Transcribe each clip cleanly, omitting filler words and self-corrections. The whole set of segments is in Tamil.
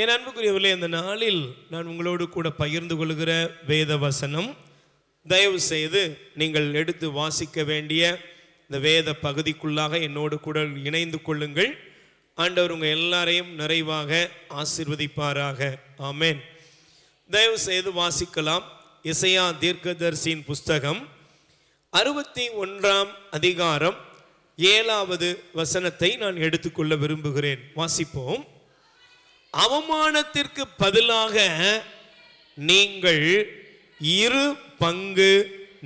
என் அன்புக்குரியவர்களே, இந்த நாளில் நான் உங்களோடு கூட பகிர்ந்து கொள்கிற வேத வசனம், தயவு செய்து நீங்கள் எடுத்து வாசிக்க வேண்டிய இந்த வேத பகுதிக்குள்ளாக என்னோடு கூட இணைந்து கொள்ளுங்கள். ஆண்டவர் உங்கள் எல்லாரையும் நிறைவாக ஆசீர்வதிப்பாராக. ஆமென். தயவு செய்து வாசிக்கலாம். எசையா தீர்க்கதரிசியின் புஸ்தகம் 61ஆம் அதிகாரம் 7வது வசனத்தை நான் எடுத்துக்கொள்ள விரும்புகிறேன். வாசிப்போம். அவமானத்திற்கு பதிலாக நீங்கள் 2 பங்கு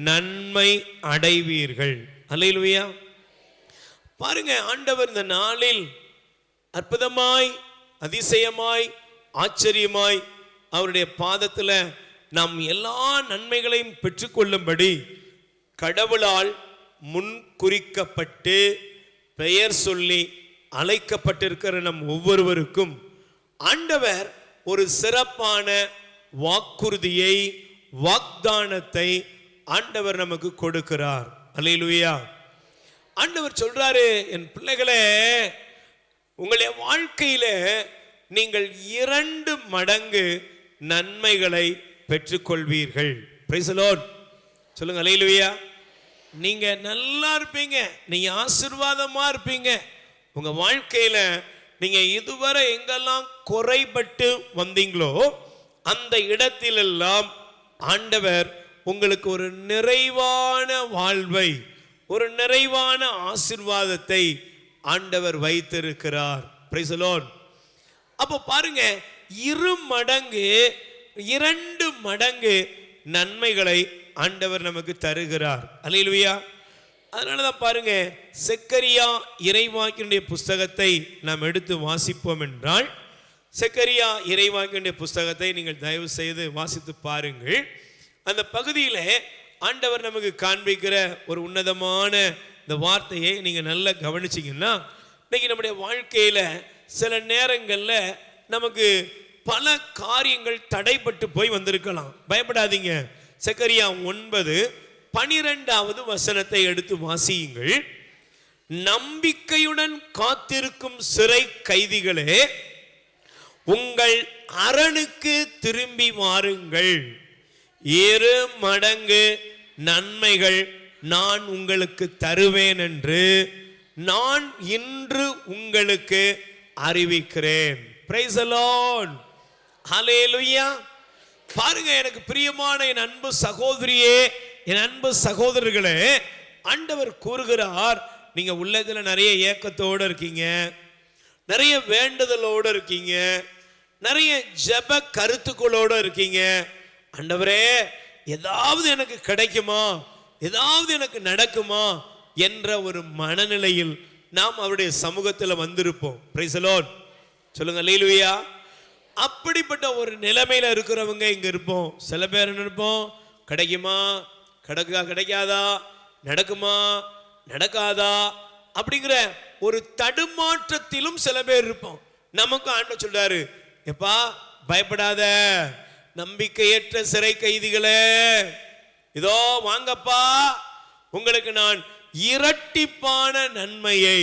நன்மை அடைவீர்கள். அல்லேலூயா. பாருங்க, ஆண்டவர் இந்த நாளில் அற்புதமாய், அதிசயமாய், ஆச்சரியமாய் அவருடைய பாதத்தில் நாம் எல்லா நன்மைகளையும் பெற்றுக்கொள்ளும்படி கடவுளால் முன்குறிக்கப்பட்டு பெயர் சொல்லி அழைக்கப்பட்டிருக்கிற நம் ஒவ்வொருவருக்கும் ஆண்டவர் ஒரு சிறப்பான வாக்குறுதியை, வாக்தானத்தை ஆண்டவர் நமக்கு கொடுக்கிறார். அல்லேலூயா. ஆண்டவர் சொல்றாரு, என் பிள்ளைகளே, உங்களுடைய வாழ்க்கையில நீங்கள் 2 மடங்கு நன்மைகளை பெற்றுக்கொள்வீர்கள். Price the Lord. சொல்லுங்க அல்லேலூயா. நீங்க நல்லா இருப்பீங்க, நீங்க ஆசீர்வாதமா இருப்பீங்க. உங்க வாழ்க்கையில நீங்க இதுவரை எங்கெல்லாம் குறைபட்டு வந்தீங்களோ அந்த இடத்திலெல்லாம் ஆண்டவர் உங்களுக்கு ஒரு நிறைவான வாழ்வை, ஒரு நிறைவான ஆசீர்வாதத்தை ஆண்டவர் வைத்திருக்கிறார். Price the Lord. அப்போ பாருங்க, 2 மடங்கு நன்மைகளை ஆண்டவர் நமக்கு தருகிறார். அல்லேலூயா. அதனாலதான் பாருங்க, செக்கரியா இறைவாக்கினுடைய புஸ்தகத்தை நாம் எடுத்து வாசிப்போம் என்றால், செக்கரியா இறைவாக்கினுடைய புஸ்தகத்தை நீங்கள் தயவு செய்து வாசித்து பாருங்கள். அந்த பகுதியில் ஆண்டவர் நமக்கு காண்பிக்கிற ஒரு உன்னதமான இந்த வார்த்தையை நீங்கள் நல்லா கவனிச்சிங்கன்னா, இன்னைக்கு நம்முடைய வாழ்க்கையில் சில நேரங்களில் நமக்கு பல காரியங்கள் தடைப்பட்டு போய் வந்திருக்கலாம். பயப்படாதீங்க. செக்கரியா 9:12வது வசனத்தை எடுத்து வாசியுங்கள். நம்பிக்கையுடன் காத்திருக்கும் சிறை கைதிகளே, உங்கள் அரணுக்கு திரும்பி வாருங்கள். 2 மடங்கு நன்மைகள் நான் உங்களுக்கு தருவேன் என்று நான் இன்று உங்களுக்கு அறிவிக்கிறேன். Praise the Lord. ஹல்லேலூயா. பாருங்க, எனக்கு பிரியமான என் அன்பு சகோதரியே, என் அன்பு சகோதரர்களே, ஆண்டவர் கூறுகிறார், நீங்க உள்ளத்துல நிறைய ஏக்கத்தோடு இருக்கீங்க, நிறைய வேண்டுதலோடு இருக்கீங்க, நிறைய ஜெப கருத்துக்களோடு இருக்கீங்க. ஆண்டவரே, ஏதாவது எனக்கு கிடைக்குமா, ஏதாவது எனக்கு நடக்குமா என்ற ஒரு மனநிலையில் நாம் அவருடைய சமூகத்தில் வந்திருப்போம். Price the Lord. சொல்லுங்க அல்லேலூயா. அப்படிப்பட்ட ஒரு நிலைமையில இருக்கிறவங்க இங்க இருப்போம். சில பேர் நினைப்போம், கிடைக்குமா, கிடைக்காதா, நடக்குமா, நடக்காதா அப்படிங்கிற ஒரு தடுமாற்றத்திலும் சில பேர் இருப்போம். நமக்கு ஆண்டவர் சொல்றாரு, எப்பா பயப்படாத, நம்பிக்கையற்ற சிறை கைதிகளே, இதோ வாங்கப்பா, உங்களுக்கு நான் இரட்டிப்பான நன்மையை,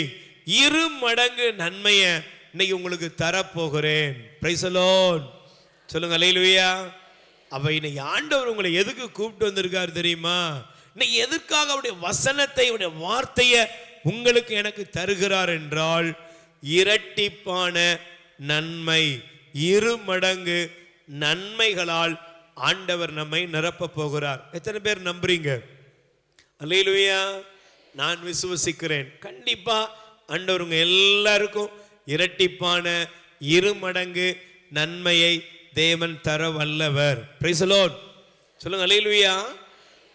2 மடங்கு நன்மையை இன்னைக்கு உங்களுக்கு தரப்போகிறேன். Praise the Lord. சொல்லுங்க அல்லேலூயா. அப்ப இன்னைக்கு ஆண்டவர் உங்களை எதுக்கு கூப்பிட்டு வந்திருக்காரு தெரியுமா? இன்னைக்கு எதற்காக அவருடைய வசனத்தை, அவருடைய வார்த்தையை உங்களுக்கு எனக்கு தருகிறார் என்றால், இரட்டிப்பான நன்மை, 2 மடங்கு நன்மைகளால் ஆண்டவர் நம்மை நிரப்ப போகிறார். எத்தனை பேர் நம்புறீங்க? அல்லேலூயா. நான் விசுவசிக்கிறேன், கண்டிப்பா ஆண்டவர் உங்க எல்லாருக்கும் இரட்டிப்பான 2 மடங்கு நன்மையை தேவன் தர வல்லவர். Price the Lord. சொல்லுங்க அல்லேலூயா.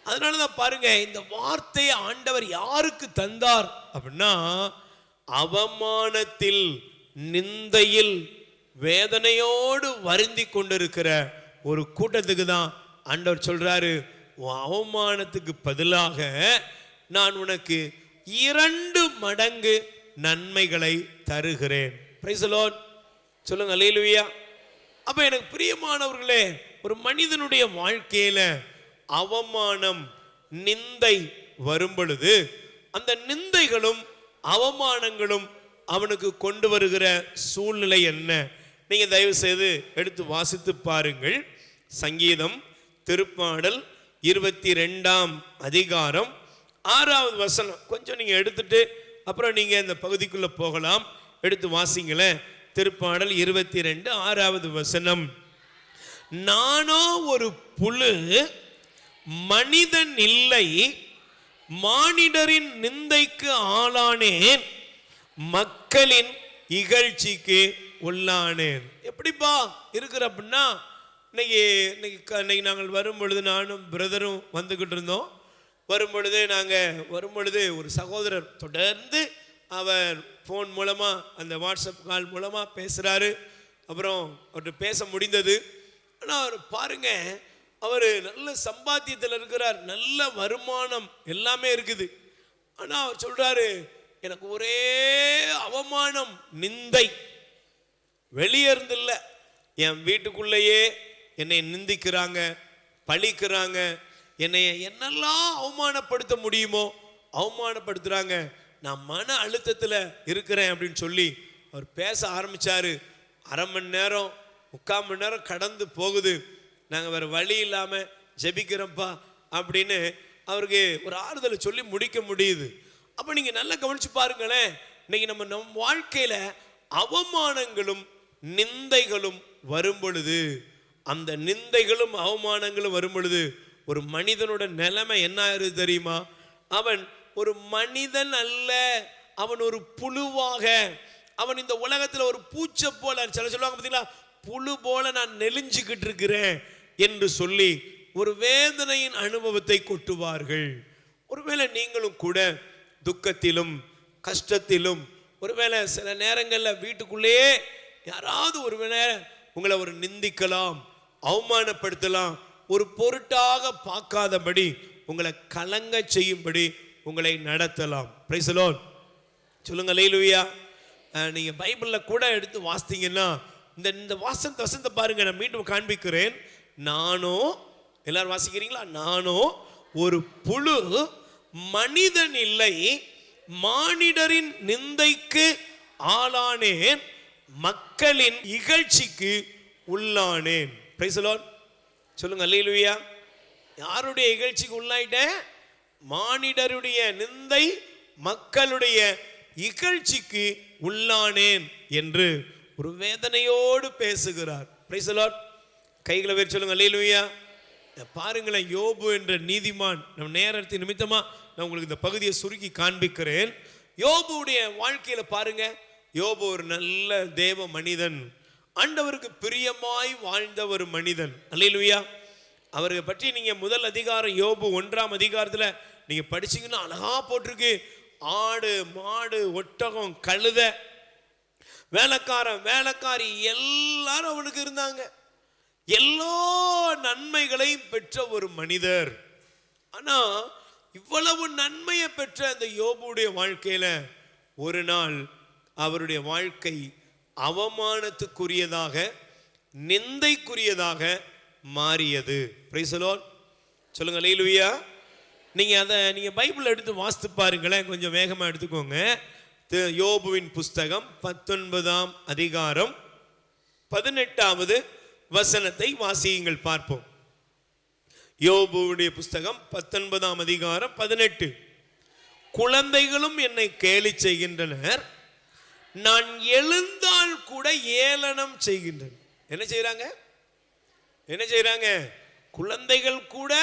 அதனால தான் பாருங்க, இந்த வார்த்தையை ஆண்டவர் யாருக்கு தந்தார் அப்படின்னா, அவமானத்தில், நிந்தையில், வேதனையோடு வருந்தி கொண்டிருக்கிற ஒரு கூட்டத்துக்கு தான் ஆண்டவர் சொல்றாரு, அவமானத்துக்கு பதிலாக நான் உனக்கு 2 மடங்கு நன்மைகளை தருகிறேன். Price the Lord. சொல்லுங்க அல்லேலூயா. அப்ப எனக்கு பிரியமானவர்களே, ஒரு மனிதனுடைய வாழ்க்கையில அவமானம், நிந்தை வரும் பொழுது அந்த நிந்தைகளும் அவமானங்களும் அவனுக்கு கொண்டு வருகிற சூழ்நிலை என்ன? நீங்க தயவு செய்து எடுத்து வாசித்து பாருங்கள். சங்கீதம் திருப்பாடல் 22ஆம் அதிகாரம் 6வது வசனம். கொஞ்சம் நீங்க எடுத்துட்டு அப்புறம் நீங்க இந்த பகுதிக்குள்ள போகலாம். எடுத்து வாசிங்களேன். திருப்பாடல் 22 6வது வசனம். நானோ ஒரு புழு, மனிதன் இல்லை, மானிடரின் நிந்தைக்கு ஆளானேன், மக்களின் இகழ்ச்சிக்கு உள்ளானேன். எப்படிப்பா இருக்கிற அப்படின்னா, இன்னைக்கு நாங்கள் வரும் பொழுது நானும் பிரதரும் வந்துக்கிட்டு இருந்தோம். வரும்பொழுது ஒரு சகோதரர் தொடர்ந்து அவர் ஃபோன் மூலமாக அந்த வாட்ஸ்அப் கால் மூலமாக பேசுகிறாரு. அப்புறம் அவர்கிட்ட பேச முடிந்தது. ஆனால் அவர் பாருங்க, அவர் நல்ல சம்பாத்தியத்தில் இருக்கிறார், நல்ல வருமானம் எல்லாமே இருக்குது. ஆனால் அவர் சொல்கிறாரு, எனக்கு ஒரே அவமானம், நிந்தை. வெளியே இருந்தில்ல, என் வீட்டுக்குள்ளேயே என்னை நிந்திக்கிறாங்க, பழிக்கிறாங்க, என்னை என்னெல்லாம் அவமானப்படுத்த முடியுமோ அவமானப்படுத்துகிறாங்க. நான் மன அழுத்தத்தில் இருக்கிறேன் அப்படின்னு சொல்லி அவர் பேச ஆரம்பித்தார். அரை மணி நேரம் 3/4 மணி நேரம் கடந்து போகுது. நாங்கள் வேறு வழி இல்லாமல் ஜெபிக்கிறோம்ப்பா அப்படின்னு அவருக்கு ஒரு ஆறுதலை சொல்லி முடிக்க முடியுது. அப்போ நீங்கள் நல்லா கவனிச்சு பாருங்களேன். இன்னைக்கு நம் வாழ்க்கையில் அவமானங்களும் நிந்தைகளும் வரும் பொழுது, அந்த நிந்தைகளும் அவமானங்களும் வரும் பொழுது ஒரு மனிதனோட நிலைமை என்ன ஆகுது தெரியுமா? அவன் ஒரு மனிதன் அல்ல, அவன் ஒரு புழுவாக, அவன் இந்த உலகத்தில் ஒரு பூச்சை போல, சில சொல்லுவாங்க பார்த்தீங்களா, புழு போல நான் நெளிஞ்சுக்கிட்டு இருக்கிறேன் என்று சொல்லி ஒரு வேதனையின் அனுபவத்தை கொட்டுவார்கள். ஒருவேளை நீங்களும் கூட துக்கத்திலும் கஷ்டத்திலும், ஒருவேளை சில நேரங்களில் வீட்டுக்குள்ளேயே யாராவது ஒருவேளை உங்களை ஒரு நிந்திக்கலாம், அவமானப்படுத்தலாம், ஒரு பொருட்டாக பார்க்காதபடி உங்களை கலங்க செய்யும்படி உங்களை நடத்தலாம். Price the Lord. சொல்லுங்க அல்லேலூயா. நீங்க பைபிள்ல கூட எடுத்து வாசித்தீங்கன்னா இந்த வசனத்தை பாருங்க. நான் மீண்டும் காண்பிக்கிறேன். நானோ, எல்லாரும் வாசிக்கிறீங்களா? நானோ ஒரு புழு, மனிதன் இல்லை, மானிடரின் நிந்தைக்கு ஆளானேன், மக்களின் இகழ்ச்சிக்கு உள்ளானேன். Price the Lord. சொல்லுங்க அல்லேலூயா. யாருடைய இகழ்ச்சிக்கு உள்ளாயிட்டேன்? மானிடருடைய நிந்தை, மக்களுடைய இகழ்ச்சிக்கு உள்ளானேன் என்று ஒரு வேதனையோடு பேசுகிறார். Price the Lord. கைகளை வேறு சொல்லுங்க அல்லேலூயா. பாருங்களேன், யோபு என்ற நீதிமான். நம்ம நேரத்தின் நிமித்தமா நான் உங்களுக்கு இந்த பகுதியை சுருக்கி காண்பிக்கிறேன். யோபுடைய வாழ்க்கையில பாருங்க, யோபு ஒரு நல்ல தேவ மனிதன், ஆண்டவருக்கு பிரியமாய் வாழ்ந்த ஒரு மனிதன். அல்லேலூயா. அவரை பற்றி நீங்க முதல் அதிகாரம் யோபு 1ஆம் அதிகாரத்துல நீங்க படிச்சீங்கன்னா அழகா போட்டிருக்கு. ஆடு, மாடு, ஒட்டகம், கழுத, வேலைக்காரன், வேலைக்காரி எல்லாரும் அவனுக்கு இருந்தாங்க. எல்லா நன்மைகளையும் பெற்ற ஒரு மனிதர். ஆனா இவ்வளவு நன்மையை பெற்ற அந்த யோபுடைய வாழ்க்கையில ஒரு நாள் அவருடைய வாழ்க்கை அவமானத்துக்குரியதாக, நிந்தைக்குரியதாக மாறியது. Price the Lord. சொல்லுங்க அல்லேலூயா. நீங்க பைபிள் எடுத்து வாசித்து பாருங்களேன். கொஞ்சம் வேகமா எடுத்துக்கோங்க. யோபுவின் புஸ்தகம் 19ஆம் அதிகாரம் 18வது வசனத்தை வாசியுங்கள், பார்ப்போம். யோபுவுடைய புஸ்தகம் 19ஆம் அதிகாரம் 18. குழந்தைகளும் என்னை கேலி செய்கின்றனர், நான் எழுந்தால் கூட ஏளனம் செய்கின்றனர். என்ன செய்யறாங்க? என்ன செய்யறாங்க? குழந்தைகள் கூட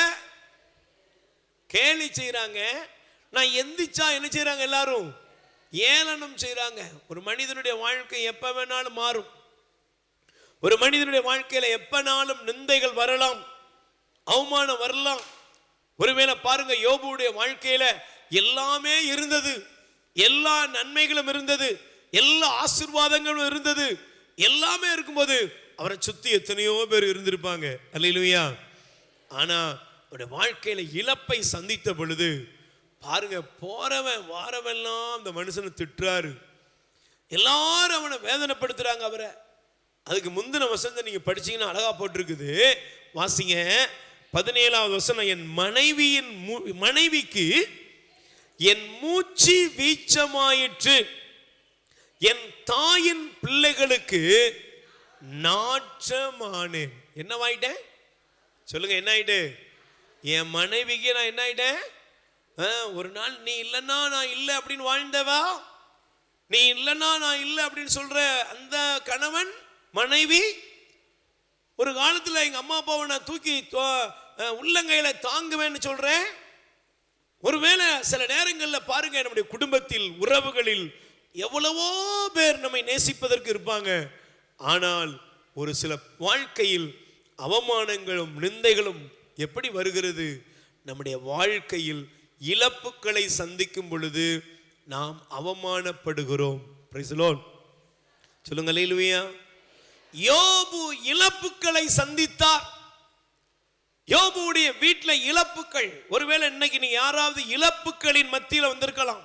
கேலி செய்யறாங்க. நான் எந்திரிச்சா என்ன செய்யறாங்க? எல்லாரும் ஏளனம் செய்யறாங்க. ஒரு மனிதனுடைய வாழ்க்கை எப்ப வேணாலும் மாறும். ஒரு மனிதனுடைய வாழ்க்கையில எப்பனாலும் நிந்தைகள் வரலாம், அவமானம் வரலாம். ஒருவேளை பாருங்க, யோபுடைய வாழ்க்கையில எல்லாமே இருந்தது, எல்லா நன்மைகளும் இருந்தது, எல்லா ஆசீர்வாதங்களும் இருந்தது. எல்லாமே இருக்கும்போது அவரை சுத்தி எத்தனையோ பேர் இருந்திருப்பாங்க. அல்லேலூயா. ஆனா அவருடைய வாழ்க்கையில இழப்பை சந்தித்த பொழுது பாருங்க, போறவன் வாரவெல்லாம் அந்த மனுஷனை திட்டுறாரு, எல்லாரும் அவனை வேதனைப்படுத்துறாங்க அவரை. அதுக்கு முந்தின வசனத்தை நீங்க படிச்சீங்கன்னா அழகா போட்டிருக்குது. வாசிங்க 17வது வசனம். என் மனைவிக்கு என் மூச்சு வீச்சமாயிற்று, என் தாயின் பிள்ளைகளுக்கு நாற்றமானேன். என்னவாயிட்டேன் சொல்லுங்க, என்ன ஆயிட்டு? என் மனைவிக்கு நான் என்ன ஆயிட்டேன்? ஒரு நாள் நீ இல்லைன்னா நான் இல்லை அப்படின்னு வாழ்ந்தவா, நீ இல்லைன்னா நான் இல்லை அப்படின்னு சொல்ற அந்த கணவன் மனைவி, ஒரு காலத்தில் எங்க அம்மா அப்பாவை நான் தூக்கி உள்ளங்கையில தாங்குவேன்னு சொல்றேன். ஒருவேளை சில நேரங்களில் பாருங்க, நம்முடைய குடும்பத்தில் உறவுகளில் எவ்வளவோ பேர் நம்மை நேசிப்பதற்கு இருப்பாங்க. ஆனால் ஒரு சில வாழ்க்கையில் அவமானங்களும் நிந்தைகளும் எப்படி வருகிறது? நம்முடைய வாழ்க்கையில் இழப்புகளை சந்திக்கும் பொழுது நாம் அவமானப்படுகிறோம். Price the Lord. சொல்லுங்க அல்லேலூயா. யோபு இழப்புகளை சந்தித்தார். யோபுடைய வீட்டில் இழப்புகள். ஒருவேளை இன்னைக்கு நீ யாராவது இழப்புகளின் மத்தியில் வந்திருக்கலாம்.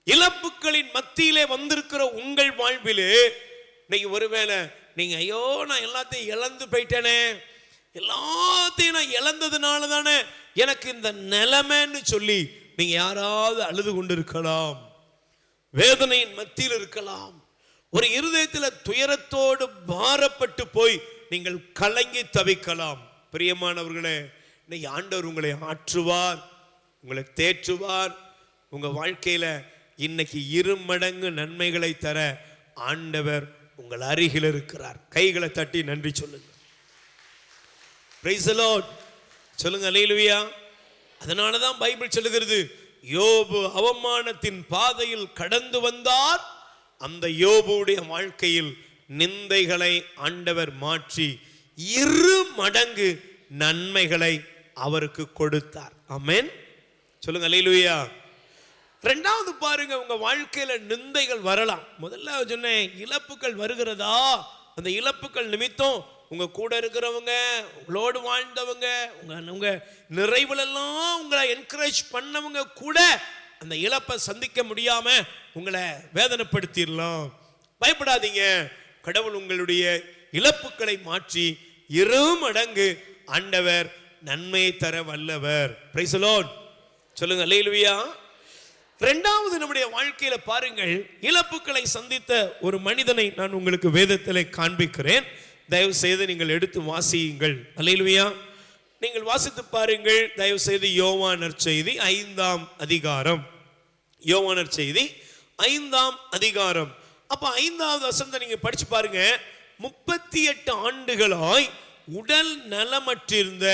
இழப்புகளின் மத்தியிலே வந்திருக்கிற உங்கள் வாழ்விலே இன்னைக்கு ஒருவேளை நீங்க ஐயோ நான் எல்லாத்தையும் இழந்து போயிட்டேனே, எல்லாத்தையும் நான் இழந்ததுனால தானே எனக்கு இந்த நிலைமைன்னு சொல்லி நீங்க யாராவது அழுது கொண்டு இருக்கலாம். வேதனையின் மத்தியில் இருக்கலாம். ஒரு இருதயத்தில் துயரத்தோடு பாரப்பட்டு போய் நீங்கள் கலங்கி தவிக்கலாம். பிரியமானவர்களே, இன்னைக்கு ஆண்டவர் உங்களை ஆற்றுவார், உங்களை தேற்றுவார். உங்க வாழ்க்கையில இன்னைக்கு 2 மடங்கு நன்மைகளை தர ஆண்டவர் உங்கள் அருகில் இருக்கிறார். கைகளை தட்டி நன்றி சொல்லுங்க. Price the Lord. சொல்லுங்க அல்லேலூயா. அதனால தான் பைபிள் சொல்லுகிறது, யோபு அவமானத்தின் பாதையில் கடந்து வந்தார். அந்த யோபுடைய வாழ்க்கையில் நிந்தைகளை ஆண்டவர் மாற்றி 2 மடங்கு நன்மைகளை அவருக்கு கொடுத்தார். ஆமென். சொல்லுங்க அல்லேலூயா. ரெண்டாவது பாருங்க, உங்க வாழ்க்கையில நிந்தைகள் வரலாம். முதல்ல சொன்னேன், இழப்புகள் வருகிறதா, அந்த இழப்புகள் நிமித்தம் உங்க கூட இருக்கிறவங்க, உங்களோடு வாழ்ந்தவங்க, உங்க நிறைவுலெல்லாம் உங்களை என்கரேஜ் பண்ணவங்க கூட அந்த இழப்பை சந்திக்க முடியாம உங்களை வேதனைப்படுத்திடலாம். பயப்படாதீங்க. கடவுள் உங்களுடைய இழப்புகளை மாற்றி 2 மடங்கு ஆண்டவர் நன்மை தர வல்லவர். Price the Lord. சொல்லுங்க அல்லேலூயா. இரண்டாவது, நம்முடைய வாழ்க்கையில பாருங்கள், இழப்புகளை சந்தித்த ஒரு மனிதனை நான் உங்களுக்கு வேதத்திலே காண்பிக்கிறேன். தயவு செய்து நீங்கள் எடுத்து வாசியுங்கள். அல்லேலூயா. நீங்கள் வாசித்து பாருங்கள். தயவு செய்து யோவான் நற்செய்தி 5ஆம் அதிகாரம். யோவான் நற்செய்தி 5ஆம் அதிகாரம். அப்ப 5வது வசனத்தை நீங்க படிச்சு பாருங்க. 38 ஆண்டுகளாய் உடல் நலமற்றிருந்த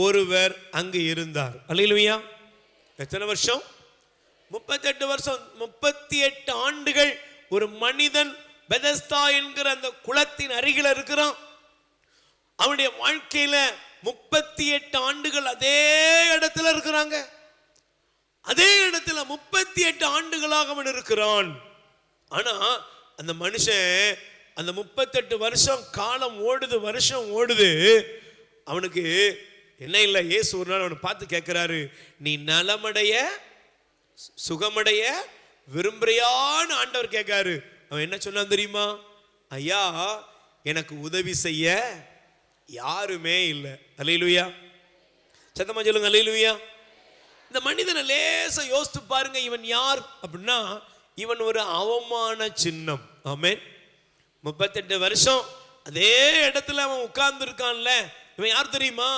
ஒருவர் அங்கு இருந்தார். அல்லேலூயா. எத்தனை வருஷம்? 38 வருஷம். 38 ஆண்டுகள் ஒரு மனிதன் பெதஸ்தா என்கிற அந்த குளத்தின் அருகில் இருக்கிறான். அவனுடைய வாழ்க்கையில 38 ஆண்டுகள் அதே இடத்துல இருக்கிறாங்க. அதே இடத்துல 38 ஆண்டுகளாக அவன் இருக்கிறான். ஆனா அந்த மனுஷன் அந்த 38 வருஷம் காலம் ஓடுது, வருஷம் ஓடுது. அவனுக்கு என்ன இல்லை. இயேசு ஒரு நாள் அவனை பார்த்து கேட்கிறாரு, நீ நலமடைய சுகமடைய விரும்புறியான்னு ஆண்டவர் கேட்காரு. அவன் என்ன சொன்னான் தெரியுமா? ஐயா, எனக்கு உதவி செய்ய யாருமே இல்லை. அல்லேலூயா. சத்தமா சொல்லுங்க அல்லேலூயா. இந்த மனிதனை லேசா யோசித்து பாருங்க. இவன் யார் அப்படின்னா, இவன் ஒரு அவமான சின்னம். ஆமென். 38 வருஷம் அதே இடத்துல அவன் உட்கார்ந்து இருக்கான்ல. இவன் யார் தெரியுமா?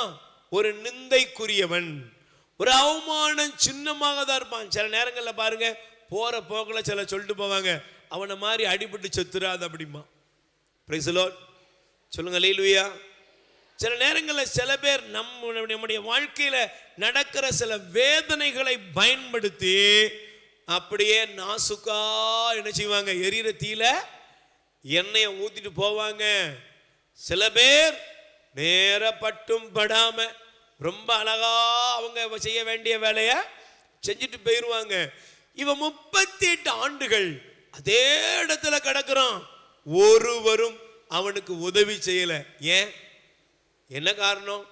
ஒரு நிந்தைக்குரியவன், ஒரு அவமான சின்னமாக தான் இருப்பான். சில நேரங்களில் பாருங்க, போற போக்கில் சில சொல்லிட்டு போவாங்க, அவனை மாதிரி அடிபட்டு செத்துறாது அப்படிமா. Price the Lord. சொல்லுங்க அல்லேலூயா. சில நேரங்களில் சில பேர் நம்முடைய வாழ்க்கையில நடக்கிற சில வேதனைகளை பயன்படுத்தி அப்படியே நாசுக்கா என்ன செய்வாங்க? எரியிற தீல எண்ணெயை ஊத்திட்டு போவாங்க. சில பேர் நேர பட்டும் படாம ரொம்ப அழகா அவங்க செய்ய வேண்டிய வேலைய செஞ்சுட்டு போயிருவாங்க. இவன் 38 ஆண்டுகள் அதே இடத்துல கிடக்குறான். ஒருவரும் அவனுக்கு உதவி செய்யல. ஏன்? என்ன காரணம்?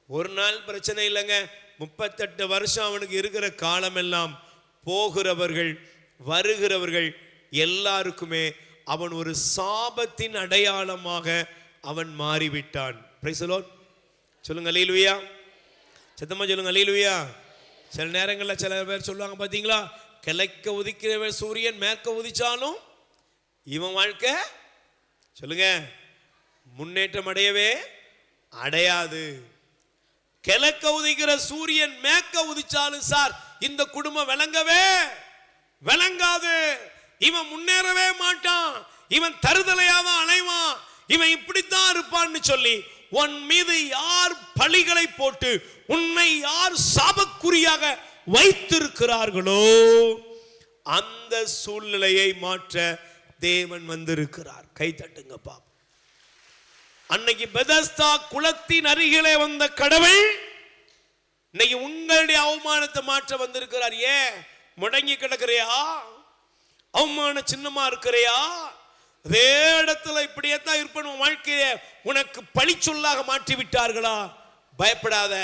ஒரு நாள் பிரச்சனை இல்லைங்க. 38 வருஷம் அவனுக்கு இருக்கிற காலம் எல்லாம் போகிறவர்கள் வருகிறவர்கள் எல்லாருக்குமே அவன் ஒரு சாபத்தின் அடையாளமாக அவன் மாறிவிட்டான். Price the Lord. சொல்லுங்க அல்லேலூயா. சத்தமா சொல்லுங்க அல்லேலூயா. சில நேரங்களில் சில பேர் சொல்லுவாங்க பார்த்தீங்களா, கிழக்க உதிக்கிற சூரியன் மேற்க உதிச்சாலும் இவன் வாழ்க்கை சொல்லுங்க முன்னேற்றம் அடையவே அடையாது. கிழக்க உதிக்கிற சூரியன் மேற்க உதிச்சாலும் சார் இந்த குடும்பம் விளங்காது. இவன் முன்னேறவே மாட்டான், இவன் தருதலையாதான் அலைவான், இவன் இப்படித்தான் இருப்பான்னு சொல்லி உன் மீது யார் பழிகளை போட்டு உன்னை யார் சாபக்குறியாக வைத்திருக்கிறார்களோ அந்த சூழ்நிலையை மாற்ற தேவன் வந்திருக்கிறார். கை தட்டுங்கப்பா. அன்னைக்கு பெதஸ்தா குளத்தின் அருகிலே வந்த கடவுள் இன்னைக்கு உங்களுடைய அவமானத்தை மாற்ற வந்திருக்கிறார். ஏன் முடங்கி கிடக்கிறியா? அவமான சின்னமா இருக்கிறியா? அதே இடத்துல இப்படியே தான் இருப்பேன் வாழ்க்கையை உனக்கு பழிச்சொல்லாக மாற்றி விட்டார்களா? பயப்படாத,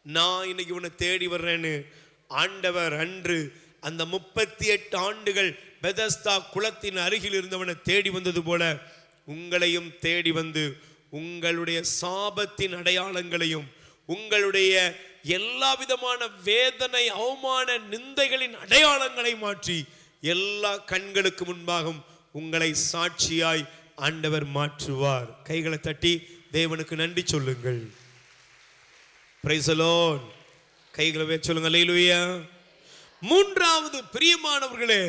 நான் இன்னைக்கு உன்னை தேடி வர்றேன்னு ஆண்டவர் அன்று அந்த 38 ஆண்டுகள் பெதஸ்தா குளத்தின் அருகில் இருந்தவனை தேடி வந்தது போல உங்களையும் தேடி வந்து உங்களுடைய சாபத்தின் அடையாளங்களையும் உங்களுடைய எல்லா விதமான வேதனை அவமான நிந்தைகளின் அடையாளங்களை மாற்றி எல்லா கண்களுக்கு முன்பாக உங்களை சாட்சியாய் ஆண்டவர் மாற்றுவார். கைகளை தட்டி தேவனுக்கு நன்றி சொல்லுங்கள். Price the Lord. கைகளை சொல்லுங்க அல்லேலூயா. மூன்றாவது, பிரியமானவர்களே,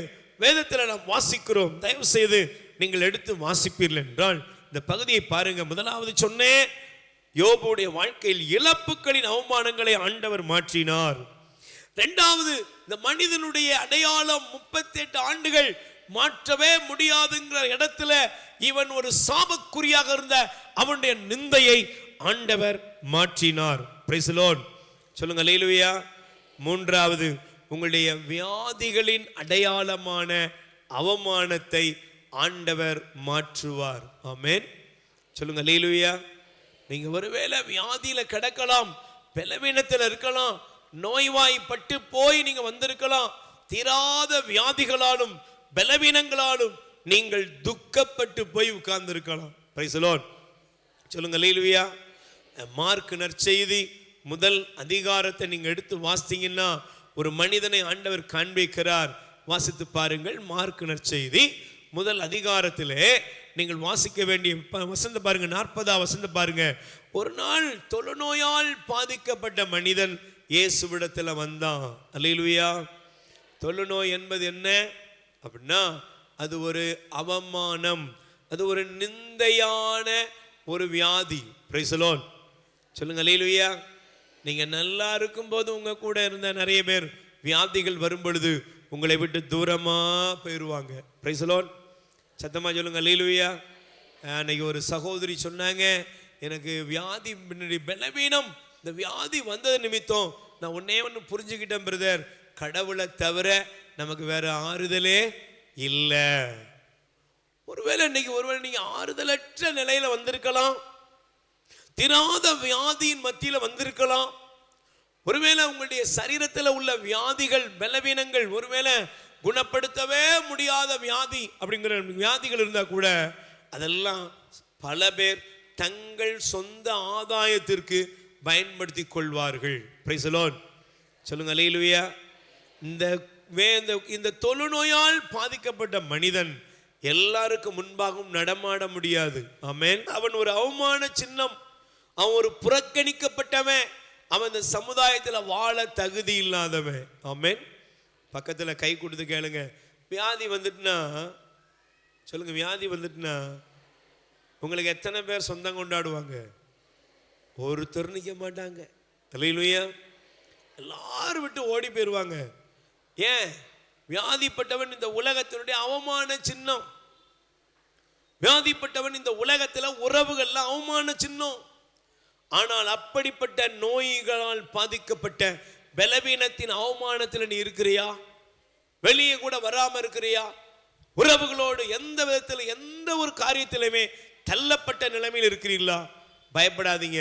வேதத்தில் நாம் வாசிக்கிறோம், தயவு செய்து நீங்கள் எடுத்து வாசிப்பீர்கள் என்றால் இந்த பகுதியை பாருங்க. முதலாவது சொன்னேன், யோபுடைய வாழ்க்கையில் இழப்புகளின் அவமானங்களை ஆண்டவர் மாற்றினார். இரண்டாவது, இந்த மனிதனுடைய அடையாளம் 38 ஆண்டுகள் மாற்றவே முடியாதுங்கிற இடத்துல இவன் ஒரு சாபக்குறியாக இருந்த அவனுடைய நிந்தையை ஆண்டவர் மாற்றினார். Price the Lord. சொல்லுங்க அல்லேலூயா. மூன்றாவது, உங்களுடைய வியாதிகளின் அடையாளமான அவமானத்தை ஆண்டவர் மாற்றுவார். ஆமென். சொல்லுங்க அல்லேலூயா. நீங்க ஒருவேளை வியாதியில கிடக்கலாம், பலவீனத்தில் இருக்கலாம், நோய்வாய்ப்பட்டு போய் நீங்க வந்திருக்கலாம். தீராத வியாதிகளாலும் பலவீனங்களாலும் நீங்கள் துக்கப்பட்டு போய் உட்கார்ந்து இருக்கலாம். Price the Lord. சொல்லுங்க அல்லேலூயா. மார்க் நற்செய்தி முதல் அதிகாரத்தை நீங்க எடுத்து வாசித்தீங்கன்னா ஒரு மனிதனை ஆண்டவர் காண்பிக்கிறார். வாசித்து பாருங்கள். மார்க் நற்செய்தி முதல் அதிகாரத்திலே நீங்கள் வாசிக்க வேண்டிய வசந்த பாருங்க, 40 வசந்த பாருங்க. ஒரு நாள் தொழுநோயால் பாதிக்கப்பட்ட மனிதன் இயேசுவிடத்தில் வந்தான். அல்லேலூயா. தொழுநோய் என்பது என்ன அப்படின்னா அது ஒரு அவமானம், அது ஒரு நிந்தையான ஒரு வியாதி. Price the Lord. சொல்லுங்க அல்லேலூயா. நீங்க நல்லா இருக்கும்போது உங்க கூட இருந்த நிறைய பேர் வியாதிகள் வரும் பொழுது உங்களை விட்டு தூரமா போயிடுவாங்க. Price the Lord. சத்தமா சொல்லுங்க அல்லேலூயா. அன்னைக்கு ஒரு சகோதரி சொன்னாங்க, எனக்கு வியாதி பலவீனம், இந்த வியாதி வந்தது நிமித்தம் நான் ஒன்னே ஒன்று புரிஞ்சுக்கிட்டேன் பிரதர், கடவுளை தவிர நமக்கு வேற ஆறுதலே இல்லை. ஒருவேளை நீங்க ஆறுதலற்ற நிலையில வந்திருக்கலாம், தீராத வியாதியின் மத்தியில வந்திருக்கலாம். ஒருவேளை உங்களுடைய சரீரத்தில் உள்ள வியாதிகள் பலவீனங்கள் ஒருவேளை குணப்படுத்தவே முடியாத வியாதி அப்படிங்கிற வியாதிகள் இருந்தா கூட அதெல்லாம் பல பேர் தங்கள் சொந்த ஆதாயத்திற்கு பயன்படுத்தி கொள்வார்கள். Price the Lord. சொல்லுங்க அல்லேலூயா. இந்த தொழுநோயால் பாதிக்கப்பட்ட மனிதன் எல்லாருக்கும் முன்பாகவும் நடமாட முடியாது. ஆமென். அவன் ஒரு அவமான சின்னம், அவன் ஒரு புறக்கணிக்கப்பட்டவன், அவன் இந்த சமுதாயத்தில் வாழ தகுதி இல்லாதவன். ஆமென். பக்கத்தில் கை கொடுத்து கேளுங்க, வியாதி வந்துட்டுனா சொல்லுங்க, வியாதி வந்துட்டுனா உங்களுக்கு எத்தனை பேர் சொந்தம் கொண்டாடுவாங்க? ஒருத்தர் நிற்க மாட்டாங்க. அல்லேலூயா. எல்லாரும் விட்டு ஓடி போயிடுவாங்க. ஏன்? வியாதிப்பட்டவன் இந்த உலகத்தினுடைய அவமான சின்னம். வியாதிப்பட்டவன் இந்த உலகத்தில் உறவுகள்ல அவமான சின்னம். ஆனால் அப்படிப்பட்ட நோய்களால் பாதிக்கப்பட்ட பலவீனத்தின் அவமானத்தில் நீ இருக்கிறியா? வெளியே கூட வராம இருக்கிறியா? உறவுகளோடு எந்த விதத்தில் எந்த ஒரு காரியத்திலுமே தள்ளப்பட்ட நிலைமையில் இருக்கிறீர்களா? பயப்படாதீங்க.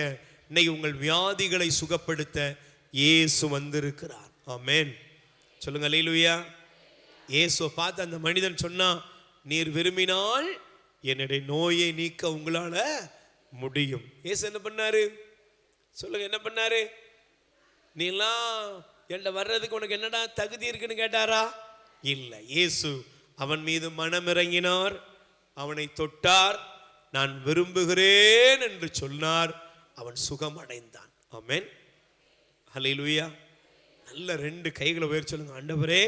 இன்னைக்கு உங்கள் வியாதிகளை சுகப்படுத்த இயேசு வந்திருக்கிறார். ஆமென். சொல்லுங்க அல்லேலூயா. இயேசுவை பார்த்து அந்த மனிதன் சொன்னா, நீர் விரும்பினால் என்னுடைய நோயை நீக்க உங்களால முடியும். இயேசு என்ன பண்ணாரு? சொல்லுங்க, என்ன பண்ணாரு? நீ எல்லாம் என்கிட்ட வர்றதுக்கு உனக்கு என்னடா தகுதி இருக்குன்னு கேட்டாரா? இல்லை. இயேசு அவன் மீது மனம் இறங்கினார், அவனை தொட்டார், நான் விரும்புகிறேன் என்று சொன்னார். அவன் சுகம் அடைந்தான். ஆமென். ஹல்லேலூயா. நல்ல 2 கைகளை உயர்த்தி சொல்லுங்க. ஆண்டவரே,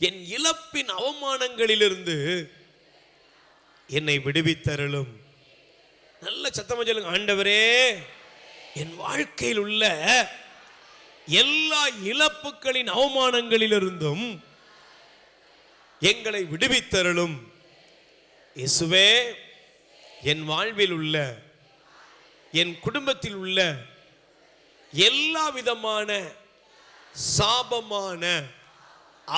என் இழப்பின் அவமானங்களிலிருந்து என்னை விடுவித்தருளும். நல்ல சத்தமா சொல்லுங்க. ஆண்டவரே, என் வாழ்க்கையில் உள்ள எல்லா இழப்புகளின் அவமானங்களிலிருந்தும் எங்களை விடுவித்தருளும். இயேசுவே, என் வாழ்வில் உள்ள என் குடும்பத்தில் உள்ள எல்லா விதமான சாபமான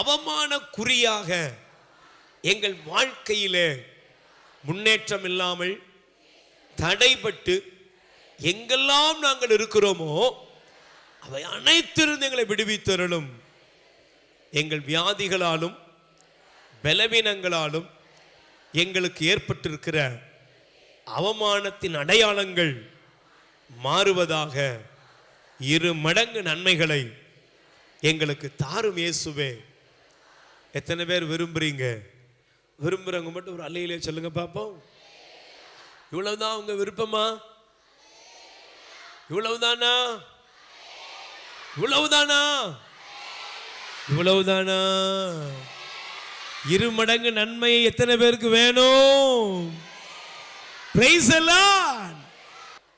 அவமான குறியாக எங்கள் வாழ்க்கையிலே முன்னேற்றம் இல்லாமல் தடைபட்டு எங்கெல்லாம் நாங்கள் இருக்கிறோமோ அவை அனைத்திலிருந்து எங்களை விடுவித்தருளும். எங்கள் வியாதிகளாலும் பலவீனங்களாலும் எங்களுக்கு ஏற்பட்டிருக்கிற அவமானத்தின் அடையாளங்கள் மாறுவதாக 2 மடங்கு நன்மைகளை எங்களுக்கு தாரும் இயேசுவே. எத்தனை பேர் விரும்புறீங்க? விரும்புறவங்க மட்டும் ஒரு அல்லையிலே சொல்லுங்க பாப்போம். இவ்வளவுதான் உங்க விருப்பமா? இவ்வளவுதானா? இவ்வளவுதானா? இவ்வளவுதானா? 2 மடங்கு நன்மை எத்தனை பேருக்கு வேணும்? Price the Lord.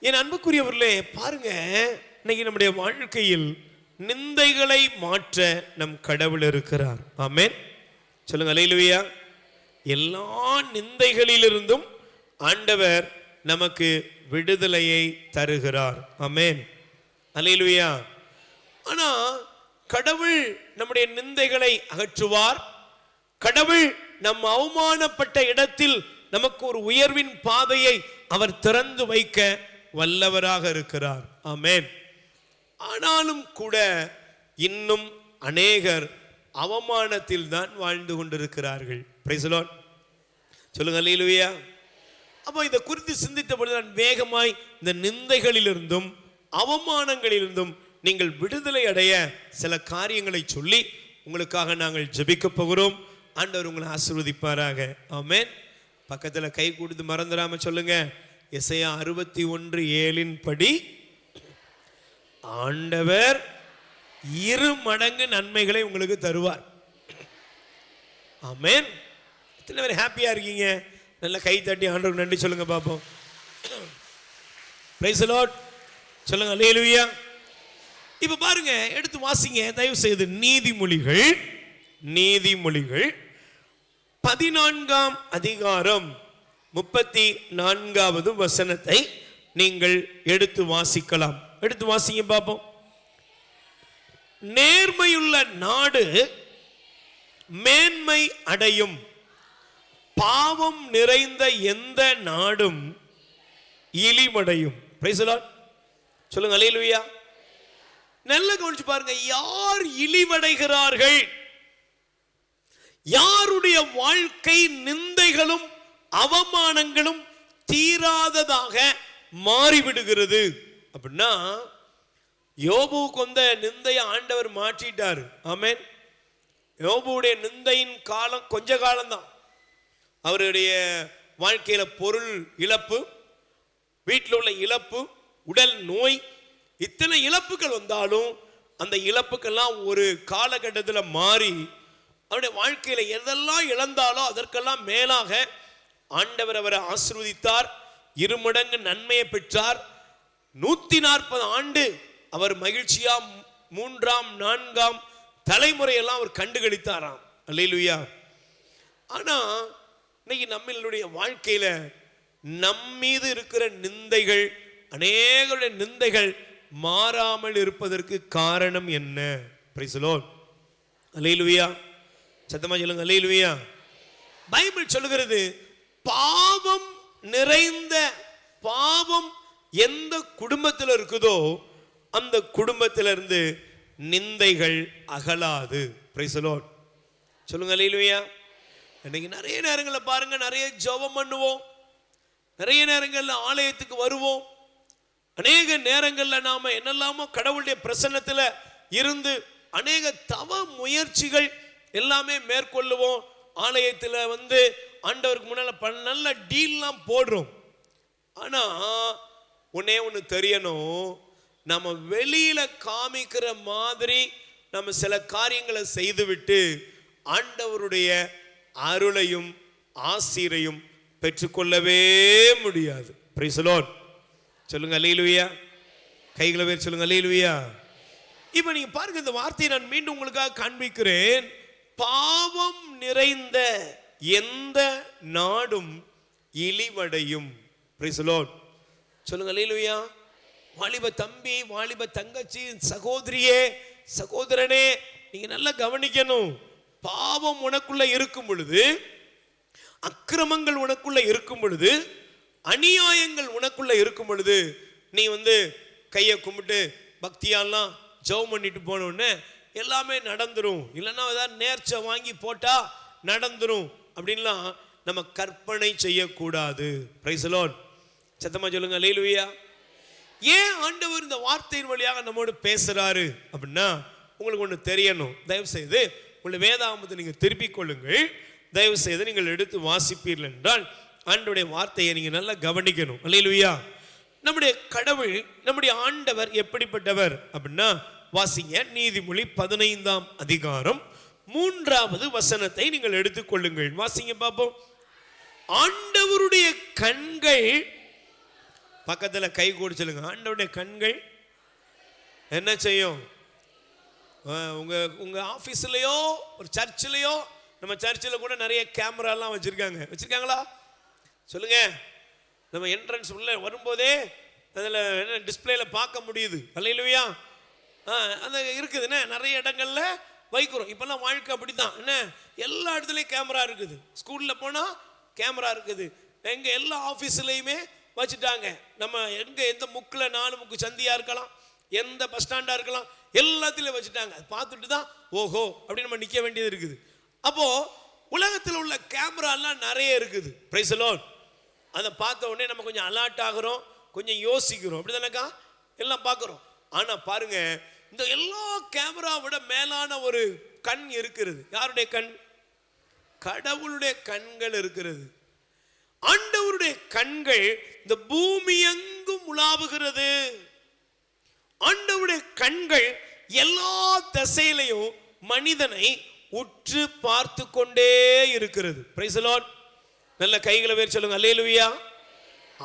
என் அன்புக்குரியவர்களே, பாருங்க, இன்னைக்கு நம்முடைய வாழ்க்கையில் நிந்தைகளை மாற்ற நம் கடவுள் இருக்கிறார். ஆமென். சொல்லுங்க அல்லேலூயா. எல்லா நிந்தைகளிலிருந்தும் ஆண்டவர் நமக்கு விடுதலையை தருகிறார். ஆமென். அல்லேலூயா. ஆனா கடவுள் நம்முடைய நிந்தைகளை அகற்றுவார். கடவுள் நம் அவமானப்பட்ட இடத்தில் நமக்கு ஒரு உயர்வின் பாதையை அவர் திறந்து வைக்க வல்லவராக இருக்கிறார். ஆமென். ஆனாலும் கூட இன்னும் அநேகர் அவமானத்தில் தான் வாழ்ந்து கொண்டிருக்கிறார்கள். Price the Lord. சொல்லுங்க அல்லேலூயா. அப்போ இதை குறித்து சிந்தித்த பொழுது நான் வேகமாய் இந்த நிந்தைகளிலிருந்தும் அவமானங்களிலிருந்தும் நீங்கள் விடுதலை அடைய சில காரியங்களை சொல்லி உங்களுக்காக நாங்கள் ஜெபிக்க போகிறோம். ஆண்டவர் உங்களை ஆசீர்வதிப்பாராக. ஆமென். பக்கத்தில் கை கொடுத்து மறந்துடாம சொல்லுங்க. எசையா 61:7 படி ஆண்டவர் 2 மடங்கு நன்மைகளை உங்களுக்கு தருவார். ஆமென். எத்தனை பேர் ஹாப்பியா இருக்கீங்க? நல்ல கை தட்டி ஆண்டவருக்கு நன்றி சொல்லுங்க பாப்போம். Price the Lord. சொல்லுங்க அல்லேலூயா. இப்ப பாருங்க, எடுத்து வாசிங்க தயவு செய்து நீதிமொழிகள் 14ஆம் அதிகாரம் 34வது வசனத்தை நீங்கள் எடுத்து வாசிக்கலாம். எடுத்து வாசிங்க பாப்போம். நேர்மையுள்ள நாடு மேன்மை அடையும், பாவம் நிறைந்த எந்த நாடும் இழிவடையும். Price the Lord. சொல்லுங்க அல்லேலூயா. நல்லா கவனிச்சு பாருங்க. யார் இழிவடைகிறார்கள்? யாருடைய வாழ்க்கை நிந்தைகளும் அவமானங்களும் தீராததாக மாறிவிடுகிறது அப்படின்னா, யோபுவுக்கு வந்த நிந்தையை ஆண்டவர் மாற்றிட்டார். ஆமென். யோபுவுடைய நிந்தையின் காலம் கொஞ்ச காலம்தான். அவருடைய வாழ்க்கையில பொருள் இழப்பு, வீட்டில் உள்ள இழப்பு, உடல் நோய், இத்தனை இழப்புகள் வந்தாலும் அந்த இழப்புக்கெல்லாம் ஒரு காலகட்டத்தில் மாறி அவருடைய வாழ்க்கையில எதெல்லாம் இழந்தாலோ அதற்கெல்லாம் மேலாக ஆண்டவர் அவரை ஆசீர்வதித்தார். 2 மடங்கு நன்மையை பெற்றார். 140 ஆண்டு அவர் மகிழ்ச்சியா 3ஆம் 4ஆம் தலைமுறையெல்லாம் அவர் கண்டுகளித்தாராம். அல்லேலூயா. ஆனா இன்னைக்கு நம்மளுடைய வாழ்க்கையில நம்மீது இருக்கிற நிந்தைகள், அநேகருடைய நிந்தைகள் மாறாமல் இருப்பதற்கு காரணம் என்ன? Praise the Lord. அல்லேலூயா. சத்தமா சொல்லுங்க அல்லேலூயா. பைபிள் சொல்லுகிறது, பாவம் நிறைந்த பாவம் எந்த குடும்பத்தில் இருக்குதோ அந்த குடும்பத்திலிருந்து நிந்தைகள் அகலாது. Price the Lord. சொல்லுங்க அல்லேலூயா. இன்னைக்கு நிறைய நேரங்களில் பாருங்க, நிறைய ஜெபம் பண்ணுவோம், நிறைய நேரங்களில் ஆலயத்துக்கு வருவோம், அநேக நேரங்களில் நாம என்னெல்லாமோ கடவுளுடைய பிரசன்னத்தில் இருந்து அநேக தவ முயற்சிகள் எல்லாமே மேற்கொள்ளுவோம். ஆலயத்தில் வந்து ஆண்டவருக்கு முன்னால நல்ல டீல்லாம் போடுறோம். ஆனா ஒன்னே ஒன்று தெரியணும், நம்ம வெளியில காமிக்கிற மாதிரி நம்ம சில காரியங்களை செய்துவிட்டு ஆண்டவருடைய அருளையும் ஆசீரையும் பெற்றுக்கொள்ளவே முடியாது. Price the Lord. சொல்லுங்க அல்லேலூயா. கைகளை வேறு சொல்லுங்க அல்லேலூயா. இப்ப நீங்க பாருங்க, இந்த வார்த்தையை நான் மீண்டும் உங்களுக்காக காண்பிக்கிறேன். பாவம் நிறைந்த எந்த நாடும் இழிவடையும். Price the Lord. சொல்லுங்க அல்லேலூயா. வாலிப தம்பி, வாலிப தங்கச்சி, சகோதரியே, சகோதரனே, நீங்க நல்லா கவனிக்கணும். பாவம் உனக்குள்ள இருக்கும் பொழுது, அக்கிரமங்கள் உனக்குள்ள இருக்கும் பொழுது, அநியாயங்கள் உனக்குள்ள இருக்கும் பொழுது, நீ கையை கும்பிட்டு பக்தியாலாம் ஜெபம் பண்ணிட்டு போனோன்னு எல்லாமே நடந்துரும், இல்லைன்னா ஏதாவது நேர்ச்சை வாங்கி போட்டா நடந்துரும் அப்படின்லாம் நம்ம கற்பனை செய்யக்கூடாது. Price the Lord. சத்தமா சொல்லுங்க அல்லேலூயா. ஏன் ஆண்டவர் இந்த வார்த்தையின் வழியாக நம்மோடு பேசுறாரு அப்படின்னா, உங்களுக்கு ஒன்று தெரியணும். தயவு செய்து உங்களுடைய வேதாகமத்தை நீங்கள் திருப்பிக் கொள்ளுங்கள். தயவு செய்து நீங்கள் எடுத்து வாசிப்பீர்கள் என்றால் ஆண்டவருடைய வார்த்தையை நீங்கள் நல்லா கவனிக்கணும். அல்லேலூயா. நம்முடைய கடவுள், நம்முடைய ஆண்டவர் எப்படிப்பட்டவர் அப்படின்னா, வாசிங்க நீதிமொழி 15ஆம் அதிகாரம் 3வது வசனத்தை நீங்கள் எடுத்துக்கொள்ளுங்கள். வாசிங்க பார்ப்போம். ஆண்டவருடைய கண்கள், பக்கத்துல கை கூடி சொல்லுங்க, ஆண்டவருடைய கண்கள் என்ன செய்யும்? உங்க ஆபீஸ்லயோ ஒரு சர்ச்சிலையோ, நம்ம சர்ச்சில் கூட நிறைய கேமராலாம் வச்சிருக்காங்களா? சொல்லுங்க. நம்ம என்ட்ரன்ஸ் உள்ள வரும்போதே அதில் என்ன டிஸ்பிளேல பார்க்க முடியுது. அல்லேலூயா. அந்த இருக்குதுன்னு நிறைய இடங்கள்ல வைக்கிறோம். இப்பெல்லாம் வாழ்க்கை அப்படித்தான். என்ன, எல்லா இடத்துலையும் கேமரா இருக்குது. ஸ்கூல்ல போனா கேமரா இருக்குது. எங்க எல்லா ஆஃபீஸ்லையுமே வச்சுட்டாங்க. நம்ம எந்த முக்கில் 4 முக்கு சந்தியா இருக்கலாம், எந்த பஸ் ஸ்டாண்டா இருக்கலாம், எல்லாத்திலையும் வச்சுட்டாங்க. பார்த்துட்டு தான் ஓஹோ அப்படின்னு நம்ம நிற்க வேண்டியது இருக்குது. அப்போ உலகத்தில் உள்ள கேமராலாம் நிறைய இருக்குது. Price the Lord. அதை பார்த்த உடனே நம்ம கொஞ்சம் அலர்ட் ஆகிறோம், கொஞ்சம் யோசிக்கிறோம், அப்படி தானக்கா எல்லாம் பார்க்குறோம். ஆனால் பாருங்க, இந்த எல்லா கேமரா விட மேலான ஒரு கண் இருக்கிறது. யாருடைய கண்? கடவுளுடைய கண்கள் இருக்கிறது. ஆண்டவருடைய கண்கள் இந்த பூமி எங்கும் உலாவுகிறது. ஆண்டவருடைய கண்கள் எல்லா திசையிலையும் மனிதனை உற்று பார்த்து கொண்டே இருக்கிறது. Price the Lord. நல்ல கைகளை வேறு சொல்லுங்க அல்லேலூயா.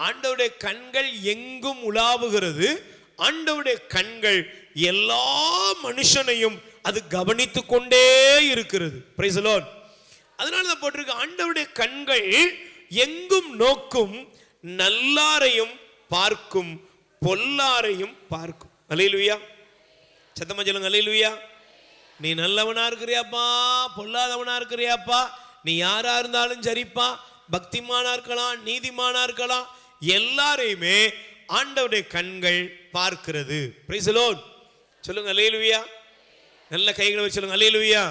ஆண்டவருடைய கண்கள் எங்கும் உலாவுகிறது. ஆண்டவருடைய கண்கள் எல்லா மனுஷனையும் அது கவனித்து கொண்டே இருக்கிறது. Price the Lord. அதனால தான் போட்டிருக்கு, ஆண்டவருடைய கண்கள் எங்கும் நோக்கும், நல்லாரையும் பார்க்கும், பொல்லாரையும் பார்க்கும். அல்லேலூயா. சத்தமா சொல்லுங்க அல்லேலூயா. நீ நல்லவனா இருக்கிறியாப்பா, பொல்லாதவனா இருக்கிறியாப்பா, நீ யாரா இருந்தாலும் சரிப்பா, பக்திமானா இருக்கலாம், நீதிமானா இருக்கலாம், எல்லாரையுமே ஆண்டவருடைய கண்கள் பார்க்கிறது. Price the Lord. சொல்லுங்க அல்லேலூயா. நல்ல கைகளை வச்சு சொல்லுங்க அல்லேலூயா.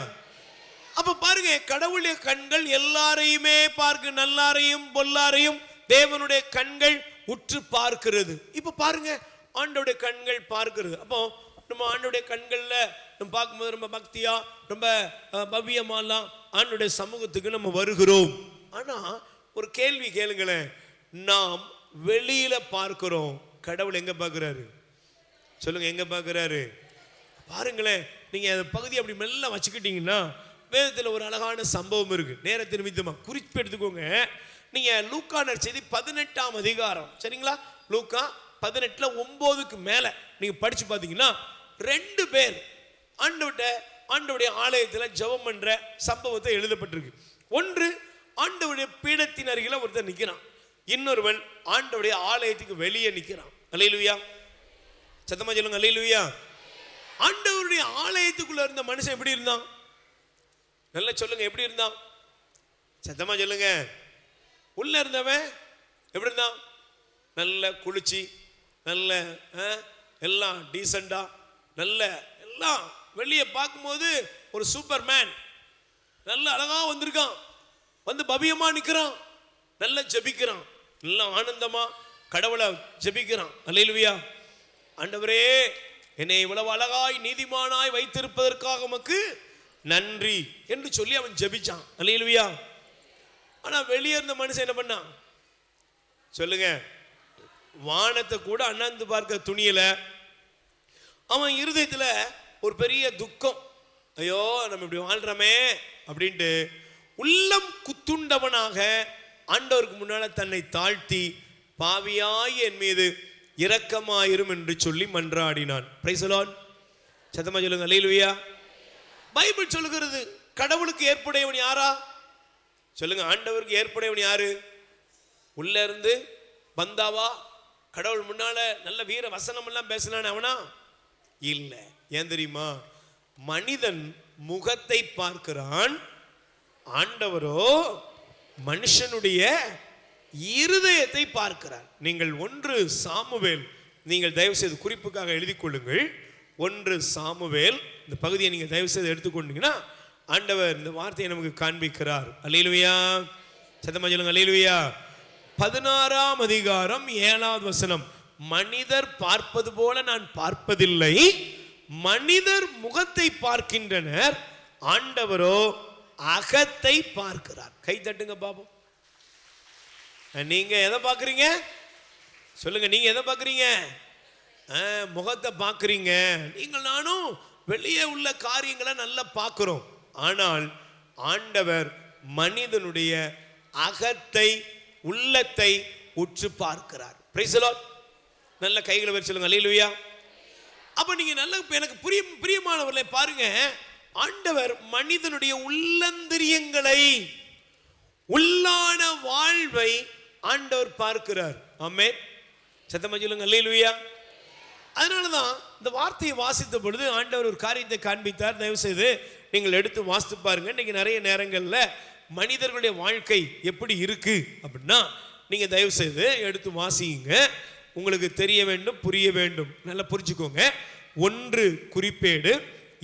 அப்ப பாருங்க, கடவுளுடைய கண்கள் எல்லாரையுமே பார்க்க, நல்லாரையும் பொல்லாரையும் தேவனுடைய கண்கள் உற்று பார்க்கிறது. இப்ப பாருங்க, ஆண்டவருடைய கண்கள் பார்க்கிறது. அப்போ நம்ம ஆண்டவருடைய கண்கள்ல நம்ம பார்க்கும்போது ரொம்ப பக்தியா, ரொம்ப பவ்யமாலாம் ஆண்டவருடைய சமூகத்துக்கு நம்ம வருகிறோம். ஆனா ஒரு கேள்வி கேளுங்களேன், நாம் வெளியில பார்க்கிறோம், கடவுள் எங்க பார்க்கிறாரு? சொல்லுங்க, எங்க பார்க்கிறாரு? பாருங்களேன். நீங்க அந்த பகுதி அப்படி மெல்ல வச்சுக்கிட்டீங்கன்னா, வேதத்தில் ஒரு அழகான சம்பவம் இருக்கு. நேரத்தின் நிமித்தமா குறிப்பு எடுத்துக்கோங்க. நீங்க லூக்கா நற்செய்தி 18ஆம் அதிகாரம், சரிங்களா? லூக்கா 18ல 9க்கு மேல நீங்க படிச்சு பார்த்தீங்கன்னா, 2 பேர் ஆண்டவருடைய ஆலயத்தில் ஜெபம் பண்ற சம்பவத்தை எழுதப்பட்டிருக்கு. ஒன்று, ஆண்டவருடைய பீடத்தின் அருகில ஒருத்தர் நிக்கிறான். இன்னொருவன் ஆண்டவருடைய ஆலயத்துக்கு வெளியே நிக்கிறான். அல்லேலூயா. சத்தமா சொல்லுங்க அல்லேலூயா. ஆண்டவருடைய ஆலயத்துக்குள்ள இருந்த மனுஷன் எப்படி இருந்தான்? நல்லா சொல்லுங்க, எப்படி இருந்தான்? சத்தமா சொல்லுங்க. உள்ள இருந்தவன் எப்படி இருந்தான்? நல்ல குளிச்சு, நல்ல எல்லாம் டீசெண்டா, நல்ல எல்லாம் வெளியே பார்க்கும்போது ஒரு சூப்பர் மேன், நல்ல அழகா வந்திருக்கான், வந்து பவியமா நிற்கிறான், நல்ல ஜெபிக்கிறான், நல்ல ஆனந்தமா கடவுளை ஜெபிக்கிறான். அல்லேலூயா. ஆண்டவரே, என்னை இவ்வளவு அழகாய் நீதிமானாய் வைத்திருப்பதற்காக உமக்கு நன்றி என்று சொல்லி அவன் ஜெபிச்சான். அல்லேலூயா. ஆனா வெளியே இருந்த மனுஷன் என்ன பண்ணான் சொல்லுங்க? வானத்தை கூட அண்ணாந்து பார்க்க துணியல. அவன் இருதயத்துல ஒரு பெரிய துக்கம், ஐயோ நம்ம இப்படி வாழ்றமே அப்படின்ட்டு உள்ளம் குத்துண்டவனாக ஆண்டவருக்கு முன்னால தன்னை தாழ்த்தி, பாவியாய் என் மீது இரக்கமாயிரும் என்று சொல்லி மன்றாடினான். Price the Lord. சத்தமா சொல்லுங்க அல்லேலூயா. பைபிள் சொல்லுகிறது கடவுளுக்கு ஏற்புடையவன் யாரா சொல்லுங்க? ஆண்டவருக்கு ஏற்புடையவன் யாரு? உள்ள இருந்து பந்தாவா? கடவுள் முன்னால நல்ல வீர வசனம் எல்லாம் பேசினான் அவனா? இல்ல. ஏன் தெரியுமா? மனிதன் முகத்தை பார்க்கிறான், ஆண்டவரோ மனுஷனுடைய இருதயத்தை பார்க்கிறார். நீங்கள் 1 சாமுவேல், நீங்கள் தயவு செய்து குறிப்புக்காக எழுதி கொள்ளுங்கள். 1 சாமுவேல் இந்த பகுதியை நீங்க தயவு செய்து எடுத்துக்கொண்டீங்கன்னா ஆண்டவர் இந்த வார்த்தையை நமக்கு காண்பிக்கிறார். அல்லேலூயா. சத்தமா சொல்லுங்க அல்லேலூயா. 16ஆம் அதிகாரம் 7வது வசனம். மனிதர் பார்ப்பது போல நான் பார்ப்பதில்லை, மனிதர் முகத்தை பார்க்கின்றனர், ஆண்டவரோ அகத்தை பார்க்கிறார். கை தட்டுங்க பாப்போம். நீங்க எதை பார்க்குறீங்க சொல்லுங்க? நீங்க எதை பார்க்குறீங்க? முகத்தை பார்க்குறீங்க. நீங்கள் நானும் வெளியே உள்ள காரியங்களை நல்லா பார்க்கிறோம். ஆனால் ஆண்டவர் மனிதனுடைய அகத்தை, உள்ளத்தை உற்று பார்க்கிறார். Price the Lord. நல்ல கைகளை வச்சு சொல்லுங்க அல்லேலூயா. அப்ப நீங்க நல்ல எனக்கு பிரியமானவர்களை பாருங்க, ஆண்டவர் மனிதனுடைய உள்ளந்திரியங்களை, உள்ளான வாழ்வை ஆண்டவர் பார்க்கிறார். ஆமென். சத்தமா சொல்லுங்க அல்லேலூயா. அதனாலதான் இந்த வார்த்தையை வாசித்த பொழுது ஆண்டவர் ஒரு காரியத்தை காண்பித்தார். தயவு செய்து நீங்கள் எடுத்து வாசித்து பாருங்க. இன்னைக்கு நிறைய நேரங்கள்ல மனிதர்களுடைய வாழ்க்கை எப்படி இருக்கு அப்படின்னா நீங்க தயவு செய்து எடுத்து வாசிங்க. உங்களுக்கு தெரிய வேண்டும், புரிய வேண்டும். நல்லா புரிஞ்சுக்கோங்க. 1 குறிப்பேடு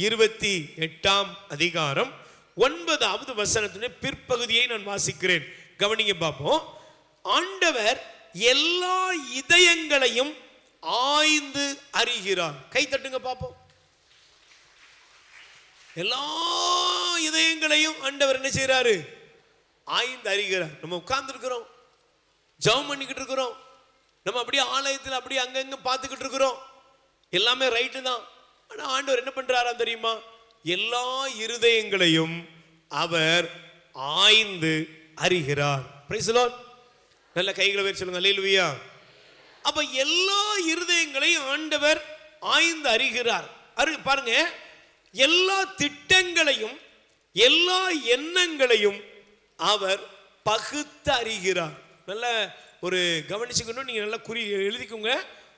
28ஆம் அதிகாரம் 9வது வசனத்தினுடைய பிற்பகுதியை நான் வாசிக்கிறேன். கவனிங்க பாப்போம். ஆண்டவர் எல்லா இதயங்களையும் ஆய்ந்து அறிகிறார். கை தட்டுங்க பாப்போம். எல்லா இதயங்களையும் ஆண்டவர் என்ன செய்யறாரு? ஆய்ந்து அறிகிறார். நம்ம உட்கார்ந்து இருக்கிறோம், ஜெபம் பண்ணிக்கிட்டு இருக்கிறோம், நம்ம அப்படியே ஆலயத்தில் அப்படியே அங்கங்க பார்த்துக்கிட்டு இருக்கிறோம், எல்லாமே ரைட்டு தான். ஆனா ஆண்டவர் என்ன பண்றாரா தெரியுமா? எல்லா இருதயங்களையும் அவர் ஆய்ந்து அறிகிறார். Price the Lord. நல்ல கைகளை வச்சு சொல்லுங்க அல்லேலூயா. அப்ப எல்லா இருதயங்களையும் ஆண்டவர் ஆய்ந்து அறிகிறார். பாருங்க, எல்லா திட்டங்களையும் எல்லா எண்ணங்களையும் அவர் பகுத்து அறிகிறார். நல்ல ஒரு கவனிச்சுக்கணும். நீங்க நல்லா எழுதிக்கோங்க.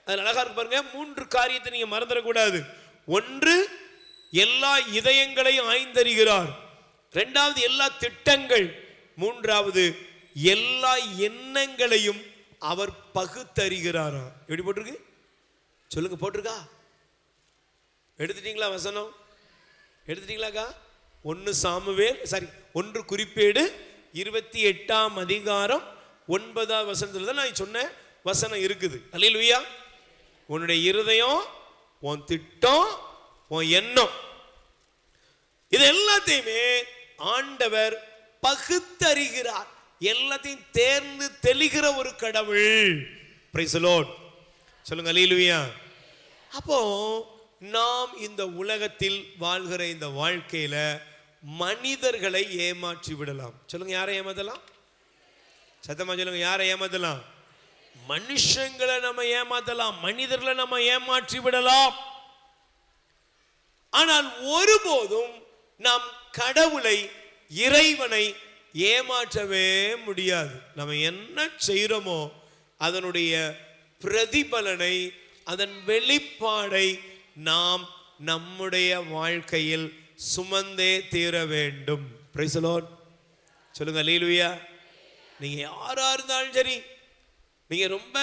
அது அழகா இருக்கு பாருங்க. 3 காரியத்தை நீங்க மறந்துடக்கூடாது. 1, எல்லா இதயங்களையும் ஆய்ந்தறிகிறார். 2வது எல்லா திட்டங்கள். 3வது எல்லா எண்ணங்களையும் அவர் பகுத்தறிகிறாரா. எப்படி போட்டிருக்கு சொல்லுங்க? போட்டிருக்கா? எடுத்துட்டீங்களா? வசனம் எடுத்துட்டீங்களாக்கா? 1 சாமுவேல் 1 குறிப்பேடு 28ஆம் அதிகாரம் 9வது வசனத்துல தான் நான் சொன்ன வசனம் இருக்குது. அல்லேலூயா. உன்னுடைய இருதயம், உன் திட்டம், உன் எண்ணம், இது எல்லாத்தையுமே ஆண்டவர் பகுத்தறிகிறார். எல்லாத்தையும் தேர்ந்து தெளிகிற ஒரு கடவுள். Price the Lord. சொல்லுங்க அல்லேலூயா. அப்போ நாம் இந்த உலகத்தில் வாழ்கிற இந்த வாழ்க்கையில மனிதர்களை ஏமாற்றி விடலாம். சொல்லுங்க, யாரை ஏமாத்தலாம்? சத்தமா சொல்லுங்க, யாரை ஏமாத்தலாம்? மனுஷங்களை நம்ம ஏமாத்தலாம், மனிதர்களை நம்ம ஏமாற்றி விடலாம். ஆனால் ஒருபோதும் நாம் கடவுளை, இறைவனை ஏமாற்றவே முடியாது. நம்ம என்ன செய்கிறோமோ அதனுடைய பிரதிபலனை, அதன் வெளிப்பாடை நாம் நம்முடைய வாழ்க்கையில் சுமந்தே தீர வேண்டும். Price the Lord. சொல்லுங்க அல்லேலூயா. நீங்க யாரா இருந்தாலும் சரி, நீங்க ரொம்ப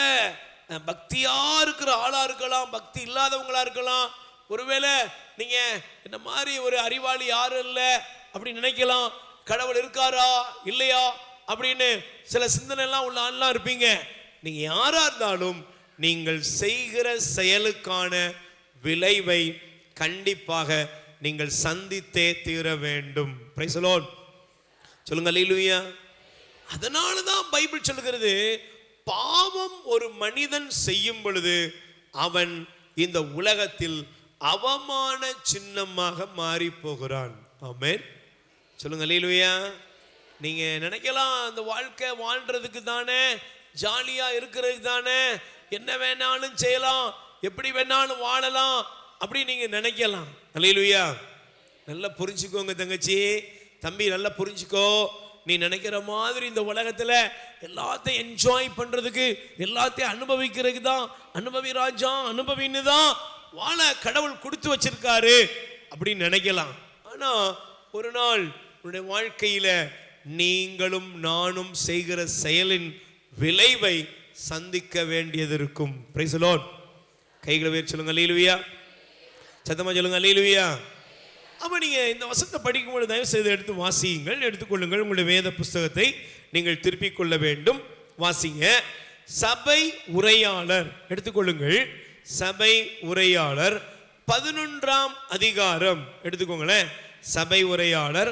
பக்தியா இருக்கிற ஆளா இருக்கலாம், பக்தி இல்லாதவங்களா இருக்கலாம். ஒருவேளை நீங்க இந்த மாதிரி ஒரு அறிவாளி யாரும் இல்லை அப்படி நினைக்கலாம். கடவுள் இருக்காரா இல்லையா அப்படின்னு சில சிந்தனை எல்லாம் உள்ள ஆள்லாம் இருப்பீங்க. நீங்க யாரா இருந்தாலும் நீங்கள் செய்கிற செயலுக்கான விளைவை கண்டிப்பாக நீங்கள் சந்தித்தே தீர வேண்டும். Price the Lord. சொல்லுங்க அல்லேலூயா. அதனாலதான் பைபிள் சொல்கிறது, பாவம் ஒரு மனிதன் செய்யும் பொழுது அவன் இந்த உலகத்தில் அவமான சின்னமாக மாறி போகிறான். ஆமென். சொல்லுங்க அல்லேலூயா. நீங்க நினைக்கலாம், அந்த வாழ்க்கை வாழ்றதுக்கு தானே, ஜாலியா இருக்கிறதுக்கு தானே, என்ன வேணாலும் செய்யலாம், எப்படி வேணாலும் வாழலாம் அப்படி நீங்க நினைக்கலாம். அல்லேலூயா. நல்லா புரிஞ்சுக்கோங்க தங்கச்சி, தம்பி, நல்லா புரிஞ்சுக்கோ. நீ நினைக்கிற மாதிரி இந்த உலகத்துல எல்லாத்தையும் என்ஜாய் பண்றதுக்கு, எல்லாத்தையும் அனுபவிக்கிறதுக்கு தான், அனுபவி ராஜா அனுபவின்னு தான் வாழ கடவுள் கொடுத்து வச்சிருக்காரு அப்படின்னு நினைக்கலாம். ஆனா ஒரு நாள் உன்னுடைய வாழ்க்கையில நீங்களும் நானும் செய்கிற செயலின் விளைவை சந்திக்க வேண்டியது இருக்கும். Price the Lord. கைகளை உயர்த்தி சொல்லுங்க அல்லேலூயா. சத்தமா சொல்லுங்க அல்லேலூயா. அப்ப நீங்க இந்த வசனத்தை படிக்கும்போது தயவு செய்து எடுத்து வாசியுங்கள், எடுத்துக்கொள்ளுங்கள். உங்களுடைய வேத புஸ்தகத்தை நீங்கள் திருப்பிக் கொள்ள வேண்டும். வாசிங்க. சபை உரையாளர் எடுத்துக்கொள்ளுங்கள். சபை உரையாளர் 11ஆம் அதிகாரம் எடுத்துக்கோங்களேன். சபை உரையாளர்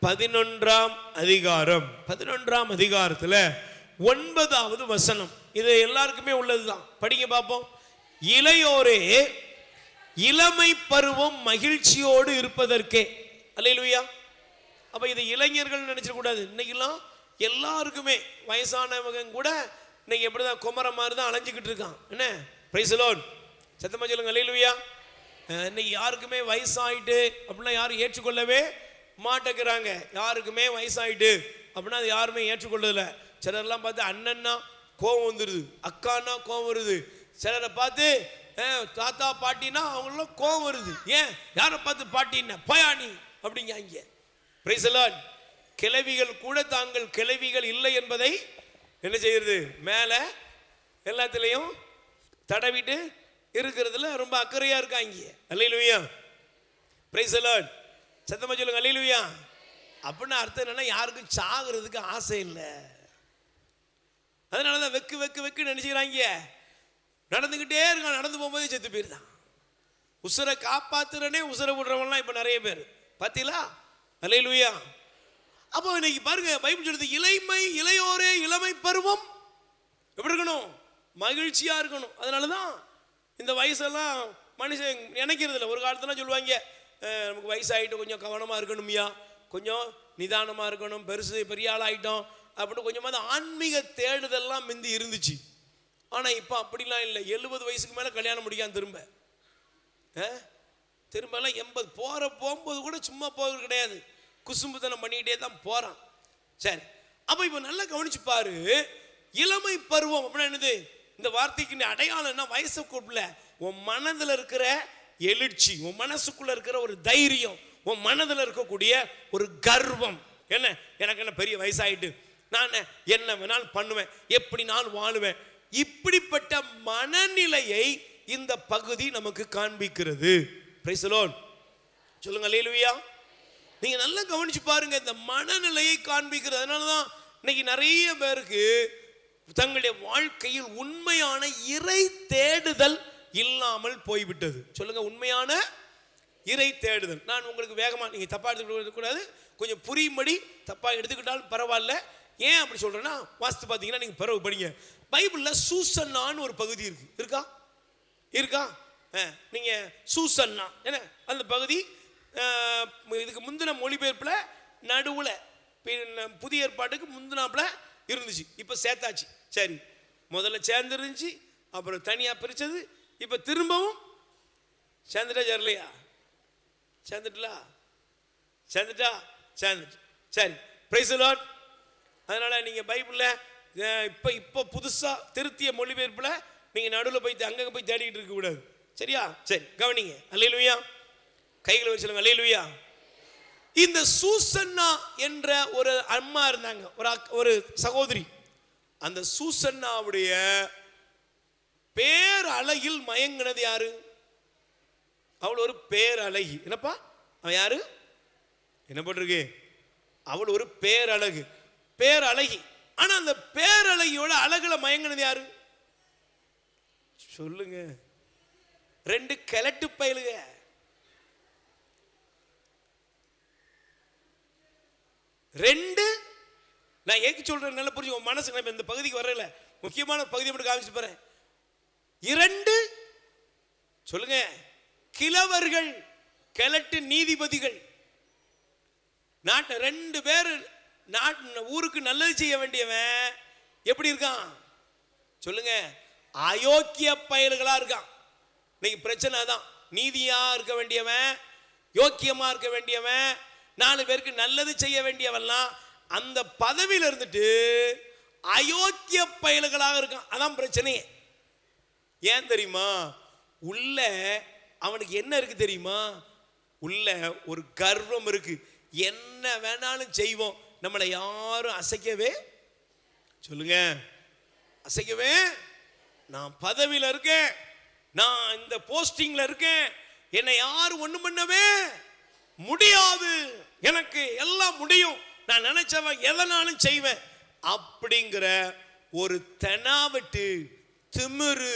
11ஆம் அதிகாரம். 11ஆம் அதிகாரத்துல 9வது வசனம். இது எல்லாருக்குமே உள்ளதுதான். படிங்க பார்ப்போம். இளையோரே, இளமை பருவம் மகிழ்ச்சியோடு இருப்பதற்கே. அல்லேலூயா. அப்ப இது இளைஞர்கள் நினைச்சிட கூடாது. இன்னைக்கெல்லாம் எல்லாருக்குமே, வயசானவங்க கூட இன்னைக்கு எப்படிதான் குமர மாதிரி தான் அலைஞ்சிக்கிட்டு இருக்கான். என்ன? Praise the Lord. சத்தமா சொல்லுங்க அல்லேலூயா. இன்னைக்கு யாருக்குமே வயசாயிட்டு அப்படின்னா யாரும் ஏற்றுக்கொள்ளவே மாட்டேங்கிறாங்க. யாருக்குமே வயசாயிட்டு அப்படின்னா அது யாருமே ஏற்றுக்கொள்ளதில்லை. சிலர்லாம் பார்த்து அண்ணன்னா கோவம் வந்துடுது, அக்கான்னா கோவம் வருது. சிலரை பார்த்து தாத்தா பாட்டினா அவங்களாம் கோவம் வருது. ஏன்? யாரை பார்த்து பாட்டின்னா பயானி அப்படிங்க. Praise the Lord. கிழவிகள் கூட தாங்கள் கிழவிகள் இல்லை என்பதை என்ன செய்யறது, மேல எல்லாத்திலையும் தடவிட்டு இருக்கிறதுல ரொம்ப அக்கறையா இருக்காங்க. அல்லேலூயா. Praise the Lord. சத்தமா சொல்லுங்க அல்லேலூயா. அப்படின்னு அர்த்தம் என்னன்னா, யாருக்கும் சாகிறதுக்கு ஆசை இல்லை. அதனாலதான் வெக்கு வெக்கு வெக்கு நினைச்சுக்கிறாங்க. நடந்துகிட்டே இருக்கான், நடந்து போகும்போதே செத்து போயிருந்தான். உசுரை காப்பாத்துறனே உசுரை விடுறவன்லாம் இப்ப நிறைய பேர் பாத்தீங்களா? அல்லேலூயா. அப்போ இன்னைக்கு பாருங்க, பைபிள் சொல்லுது, இளையோரே, இளமை பருவம் எப்படி இருக்கணும்? மகிழ்ச்சியா இருக்கணும். அதனாலதான் இந்த வயசெல்லாம் மனுஷன் நினைக்கிறது இல்லை. ஒரு காலத்துல சொல்லுவாங்க, நமக்கு வயசாயிட்டு கொஞ்சம் கவனமா இருக்கணும்யா, கொஞ்சம் நிதானமா இருக்கணும், பெரிய ஆள் ஆயிட்டோம் அப்படின்னு கொஞ்சமாவது ஆன்மீக தேடுதெல்லாம் முந்தி இருந்துச்சு. ஆனா இப்ப அப்படிலாம் இல்லை. 70 வயசுக்கு மேல கல்யாணம் முடிக்காம திரும்ப எல்லாம் 80 போகும்போது கூட சும்மா போகிறது கிடையாது, குசும்புத்தனம் பண்ணிக்கிட்டே தான் போறான். சரி, அப்ப இப்ப நல்லா கவனிச்சு பாரு. இளமை பருவம் அப்படின்னா என்னது? இந்த வார்த்தைக்கு அடையாளம் என்ன? வயசு கூப்பிடல, உன் மனதில் இருக்கிற எழுச்சி, உன் மனசுக்குள்ள இருக்கிற ஒரு தைரியம், உன் மனதில் இருக்கக்கூடிய ஒரு கர்வம். என்ன, எனக்கு என்ன பெரிய வயசாயிட்டு நான் என்ன வேணாலும் பண்ணுவேன், எப்படி நான் வாழுவேன், இப்படிப்பட்ட மனநிலையை இந்த பகுதி நமக்கு காண்பிக்கிறது. Price the Lord. சொல்லுங்க அல்லேலூயா. நீங்க நல்லா கவனிச்சு பாருங்க, இந்த மனநிலையை காண்பிக்கிறது. அதனாலதான் இன்னைக்கு நிறைய பேருக்கு தங்களுடைய வாழ்க்கையில் உண்மையான இறை தேடுதல் இல்லாமல் போய்விட்டது. சொல்லுங்க, உண்மையான இறை தேடுதல். நான் உங்களுக்கு வேகமா, நீங்க தப்பா எடுத்துக்க கூடாது, கொஞ்சம் புரியும்படி தப்பா எடுத்துக்கிட்டாலும் பரவாயில்ல. ஏன் அப்படி சொல்றேன்னா, வாஸ்து பாத்தீங்கன்னா நீங்க பிறகு படிங்க. பைபிள்ல சூசன்னான்னு ஒரு பகுதி இருக்கா? நீங்க சூசன்னா என்ன, அந்த பகுதி இதுக்கு முந்தின மொழிபெயர்ப்புல நடுவுல புதிய ஏற்பாட்டுக்கு முந்தினாப்புல இருந்துச்சு. இப்ப சேர்த்தாச்சு. சரி, முதல்ல சேர்ந்து இருந்துச்சு, அப்புறம் தனியா பிரிச்சது, இப்ப திரும்பவும் சேர்ந்துட்டா சேரலையா? சேர்ந்துட்டா. சரி, பிரைஸ் தி லார்ட். அதனால நீங்க பைபிள்ல இப்ப புதுசா திருத்திய மொழிபெயர்ப்புல நீங்க நடுவில் போய் அங்க போய் தேடிட்டு இருக்க கூடாது. சரியா? சரி, கவனிங்க. அல்லேலூயா. கைகளை வச்சு சொல்லுங்க அல்லேலூயா. இந்த சூசன்னா என்ற ஒரு அம்மா இருந்தாங்க, ஒரு சகோதரி. அந்த சூசன்னாவுடைய பேர் அழகில் மயங்கினது யாரு? அவள் ஒரு பேர் அழகி. என்னப்பா அவன் யாரு? என்ன போட்டிருக்கு? அவள் ஒரு பேரழகி. ஆனா அந்த பேரழகியோட அழகுல மயங்கினது யாரு? சொல்லுங்க. 2 கிழட்டு பயலுக. நான் ஏக்கு சொல்றேன், நல்லா புரிஞ்சு உன் மனசு. நான் இந்த பகுதிக்கு வரல, முக்கியமான பகுதியை மட்டும் காமிச்சு போறேன். 2 சொல்லுங்க கிழவர்கள், கிழட்டு நீதிபதிகள். நாட்டு 2 பேர் ஊருக்கு நல்லது செய்ய வேண்டியவன் எப்படி இருக்கான் சொல்லுங்க? அயோக்கிய பயல்களா இருக்கான். இன்னைக்கு பிரச்சனை தான். நீதியா இருக்க வேண்டியவன், யோக்கியமா இருக்க வேண்டியவன், 4 பேருக்கு நல்லது செய்ய வேண்டியவெல்லாம் அந்த பதவியில் இருந்துட்டு அயோக்கிய பயல்களாக இருக்கான். அதான் பிரச்சனையே. ஏன் தெரியுமா? உள்ள அவனுக்கு என்ன இருக்கு தெரியுமா? உள்ள ஒரு கர்வம் இருக்கு. என்ன வேணாலும் செய்வோம், நம்மளை யாரும் அசைக்கவே சொல்லுங்க அசைக்கவே. நான் பதவியில் இருக்கேன், நான் இந்த போஸ்டிங்ல இருக்கேன், என்னை யாரும் ஒண்ணும் பண்ணவே முடியாது, எனக்கு எல்லாம் முடியும், நான் நினைச்சவன் எதனாலும் செய்வேன் அப்படிங்கிற ஒரு தெனாவட்டு திமிரு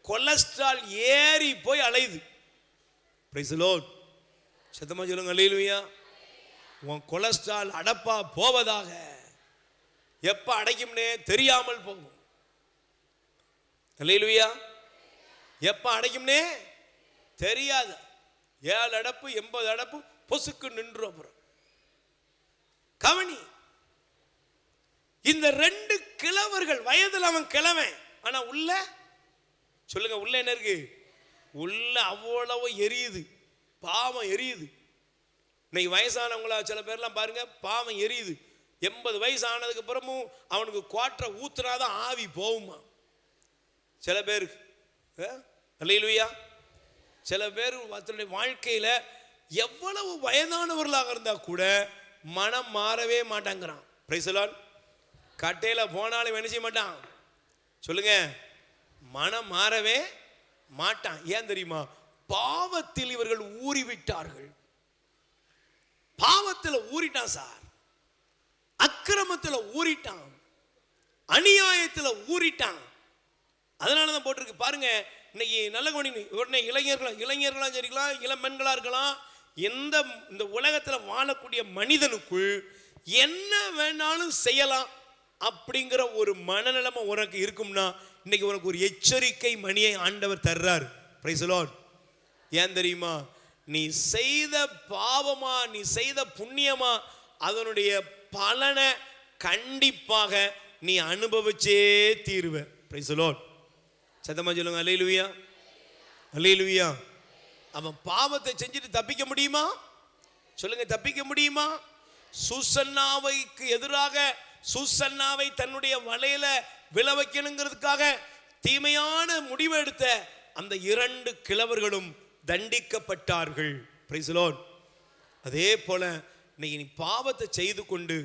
கொலஸ்ட்ரால் ஏறி போய் அலையுது. Price the Lord. சத்தமா சொல்லுங்க அல்லேலூயா. உன் கொலஸ்ட்ரால் அடப்பா போவதாக. எப்ப அடைக்கும்னே தெரியாமல் போகும். அல்லேலூயா. எப்ப அடைக்கும்னே தெரியாது. 7 அடப்பு 80 அடப்பு பொசுக்கு நின்று. அப்புறம் கவனி, இந்த 2 கிழவர்கள், வயதில் அவன் கிழவன், ஆனா உள்ள சொல்லுங்க உள்ள என்ன இருக்கு? உள்ள அவ்வளவு எரியுது, பாவம் எரியுது. இன்னைக்கு வயசானவங்களா சில பேர்லாம் பாருங்க, பாவம் எரியுது. 80 வயசு ஆனதுக்கு அப்புறமும் அவனுக்கு குவாட்டரை ஊத்துனாதான் ஆவி போகுமா சில பேருக்கு. அல்லேலூயா. சில பேர் வாழ்க்கையில எவ்வளவு வயதானவர்களாக இருந்தா கூட மனம் மாறவே மாட்டாங்கிறான். Price the Lord. கட்டையில போனாலும் என்ன செய்ய மாட்டான் சொல்லுங்க? மனம் மாறவே மாட்டான். ஏன் தெரியுமா? பாவத்தில் இவர்கள் ஊறிவிட்டார்கள். பாவத்தில் ஊறிட்டான் சார், அக்கிரமத்தில் ஊறிட்டான், அநியாயத்தில் ஊறிட்டான். அதனாலதான் போட்டிருக்கு பாருங்க. இன்னைக்கு நல்ல கவனிங்க. உடனே இளைஞர்களா சரிக்கலாம், இளம் பெண்களா இருக்கலாம், இந்த உலகத்தில் வாழக்கூடிய மனிதனுக்குள் என்ன வேணாலும் செய்யலாம் அப்படிங்கிற ஒரு மனநிலைமை உனக்கு இருக்கும்னா, இன்னைக்கு உனக்கு ஒரு எச்சரிக்கை மணியை ஆண்டவர் தர்றார். Price the Lord. ஏன் தெரியுமா? நீ செய்த பாவமா நீ செய்த புண்ணியமா அதனுடைய பலனை கண்டிப்பாக நீ அனுபவிச்சே தீருவ. Price the Lord. சத்தமா சொல்லுங்க அல்லேலூயா. அல்லேலூயா. அவன் பாவத்தை செஞ்சுட்டு தப்பிக்க முடியுமா சொல்லுங்க? தப்பிக்க முடியுமா? சூசன்னாவைக்கு எதிராக சூசன்னாவை தன்னுடைய வலையில விழ வைக்கணுங்கிறதுக்காக தீமையான முடிவு எடுத்த அந்த 2 கிழவர்களும் தண்டிக்கப்பட்டார்கள். Price the Lord. அதே போல இன்னைக்கு நீ பாவத்தை செய்து கொண்டு,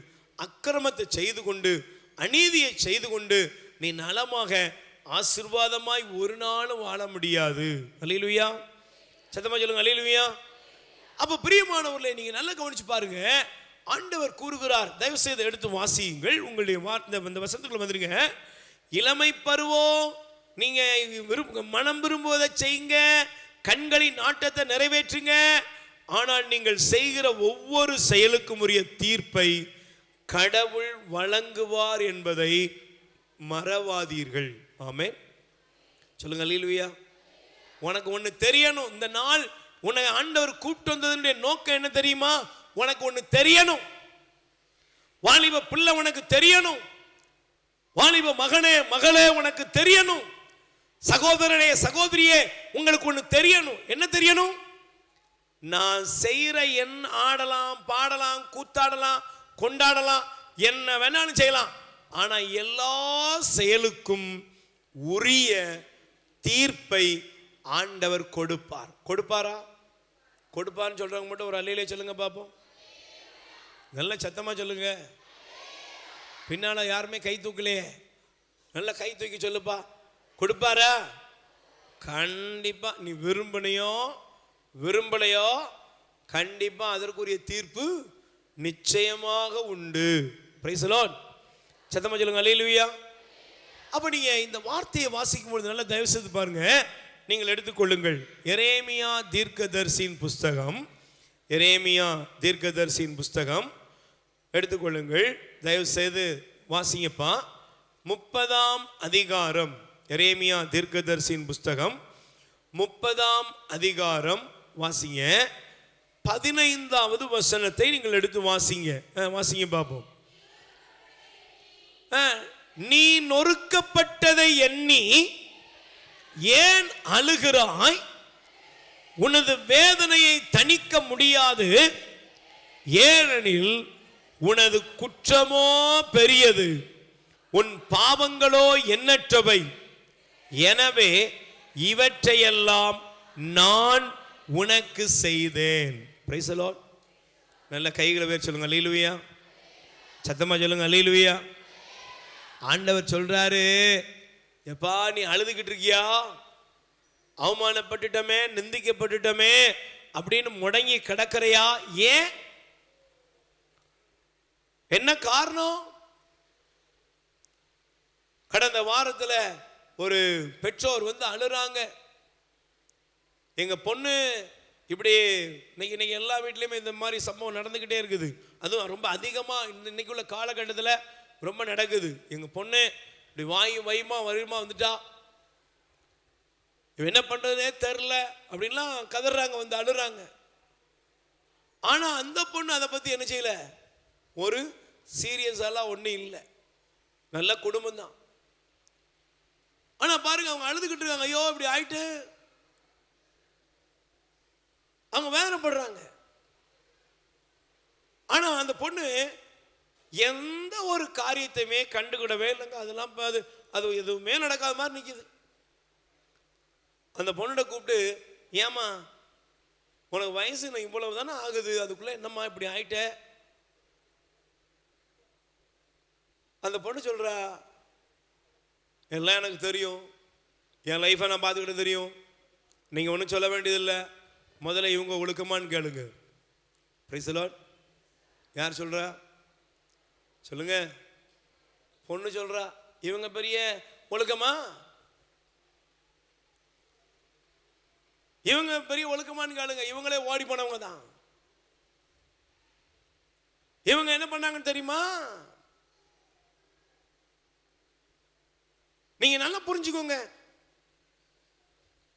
அக்கிரமத்தை செய்து கொண்டு, அநீதியை செய்து கொண்டு நீ நலமாக ஆசீர்வாதமாய் ஒரு நாளும் வாழ முடியாது. அல்லேலூயா. சத்தமா சொல்லுங்க அல்லேலூயா. அப்ப பிரியமானவர்களே, நீங்க நல்லா கவனிச்சு பாருங்க. ஆண்டவர் கூறுகிறார், தயவு செய்து எடுத்து வாசியுங்கள். உங்களுடைய இந்த வசனத்துக்குள்ள வந்துருங்க. இளமை பருவம், நீங்க மனம் விரும்புவதை செய்யுங்க, கண்களின் நாட்டத்தை நிறைவேற்றுங்க. ஆனால் நீங்கள் செய்கிற ஒவ்வொரு செயலுக்கும் உரிய தீர்ப்பை கடவுள் வழங்குவார் என்பதை மறவாதீர்கள். ஆமென். சொல்லுங்க அல்லேலூயா. உனக்கு ஒண்ணு தெரியணும். இந்த நாள் உன்னை ஆண்டவர் கூப்பிட்டு வந்ததுடைய நோக்கம் என்ன தெரியுமா? உனக்கு ஒண்ணு தெரியணும். வாலிப பிள்ளை உனக்கு தெரியணும். வாலிப மகனே மகளே உனக்கு தெரியணும். சகோதரனே சகோதரியே உங்களுக்கு ஒண்ணு தெரியணும். என்ன தெரியணும்? நான் செய்யற ஆடலாம், பாடலாம், கூத்தாடலாம், கொண்டாடலாம், என்ன வேணாலும் செய்யலாம். ஆனா எல்லா செயலுக்கும் உரிய தீர்ப்பை ஆண்டவர் கொடுப்பார். கொடுப்பாரா? கொடுப்பார்னு சொல்றவங்க மட்டும் ஒரு அல்லேலூயா சொல்லுங்க பாப்போம். நல்ல சத்தமா சொல்லுங்க. பின்னால யாருமே கை தூக்கலையே, நல்ல கை தூக்கி சொல்லுப்பா. கொடுப்பாரா? கண்டிப்பா. நீ விரும்பினையோ விரும்பலையோ கண்டிப்பா அதற்குரிய தீர்ப்பு நிச்சயமாக உண்டு. Price the Lord. சத்தமா சொல்லுங்க அல்லேலூயா. அப்ப நீங்க இந்த வார்த்தையை வாசிக்கும் பொழுது நல்ல தயவு செய்து பாருங்க. நீங்கள் எடுத்துக்கொள்ளுங்கள் எரேமியா தீர்க்கதரிசியின் புஸ்தகம். எரேமியா தீர்க்கதரிசியின் புஸ்தகம் எடுத்துக்கொள்ளுங்கள், தயவு செய்து வாசிங்கப்பா. 30ஆம் அதிகாரம், எரேமியா தீர்க்கதரிசியின் புஸ்தகம் 30ஆம் அதிகாரம் வாசிங்க. 15வது வசனத்தை நீங்கள் எடுத்து வாசிங்க. வாசிங்க பாப்போம். நீ நொறுக்கப்பட்டதை எண்ணி ஏன் அழுகிறாய்? உனது வேதனையை தணிக்க முடியாது, ஏனெனில் உனது குற்றமோ பெரியது, உன் பாவங்களோ எண்ணற்றவை. எனவே இவற்றையெல்லாம் நான் உனக்கு செய்தேன். Price the Lord. நல்ல கைகளை வேர் சொல்லுங்க அல்லேலூயா. சத்தமா சொல்லுங்க அல்லேலூயா. ஆண்டவர் சொல்றாரு, எப்பா நீ அழுதுகிட்டு இருக்கியா? அவமானப்பட்டுட்டமே, நிந்திக்கப்பட்டுட்டமே அப்படின்னு முடங்கி கிடக்கிறையா? ஏன்? என்ன காரணம்? கடந்த வாரத்தில் ஒரு பெற்றோர் வந்து அழுறாங்க. எங்க பொண்ணு இப்படி இன்னைக்கு எல்லா வீட்லையுமே இந்த மாதிரி சம்பவம் நடந்துக்கிட்டே இருக்குது. அதுவும் ரொம்ப அதிகமாக இன்னைக்குள்ள காலகட்டத்தில் ரொம்ப நடக்குது. எங்க பொண்ணு இப்படி வயுமா வந்துட்டா, இவன் என்ன பண்றதுனே தெரில அப்படின்லாம் கதறாங்க, வந்து அழுறாங்க. ஆனா அந்த பொண்ணு அதை பத்தி என்ன செய்யல, ஒரு சீரியஸாலாம் ஒன்றும் இல்லை, நல்ல குடும்பம் தான். ஆனா பாருங்க, அவங்க அழுதுகிட்டு இருக்காங்க, ஐயோ இப்படி ஆயிட்டு, அவங்க வேதனைப்படுறாங்க. ஆனா அந்த பொண்ணு எந்த ஒரு காரியத்தையுமே கண்டுக்கிடவே இல்லைங்க. அதெல்லாம் அது எதுவுமே நடக்காத மாதிரி நிற்குது. அந்த பொண்ணோட கூப்பிட்டு, ஏமா உனக்கு வயசு நான் இவ்வளவு தானே ஆகுது, அதுக்குள்ள என்னம்மா இப்படி ஆயிட்ட? அந்த பொண்ணு சொல்றா, எல்லாம் எனக்கு தெரியும், என் லைஃபை நான் பார்த்துக்கிட்டு தெரியும், நீங்க ஒன்றும் சொல்ல வேண்டியதில்லை, முதல்ல இவங்க ஒழுக்கமான்னு கேளுங்க. Price the Lord. யார் சொல்றா சொல்லுங்க? பொண்ணு சொல்றா, இவங்க பெரிய ஒழுக்கமா? இவங்க பெரிய ஒழுக்கமான்னு கேளுங்க. இவங்களே ஓடி போனவங்க தான். இவங்க என்ன பண்ணாங்கன்னு தெரியுமா? நீங்க நல்லா புரிஞ்சுக்கோங்க.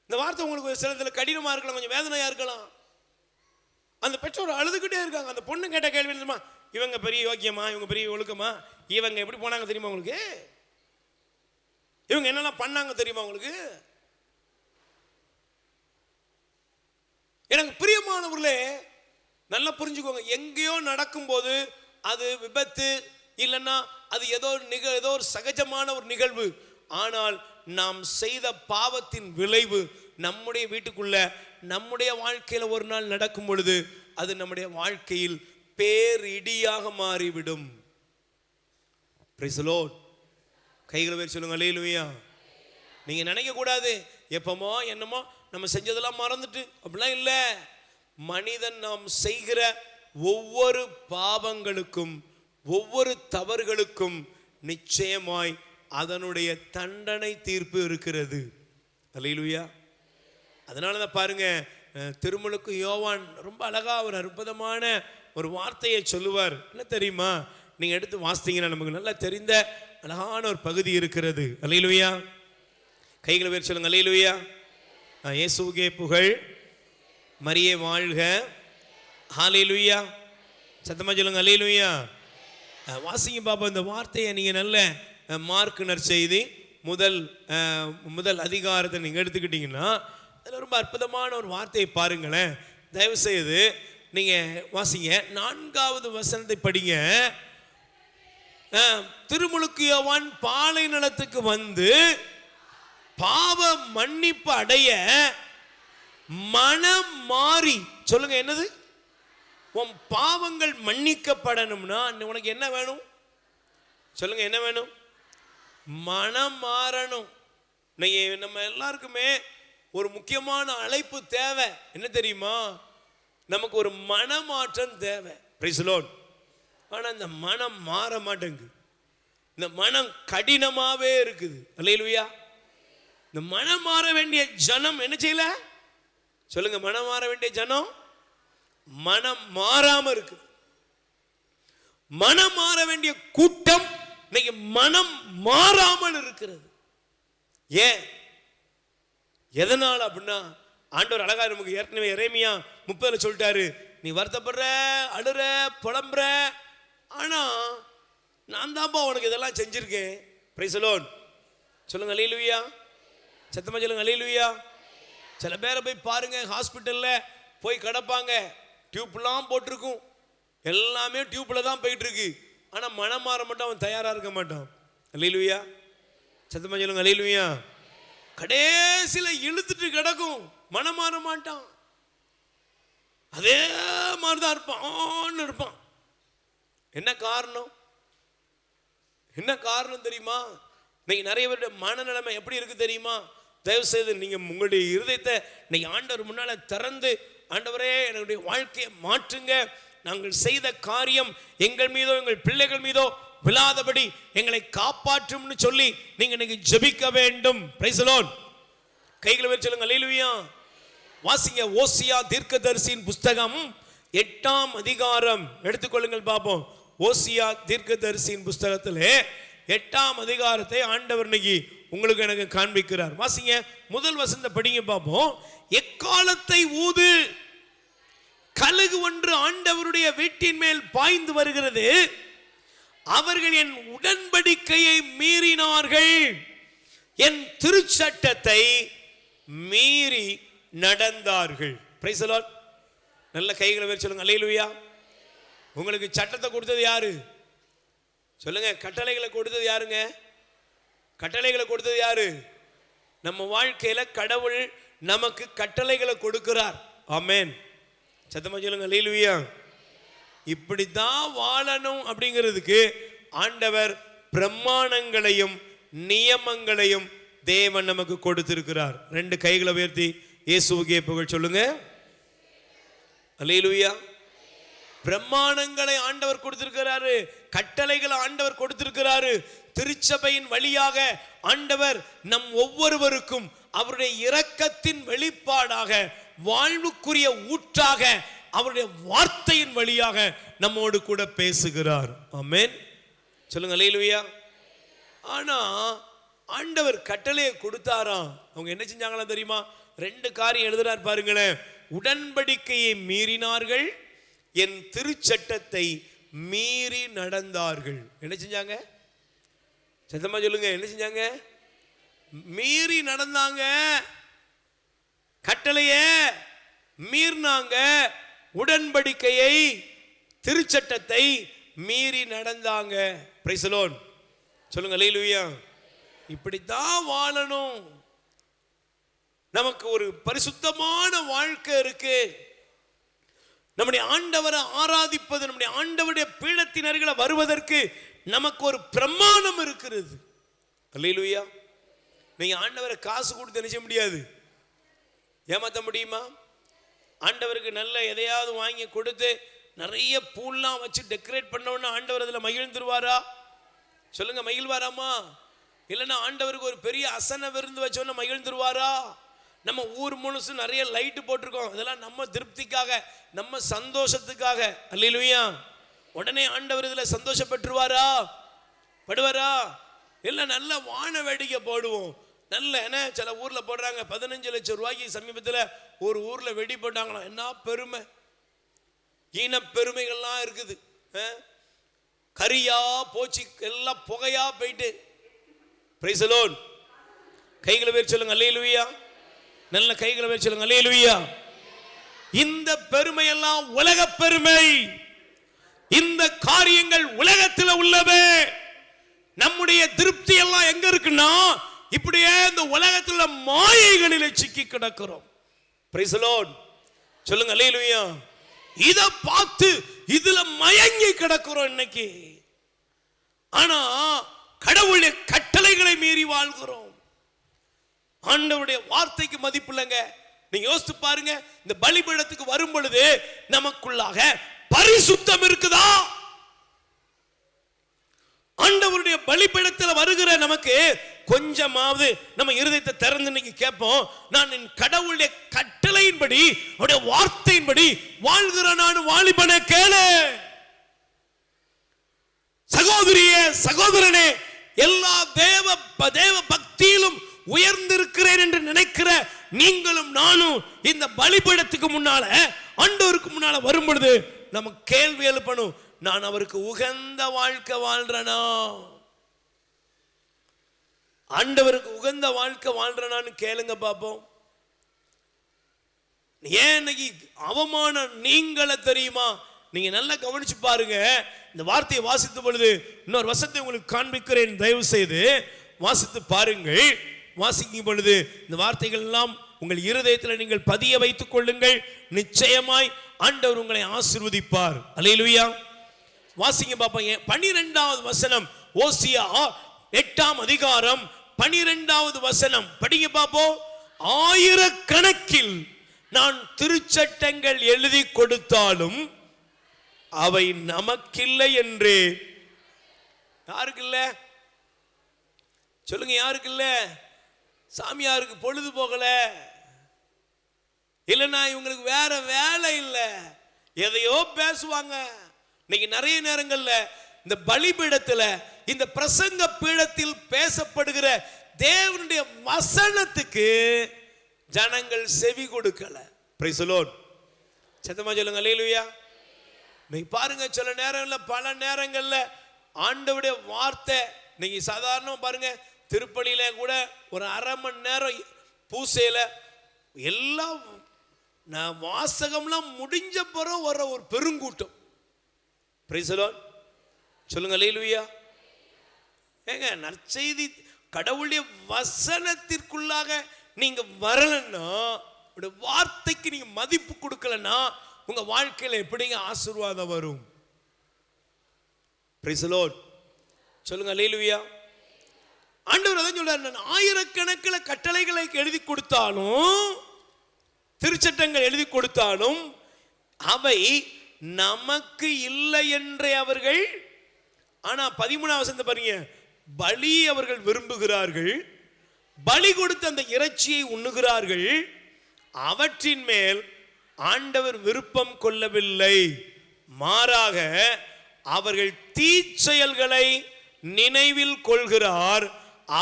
இந்த வார்த்தை உங்களுக்கு சிலதுல கடினமா இருக்கலாம், கொஞ்சம் வேதனையா இருக்கலாம். அந்த பெற்றோர் அழுதுகிட்டே இருக்காங்க. அந்த பொண்ணு கேட்ட கேள்வி தெரியுமா? இவங்க பெரிய யோக்கியமா, இவங்க பெரிய ஒழுக்கமா? இவங்க எப்படி போனாங்க தெரியுமா உங்களுக்கு? இவங்க என்னெல்லாம் பண்ணாங்க தெரியுமா உங்களுக்கு? எனக்கு பிரியமானவர்களே, நல்லா புரிஞ்சுக்கோங்க. எங்கேயோ நடக்கும்போது அது விபத்து இல்லைன்னா அது ஏதோ ஒரு சகஜமான ஒரு நிகழ்வு. ஆனால் நாம் செய்த பாவத்தின் விளைவு நம்முடைய வீட்டுக்குள்ள, நம்முடைய வாழ்க்கையில் ஒரு நாள் நடக்கும் பொழுது அது நம்முடைய வாழ்க்கையில் பேரிடியாக மாறிவிடும். Price the Lord. கைகளை வேறு சொல்லுங்க அல்லேலூயா. நீங்க நினைக்க கூடாது, எப்பமோ என்னமோ நம்ம செஞ்சதெல்லாம் மறந்துட்டு, அப்படிலாம் இல்லை. மனிதன் நாம் செய்கிற ஒவ்வொரு பாவங்களுக்கும், ஒவ்வொரு தவறுகளுக்கும் நிச்சயமாய் அதனுடைய தண்டனை தீர்ப்பு இருக்கிறது. அல்லேலூயா. அதனால தான் பாருங்க, திருமுழுக்கு யோவான் ரொம்ப அழகா ஒரு அற்புதமான ஒரு வார்த்தையை சொல்லுவார். என்ன தெரியுமா? நீங்க எடுத்து வாசித்தீங்கன்னா நமக்கு நல்லா தெரிந்த அழகான ஒரு பகுதி இருக்கிறது. அல்லேலூயா. கைகளை வேறு சொல்லுங்க அல்லேலூயா. இயேசுவுக்கே புகழ், மரியே வாழ்க, ஹல்லேலூயா. சத்தமா சொல்லுங்க அல்லேலூயா. வாசிங்க பாப்பா இந்த வார்த்தையை. நீங்க நல்ல மார்க் நற்செய்தி முதல் அதிகாரத்தை நீங்க எடுத்துக்கிட்டீங்கன்னா அதில் ரொம்ப அற்புதமான ஒரு வார்த்தையை பாருங்களேன். தயவு செய்து நீங்க வாசிங்க. 4வது வசனத்தை படிங்க. திருமுழுக்கு யோவான் பாலை நிலத்துக்கு வந்து பாவ மன்னிப்பு அடைய மனம் மாறி, சொல்லுங்க என்னது? உன் பாவங்கள் மன்னிக்கப்படணும்னா உனக்கு என்ன வேணும்? சொல்லுங்க என்ன வேணும்? மனம் மாறணும். நம்ம எல்லாருக்குமே ஒரு முக்கியமான அழைப்பு தேவை. என்ன தெரியுமா? நமக்கு ஒரு மனமாற்றம் தேவை. Price the Lord. ஆனா இந்த மனம் மாற மாட்டேங்குது. இந்த மனம் கடினமாவே இருக்குது. அல்லேலூயா. இந்த மனம் மாற வேண்டிய ஜனம் என்ன செய்யல? சொல்லுங்க. மனம் மாற வேண்டிய ஜனம் மனம் மாறாம இருக்கு. மனம் மாற வேண்டிய கூட்டம் இன்னைக்கு மனம் மாறாமல் இருக்கிறது. ஏன், எதனால் அப்படின்னா, ஆண்டவர் அழகா நமக்கு ஏற்கனவே எரேமியா 30 சொல்லிட்டாரு, நீ வருத்தப்படுற, அழுற, புலம்புற, ஆனா நான் தான்ப்பா உனக்கு இதெல்லாம் செஞ்சிருக்கேன். Price the Lord. சொல்லுங்க அல்லேலூயா. சத்தமா சொல்லுங்க அல்லேலூயா. சில பேரை போய் பாருங்க, ஹாஸ்பிட்டல்ல போய் கிடப்பாங்க, டியூப்லாம் போட்டிருக்கும், எல்லாமே டியூப்ல தான் போயிட்டு இருக்கு, ஆனா மனம் மாற மட்டும் அவன் தயாரா இருக்க மாட்டான். அல்லேலூயா. சத்தமா சொல்லுங்க அல்லேலூயா. கடைசியில இழுத்துட்டு கிடக்கும், மனம் மாற மாட்டான், அதே மாதிரிதான் இருப்பான். என்ன காரணம்? என்ன காரணம் தெரியுமா? இன்னைக்கு நிறைய பேருடைய மனநிலைமை எப்படி இருக்கு தெரியுமா? தயவு செய்து நீங்க உங்களுடைய இருதயத்தை இன்னைக்கு ஆண்டவர் முன்னால திறந்து, ஆண்டவரே என்னுடைய வாழ்க்கையை மாற்றுங்க, நாங்கள் செய்த காரியம் எங்கள் மீதோ எங்கள் பிள்ளைகள் மீதோ விழாதபடி எங்களை காப்பாற்றும்னு சொல்லி நீங்க இன்னைக்கு ஜெபிக்க வேண்டும். Price the Lord. கைகளை வச்சு சொல்லுங்க அல்லேலூயா. வாசிங்க ஓசியா தீர்க்கதரிசியின் புஸ்தகம் 8ஆம் அதிகாரம் எடுத்துக்கொள்ளுங்கள் பாப்போம். ஓசியா தீர்க்கதரிசியின் புஸ்தகத்திலே 8ஆம் அதிகாரத்தை ஆண்டவர் இன்னைக்கு உங்களுக்கு எனக்கு காண்பிக்கிறார். வாசிங்க, முதல் வசனத்தை படிங்க பாப்போம். எக்காலத்தை ஊது, கழுகு ஒன்று ஆண்டவருடைய வீட்டின் மேல் பாய்ந்து வருகிறது, அவர்கள் என் உடன்படிக்கையை மீறினார்கள், என் திருச்சட்டத்தை மீறி நடந்தார்கள். Price the Lord. நல்ல கைகளை வச்சு சொல்லுங்க அல்லேலூயா. உங்களுக்கு சட்டத்தை கொடுத்தது யாரு? சொல்லுங்க. கட்டளைகளை கொடுத்தது யாருங்க? கட்டளைகளை கொடுத்தது யாரு? நம்ம வாழ்க்கையில கடவுள் நமக்கு கட்டளைகளை கொடுக்கிறார். ஆமென். சத்தமா சொல்லுங்க அல்லேலூயா. இப்படித்தான் வாழணும் அப்படிங்கிறதுக்கு ஆண்டவர் பிரமாணங்களையும் நியமங்களையும் தேவன் நமக்கு கொடுத்திருக்கிறார். 2 கைகளை உயர்த்தி இயேசுவுக்கே புகழ் சொல்லுங்க அல்லேலூயா. பிரமாணங்களை ஆண்டவர் கொடுத்திருக்கிறாரு, கட்டளைகளை ஆண்டவர் கொடுத்திருக்கிறாரு. திருச்சபையின் வழியாக ஆண்டவர் நம் ஒவ்வொருவருக்கும் அவருடைய இரக்கத்தின் வெளிப்பாடாக, வாழ்வுக்குரிய ஊற்றாக, அவருடைய வார்த்தையின் வழியாக நம்மோடு கூட பேசுகிறார். ஆமென். சொல்லுங்க அல்லேலூயா. ஆனா ஆண்டவர் கட்டளையை கொடுத்தாராம், அவங்க என்ன செஞ்சாங்களா தெரியுமா? 2 காரியம் எழுதுறார் பாருங்களேன். உடன்படிக்கையை மீறினார்கள், என் திருச்சட்டத்தை மீறி நடந்தார்கள். என்ன செஞ்சாங்க? சத்தமா சொல்லுங்க. என்ன செஞ்சாங்க? மீறி நடந்தாங்க, கட்டளையை மீறினாங்க, உடன்படிக்கையை திருச்சட்டத்தை மீறி நடந்தாங்க. Price the Lord. சொல்லுங்க அல்லேலூயா. இப்படித்தான் வாழணும். நமக்கு ஒரு பரிசுத்தமான வாழ்க்கை இருக்கு. நம்முடைய ஆண்டவரை ஆராதிப்பது, நம்முடைய ஆண்டவருடைய பீடத்தின் அருகில வருவதற்கு நமக்கு ஒரு பிரமாணம் இருக்கிறது. அல்லேலூயா. நீங்க ஆண்டவரை காசு கொடுத்து நினைச்ச முடியாது, ஏமாத்த முடியுமா? ஆண்டவருக்கு நல்ல எதையாவது வாங்கி கொடுத்து நிறைய பூல்லாம் வச்சு டெக்கரேட் பண்ணோன்னா ஆண்டவர் அதில் மகிழ்ந்துருவாரா? சொல்லுங்க, மகிழ்வாராமா? இல்லைன்னா ஆண்டவருக்கு ஒரு பெரிய அசன விருந்து வச்சோன்னா மகிழ்ந்துருவாரா? நம்ம ஊர் முழுசு நிறைய லைட்டு போட்டிருக்கோம், இதெல்லாம் நம்ம திருப்திக்காக, நம்ம சந்தோஷத்துக்காக. அல்லேலூயா. உடனே ஆண்டவர் இதில் சந்தோஷப்பட்டுருவாரா? படுவாரா? இல்லை நல்ல வான வேடிக்கை போடுவோம். நல்ல என்ன சில ஊரில் போடுறாங்க, 15 லட்சம் ரூபாய்க்கு சமீபத்தில் ஒரு ஊரில் வெடி போட்டாங்களாம். என்ன பெருமை, ஈன பெருமைகள்லாம் இருக்குது. கரியா போச்சு, எல்லாம் புகையா போயிட்டு. Price the Lord. கைகளை வேறு சொல்லுங்க அல்லேலூயா. நல்ல கைகளை வேறு சொல்லுங்க அல்லேலூயா. இந்த பெருமையெல்லாம் உலக பெருமை. இந்த காரியங்கள் உலகத்தில் உள்ளவே. நம்முடைய திருப்தி எல்லாம் எங்க இருக்குன்னா, இப்படியே இந்த உலகத்தில் மாயைகளிலே சிக்கி கிடக்கிறோம். Price the Lord. சொல்லுங்க அல்லேலூயா. இத பார்த்து இதுல மயங்கி கிடக்கிறோம் இன்னைக்கு. ஆனா கடவுளுடைய கட்டளைகளை மீறி வாழ்கிறோம். ஆண்டவருடைய வார்த்தைக்கு மதிப்பு இல்லைங்க. நீங்க யோசித்து பாருங்க, இந்த பலிபீடத்துக்கு வரும் பொழுது நமக்குள்ளாக பரிசுத்தம் இருக்குதா? ஆண்டவருடைய பலிபீடத்தில் வருகிற நமக்கு கொஞ்சமாவது நம்ம இருதயத்தை திறந்து இன்னைக்கு கேட்போம், நான் என் கடவுளுடைய கட்டளையின்படி, அவருடைய வார்த்தையின்படி வாழ்கிற நான் வாலிபனை கேளு. சகோதரியே, சகோதரனே, எல்லா தேவ பக்தியிலும் உயர்ந்திருக்கிறேன் என்று நினைக்கிற நீங்களும் நானும் இந்த பலிபீடத்துக்கு முன்னால, ஆண்டவருக்கு முன்னால வரும் பொழுது நம்ம கேள்வி எழுப்பணும். நான் அவருக்கு உகந்த வாழ்க்கை வாழ்றேனா? ஆண்டவருக்கு உகந்த வாழ்க்கை வாழ்றேனான்னு கேளுங்க பாப்போம். ஏன் இன்னைக்கு அவமானம் நீங்கள தெரியுமா? நீங்க நல்லா கவனிச்சு பாருங்க. இந்த வார்த்தையை வாசித்த பொழுது இன்னொரு வசனத்தை உங்களுக்கு காண்பிக்கிறேன், தயவு செய்து வாசித்து பாருங்கள். வாசிக்கும் பொழுது இந்த வார்த்தைகள் எல்லாம் உங்கள் இருதயத்தில் நீங்கள் பதிய வைத்துக் கொள்ளுங்கள். நிச்சயமாய் ஆண்டவர் உங்களை ஆசீர்வதிப்பார். அல்லேலூயா. வாசிங்க பாப்போம். 12வது வசனம், ஓசியா 8ஆம் அதிகாரம் 12வது வசனம் படிங்க பாப்போம். ஆயிரக்கணக்கில் நான் திருச்சட்டங்கள் எழுதி கொடுத்தாலும் அவை நமக்கில்லை என்று. யாருக்கு இல்ல சொல்லுங்க? யாருக்கு இல்ல? சாமியாருக்கு பொழுது போகல, இல்லைன்னா இவங்களுக்கு வேற வேலை இல்லை, எதையோ பேசுவாங்க. இன்னைக்கு நிறைய நேரங்கள்ல இந்த பலிபீடத்துல, இந்த பிரசங்க பீடத்தில் பேசப்படுகிற தேவனுடைய வசனத்துக்கு ஜனங்கள் செவி கொடுக்கல. Price the Lord. சத்தமா சொல்லுங்க அல்லேலூயா. நீங்க பாருங்க, சில நேரங்கள்ல, பல நேரங்கள்ல ஆண்டவருடைய வார்த்தை, நீங்க சாதாரணமா பாருங்க, திருப்பலியில கூட ஒரு அரை மணி நேரம் பூசையில எல்லாம் வாசகம்லாம் முடிஞ்ச பிறகு வர ஒரு பெருங்கூட்டம். Price the Lord. சொல்லுங்க அல்லேலூயா. ஏங்க, நற்செய்தி கடவுளுடைய வசனத்திற்குள்ளாக நீங்க வரலன்னா, வார்த்தைக்கு நீங்க மதிப்பு கொடுக்கலன்னா, உங்க வாழ்க்கையில எப்படிங்க ஆசீர்வாதம் வரும்? Price the Lord. சொல்லுங்க அல்லேலூயா. ஆண்டவர் அதான் சொல்றாரு, நான் ஆயிரக்கணக்கில் கட்டளைகளை எழுதி கொடுத்தாலும், திருச்சட்டங்கள் எழுதி கொடுத்தாலும் அவை நமக்கு இல்லை என்றே அவர்கள். ஆனா 13வது வசனத்தை பாருங்க, பலி அவர்கள் விரும்புகிறார்கள், பலி கொடுத்த அந்த இறைச்சியை உண்ணுகிறார்கள், அவற்றின் மேல் ஆண்டவர் விருப்பம் கொள்ளவில்லை, மாறாக அவர்கள் தீச்செயல்களை நினைவில் கொள்கிறார்,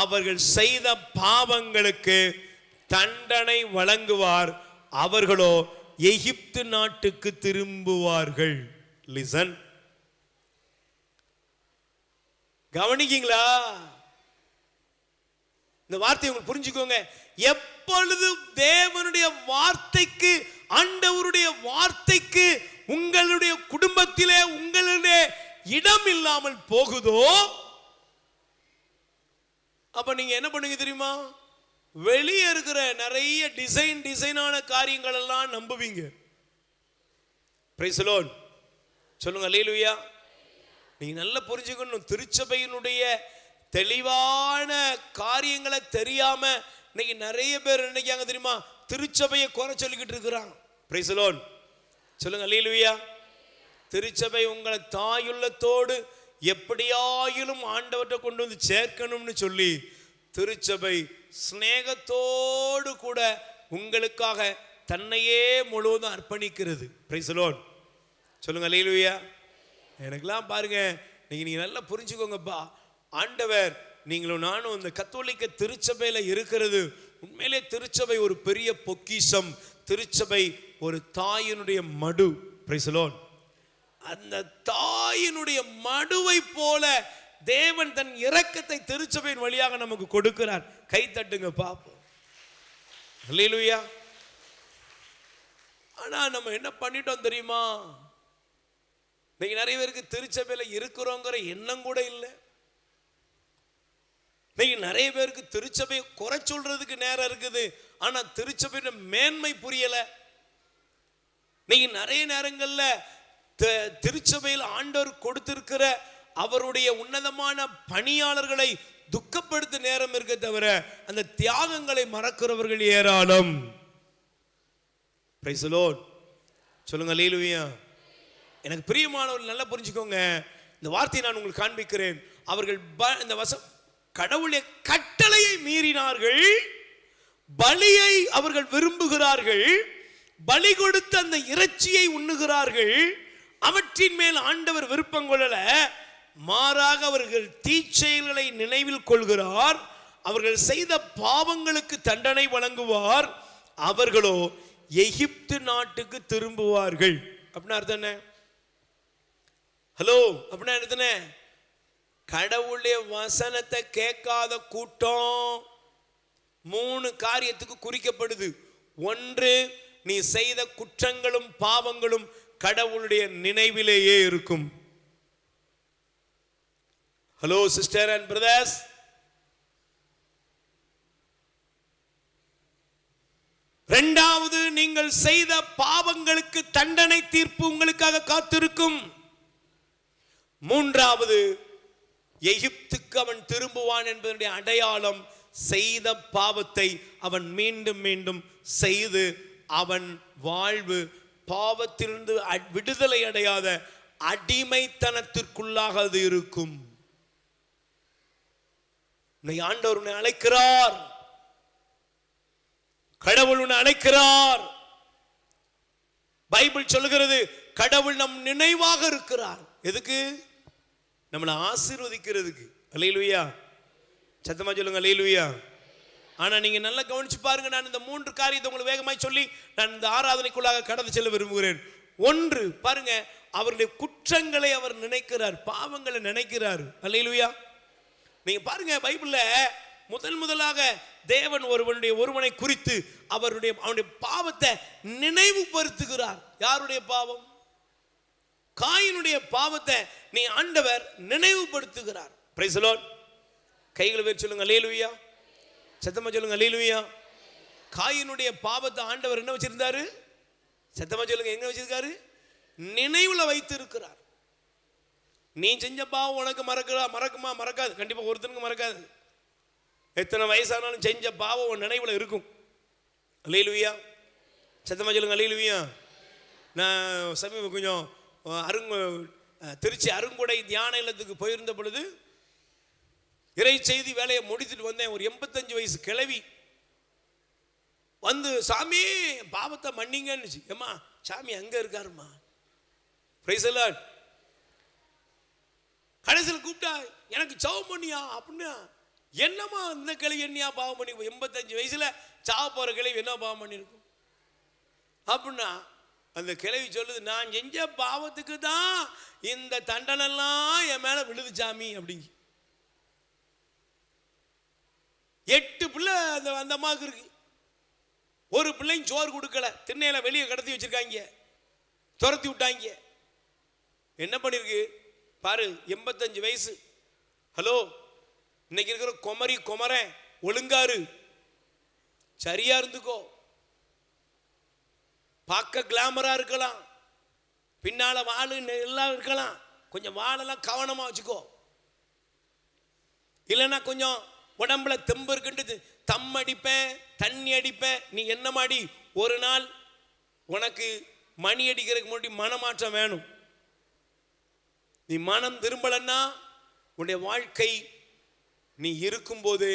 அவர்கள் செய்த பாவங்களுக்கு தண்டனை வழங்குவார், அவர்களோ எகிப்து நாட்டுக்கு திரும்புவார்கள். லிசன். கவனிக்கீங்களா? இந்த வார்த்தையை உங்களுக்கு புரிஞ்சுக்கோங்க. எப்பொழுது தேவனுடைய வார்த்தைக்கு, ஆண்டவருடைய வார்த்தைக்கு உங்களுடைய குடும்பத்திலே உங்களுடைய இடம் இல்லாமல் போகுதோ, அப்ப நீங்க என்ன பண்ணுங்க தெரியுமா? வெளியே இருக்கிற நிறைய டிசைனான காரியங்கள் எல்லாம் நம்புவீங்க. Price the Lord. சொல்லுங்க அல்லேலூயா. நீங்க நல்லா புரிஞ்சுக்கணும், திருச்சபையினுடைய தெளிவான காரியங்களை தெரியாம இன்னைக்கு நிறைய பேர் நினைக்காங்க தெரியுமா? திருச்சபையை குறை சொல்லிக்கிட்டு இருக்கிறாங்க. Price the Lord. சொல்லுங்க அல்லேலூயா. திருச்சபை உங்களை தாயுள்ளத்தோடு எப்படியாயிலும் ஆண்டவர்கிட்ட கொண்டு வந்து சேர்க்கணும்னு சொல்லி திருச்சபை ஸ்நேகத்தோடு கூட உங்களுக்காக தன்னையே முழுவதும் அர்ப்பணிக்கிறது. Price the Lord. சொல்லுங்க அல்லேலூயா. எனக்கெல்லாம் பாருங்க, நீங்க நல்லா புரிஞ்சுக்கோங்கப்பா. ஆண்டவர், நீங்களும் நானும் இந்த கத்தோலிக்க திருச்சபையில இருக்கிறது உண்மையிலே திருச்சபை ஒரு பெரிய பொக்கிஷம். திருச்சபை ஒரு தாயினுடைய மடு. Price the Lord. அந்த தாயினுடைய மடுவை போல தேவன் தன் இரக்கத்தை திருச்சபையின் வழியாக நமக்கு கொடுக்கிறார். கை தட்டுங்க பாப்போம். அல்லேலூயா. ஆனா நம்ம என்ன பண்ணிட்டோம் தெரியுமா? இன்னைக்கு நிறைய பேருக்கு திருச்சபையில இருக்கிறோங்கிற எண்ணம் கூட இல்லை. இன்னைக்கு நிறைய பேருக்கு திருச்சபையை குறை சொல்றதுக்கு நேரம் இருக்குது, ஆனா திருச்சபையோட மேன்மை புரியல. இன்னைக்கு நிறைய நேரங்கள்ல திருச்சபையில் ஆண்டவர் கொடுத்திருக்கிற அவருடைய உன்னதமான பணியாளர்களை துக்கப்படுத்த நேரம் இருக்க தவிர அந்த தியாகங்களை மறக்கிறவர்கள் ஏராளம். Price the Lord. சொல்லுங்க அல்லேலூயா. எனக்கு பிரியமானவர்கள் நல்லா புரிஞ்சுக்கோங்க, இந்த வார்த்தையை நான் உங்களுக்கு காண்பிக்கிறேன். அவர்கள் இந்த கடவுளுடைய கட்டளையை மீறினார்கள், பலியை அவர்கள் விரும்புகிறார்கள், பலி கொடுத்த அந்த இறைச்சியை உண்ணுகிறார்கள், அவற்றின் மேல் ஆண்டவர் விருப்பம் கொள்ளல, மாறாக அவர்கள் தீச்செயல்களை நினைவில் கொள்கிறார். அவர்கள் செய்த பாவங்களுக்கு தண்டனை வழங்குவார். அவர்களோ எகிப்து நாட்டுக்கு திரும்புவார்கள். அப்படின்னா அர்த்தம் என்ன? ஹலோ, அப்படின்னா என்ன? கடவுளுடைய வசனத்தை கேட்காத கூட்டம் 3 காரியத்துக்கு குறிக்கப்படுது. ஒன்று, நீ செய்த குற்றங்களும் பாவங்களும் கடவுளுடைய நினைவிலேயே இருக்கும். Hello sister and brothers. இரண்டாவது, நீங்கள் செய்த பாவங்களுக்கு தண்டனை தீர்ப்பு உங்களுக்காக காத்திருக்கும். மூன்றாவது, எகிப்துக்கு அவன் திரும்புவான் என்பதனுடைய அடையாளம் செய்த பாவத்தை அவன் மீண்டும் மீண்டும் செய்து அவன் வாழ்வு பாவத்திலிருந்து விடுதலை அடையாத அடிமைத்தனத்திற்குள்ளாக அது இருக்கும். ஆண்டவர் உன்னை அழைக்கிறார், கடவுள் உன்னை அழைக்கிறார். பைபிள் சொல்லுகிறது, கடவுள் நம் நினைவாக இருக்கிறார். எதுக்கு? நம்மளை ஆசீர்வதிக்கிறதுக்கு. அல்லேலூயா, சத்தமா சொல்லுங்க அல்லேலூயா. ஆனா நீங்க நல்லா கவனிச்சு பாருங்க. நான் இந்த 3 காரியத்தை உங்களுக்கு வேகமாய் சொல்லி நான் இந்த ஆராதனைக்குள்ளாக கடந்து செல்ல விரும்புகிறேன். ஒன்று, பாருங்க, அவருடைய குற்றங்களை அவர் நினைக்கிறார், பாவங்களை நினைக்கிறார். அல்லேலூயா. நீங்க பாருங்க, பைபிள்ல முதலாக தேவன் ஒருவனை குறித்து அவனுடைய பாவத்தை நினைவுபடுத்துகிறார். யாருடைய பாவம்? காயினுடைய பாவத்தை நீ ஆண்டவர் நினைவுபடுத்துகிறார். Price the Lord. கைகளை உயர்த்தி சொல்லுங்க அல்லேலூயா. சத்தமா சொல்லுங்க அல்லேலூயா. காயினுடைய பாவத்தை ஆண்டவர் என்ன வச்சிருந்தாரு? சத்தமா சொல்லுங்க, எங்க வச்சிருக்காரு? நினைவுல வைத்து இருக்கிறார். நீ செஞ்ச பாவம் உனக்கு மறக்குமா? மறக்காது. கண்டிப்பா ஒருத்தனுக்கு மறக்காது. எத்தனை வயசானாலும் செஞ்ச பாவம் உன் நினைவுல இருக்கும். அல்லேலூயா. சத்தமா சொல்லுங்க அல்லேலூயா. நான் சமீபம் கொஞ்சம் திருச்சி அருங்குடை தியான இல்லத்துக்கு போயிருந்த பொழுது இறை செய்தி வேலையை முடித்துட்டு வந்தேன். ஒரு 85 வயசு கிழவி வந்து, சாமி பாவத்தை மன்னிங்கன்னு. ஏம்மா, சாமி அங்க இருக்காருமா. Price the Lord. கடைசியில் கூப்பிட்டா, எனக்கு சாவம் பண்ணியா அப்படின்னா, என்னம்மா இந்த கிழவி என்னையா பாவம் பண்ணி? 85 வயசுல சாவ போற கிழவி என்ன பாவம் பண்ணிருக்கும் அப்படின்னா, அந்த கிழவி சொல்லுது, நான் செஞ்ச பாவத்துக்கு தான் இந்த தண்டனெல்லாம் என் மேல விழுது சாமி அப்படிங்க. 8 பிள்ளை அந்த அம்மாவுக்கு இருக்கு. ஒரு பிள்ளையும் சோறு கொடுக்கல. திண்ணையில வெளியே கடத்தி வச்சிருக்காங்க, துரத்தி விட்டாங்க. என்ன பண்ணிருக்கு பாரு, 85 வயசு. ஹலோ, இன்னைக்கு இருக்கிற குமரன் ஒழுங்காரு, சரியா இருந்துக்கோ. பார்க்க கிளாமரா இருக்கலாம், பின்னால வாழு எல்லாம் இருக்கலாம். கொஞ்சம் வாழெல்லாம் கவனமா வச்சுக்கோ. இல்லைன்னா கொஞ்சம் உடம்புல தெம்பு இருக்குன்றது தம் அடிப்பேன், தண்ணி அடிப்பேன். நீ என்ன மாடி? ஒரு நாள் உனக்கு மணி அடிக்கிறதுக்கு முன்னாடி மனமாற்றம் வேணும். நீ மனம் திரும்பலன்னா உன்னுடைய வாழ்க்கை நீ இருக்கும்போது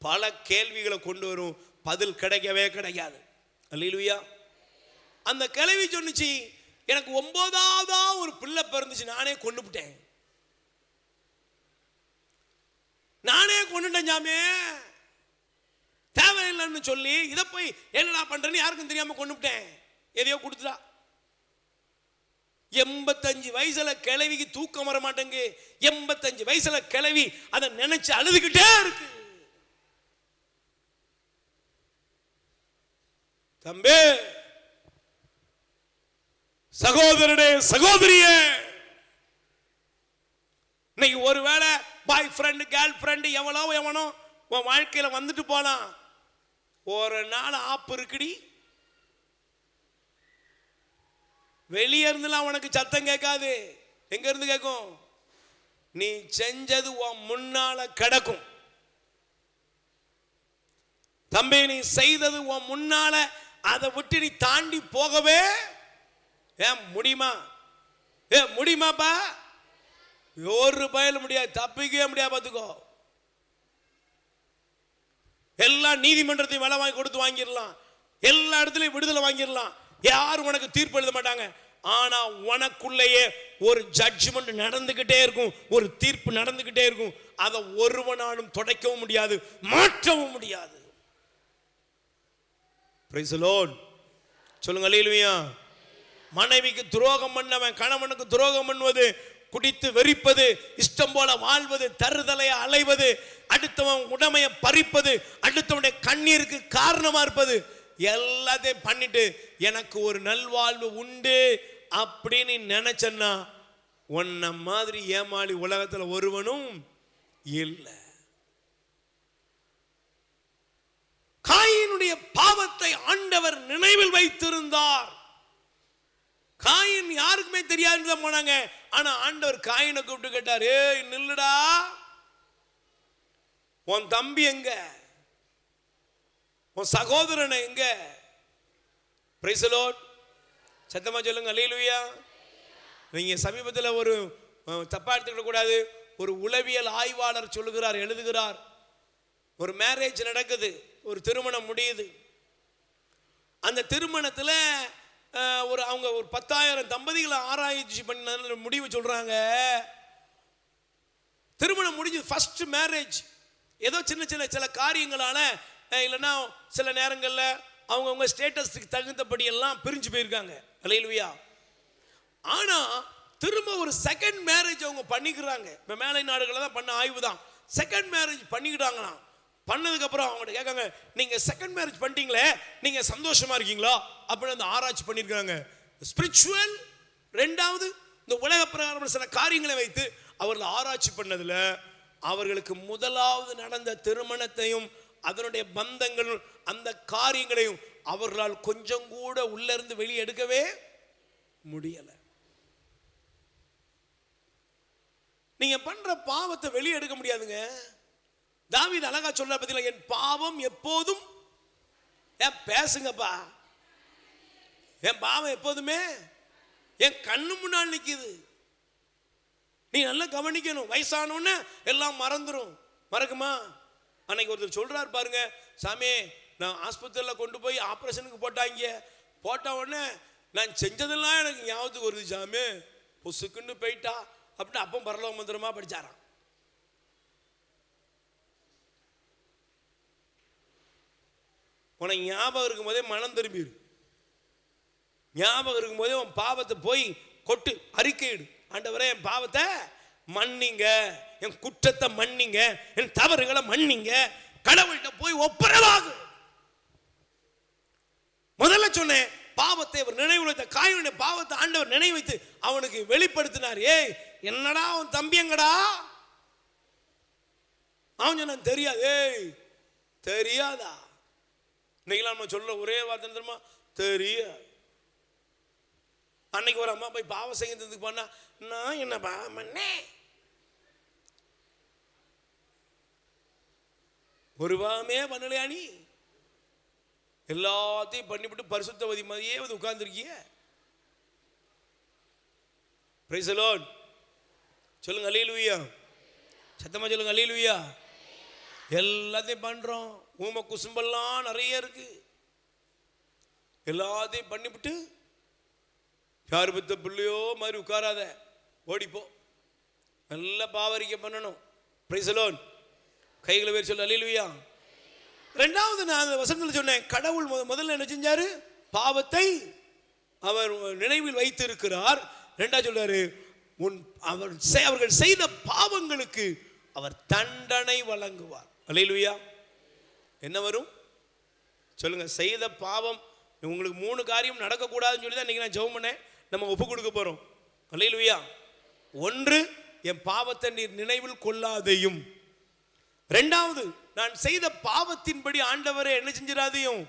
பல கேள்விகளை கொண்டு வரும், பதில் கிடைக்கவே கிடைக்காது. அல்லேலூயா. அந்த கிழவி சொன்னுச்சு, எனக்கு 9ஆவதா ஒரு பிள்ளை பிறந்துச்சு, நானே கொண்டுட்டேன். நானே கொண்டுட்டேன் சாமி, தேவையில்லைன்னு சொல்லி இதை போய் என்னடா பண்றேன்னு யாருக்கும் தெரியாம கொண்டுட்டேன். எதையோ கொடுத்துட்டா. 85 வயசுல கிழவிக்கு தூக்கம் வர மாட்டேங்க. 85 வயசுல கிழவி அதை நினைச்சு அழுதுகிட்டே இருக்கு. தம்பி, சகோதரனே, சகோதரியே, இன்னைக்கு ஒருவேளை பாய் ஃப்ரெண்ட், கேர்ள் ஃப்ரெண்ட் எவனோ உன் வாழ்க்கையில வந்துட்டு போலாம். ஒரு நாள் ஆப்பு இருக்குடி, வெளியே இருந்துலாம் உனக்கு சத்தம் கேட்காது. எங்க இருந்து கேட்கும்? நீ செஞ்சது உன் முன்னால கிடக்கும். தம்பி, நீ செய்தது உன் முன்னால, அதை விட்டு நீ தாண்டி போகவே முடியுமா? முடியுமாப்பா? ஒரு பயல முடியாது, தப்பிக்கவே முடியாது. பார்த்துக்கோ, எல்லா நீதிமன்றத்தையும் வேலை வாங்கி கொடுத்து வாங்கிடலாம், எல்லா இடத்துலையும் விடுதலை வாங்கிடலாம். யாரும் உனக்கு தீர்ப்பு எழுத மாட்டாங்க. ஆனா உனக்குள்ளேயே ஒரு ஜட்ஜ்மெண்ட் நடந்துகிட்டே இருக்கும், ஒரு தீர்ப்பு நடந்துகிட்டே இருக்கும். அதை ஒருவனாலும் துடைக்கவும் முடியாது, மாற்றவும் முடியாது. Price the Lord. சொல்லுங்க அல்லேலூயா. மனைவிக்கு துரோகம் பண்ணவன் கணவனுக்கு துரோகம் பண்ணுவது, குடித்து வெறிப்பது, இஷ்டம் போல வாழ்வது, தருதலையை அலைவது, அடுத்தவன் உடமையை பறிப்பது, அடுத்தவனுடைய கண்ணீருக்கு காரணமா இருப்பது, எல்லாத்தையும் பண்ணிட்டு எனக்கு ஒரு நல்வாழ்வு உண்டு அப்படின்னு நினைச்சன்னா உன்ன மாதிரி ஏமாளி உலகத்தில் ஒருவனும் இல்லை. காயினுடைய பாவத்தை ஆண்டவர் நினைவில் வைத்திருந்தார். காயின் யாருக்குமே தெரியாது போனாங்க. ஆனா ஆண்டவர் காயினை கூப்பிட்டு கேட்டார், ஏய் நில்லுடா, உன் தம்பி எங்க, உன் சகோதரனை எங்க? Price the Lord. சத்தமா சொல்லுங்க அல்லேலூயா. நீங்க சமீபத்தில் ஒரு தப்பா எடுத்துக்க கூடாது, ஒரு உளவியல் ஆய்வாளர் சொல்லுகிறார், எழுதுகிறார், ஒரு மேரேஜ் நடக்குது, ஒரு திருமணம் முடியுது. அந்த திருமணத்தில் அவங்க ஒரு 10,000 தம்பதிகளை ஆராய்ச்சி பண்ண முடிவு சொல்றாங்க. திருமணம் முடிஞ்சு ஃபர்ஸ்ட் மேரேஜ் ஏதோ சின்ன சின்ன சில காரியங்களால, இல்லைன்னா சில நேரங்களில் அவங்கவுங்க ஸ்டேட்டஸுக்கு தகுந்தபடி எல்லாம் பிரிஞ்சு போயிருக்காங்க. அல்லேலூயா. ஆனா திரும்ப ஒரு செகண்ட் மேரேஜ் அவங்க பண்ணிக்கிறாங்க. இப்போ மேலை நாடுகளில் தான் பண்ண ஆய்வு தான். செகண்ட் மேரேஜ் பண்ணிக்கிட்டாங்களாம். பண்ணதுக்கு அப்புறம் அவங்கள்ட்ட கேட்காங்க, நீங்க செகண்ட் மேரேஜ் பண்ணிட்டீங்களே, நீங்க சந்தோஷமா இருக்கீங்களா அப்படின்னு அந்த ஆராய்ச்சி பண்ணியிருக்காங்க. ஸ்பிரிச்சுவல், ரெண்டாவது இந்த உலக பிரகாரம் சில காரியங்களை வைத்து அவர்கள் ஆராய்ச்சி பண்ணதுல அவர்களுக்கு முதலாவது நடந்த திருமணத்தையும் அதனுடைய பந்தங்கள் அந்த காரியங்களையும் அவர்களால் கொஞ்சம் கூட உள்ள இருந்து வெளியே எடுக்கவே முடியல. நீங்க பண்ற பாவத்தை வெளியே எடுக்க முடியாதுங்க. தாவீது அழகா சொல்ற பத்தில, என் பாவம் எப்போதும், ஏன் பேசுங்கப்பா, என் பாவம் எப்போதுமே என் கண்ணு முன்னால் நிக்குது. நீ நல்லா கவனிக்கணும். வயசானோன்னு எல்லாம் மறந்துடும். மறக்குமா? அன்னைக்கு ஒருத்தர் சொல்றாரு பாருங்க, சாமி நான் ஆஸ்பத்திரியில் கொண்டு போய் ஆப்ரேஷனுக்கு போட்டாங்க, போட்ட உடனே நான் செஞ்சதெல்லாம் எனக்கு ஞாபகத்துக்கு வருது சாமி, பொசுக்குன்னு போயிட்டா அப்படின்னு அப்போ பரலோக மந்திரமா படிச்சாராம். உனக்கு ஞாபகம் இருக்கும் போதே மனம் திரும்பிடு. ஞாபகம் இருக்கும் போதே உன் பாவத்தை போய் கொட்டு, அறிக்கையிடு. ஆண்டவரே என் பாவத்தை மன்னிங்க, என் குற்றத்தை மன்னிங்க, என் தவறுகளை மன்னிங்க, கடவுள்கிட்ட போய் ஒப்புரவாகு. முதல்ல சொன்னேன், பாவத்தை அவர் நினைவு வைத்த காயினுடைய பாவத்தை ஆண்டவர் நினைவு வைத்து அவனுக்கு வெளிப்படுத்தினார். ஏய் என்னடா அவன் தம்பி எங்கடா? அவன் சொன்னான், தெரியாது. ஏய் தெரியாதா? இன்னைக்கு நம்ம சொல்ற ஒரே வார்த்தை தெரியுமா? தெரியாது. அன்னைக்கு ஒரு அம்மா போய் பாவம் செய்யறதுக்கு பண்ணா, நான் என்ன பாவம் பண்ணேன்? ஒரு பாவமே பண்ணலையா? நீ எல்லாத்தையும் பண்ணிவிட்டு பரிசுத்தவதி மாதிரியே வந்து உட்கார்ந்துருக்கிய. Price the Lord. சொல்லுங்க அல்லேலூயா. சத்தமா சொல்லுங்க அல்லேலூயா. எல்லாத்தையும் பண்றோம், ஊமை குசும்பெல்லாம் நிறைய இருக்கு. எல்லாத்தையும் பண்ணிவிட்டு யார் பத்த பிள்ளையோ மாதிரி உட்காராத, ஓடிப்போ. நல்ல பாவரிக்கை பண்ணணும். Price the Lord. கைகளை வேறு சொல்லு அல்லேலூயா. ரெண்டாவது நான் அந்த வசனத்தில் சொன்னேன், கடவுள் முதல்ல என்ன செஞ்சாரு? பாவத்தை அவர் நினைவில் வைத்திருக்கிறார். ரெண்டாவது சொல்றாரு, அவர்கள் செய்த பாவங்களுக்கு அவர் தண்டனை வழங்குவார். அல்லேலூயா. என்ன வரும் சொல்லுங்க? செய்த பாவம் உங்களுக்கு 3 காரியம் நடக்கக்கூடாதுன்னு சொல்லி தான் இன்னைக்கு நான் ஜெபம் பண்ணேன். நம்ம ஒப்பு கொடுக்க போறோம். அல்லேலூயா. 1, என் பாவத்தை நீர் நினைவில் கொள்ளாதையும். 2வது, நான் செய்த பாவத்தின்படி ஆண்டவரே என்ன செஞ்சிடாதையும்,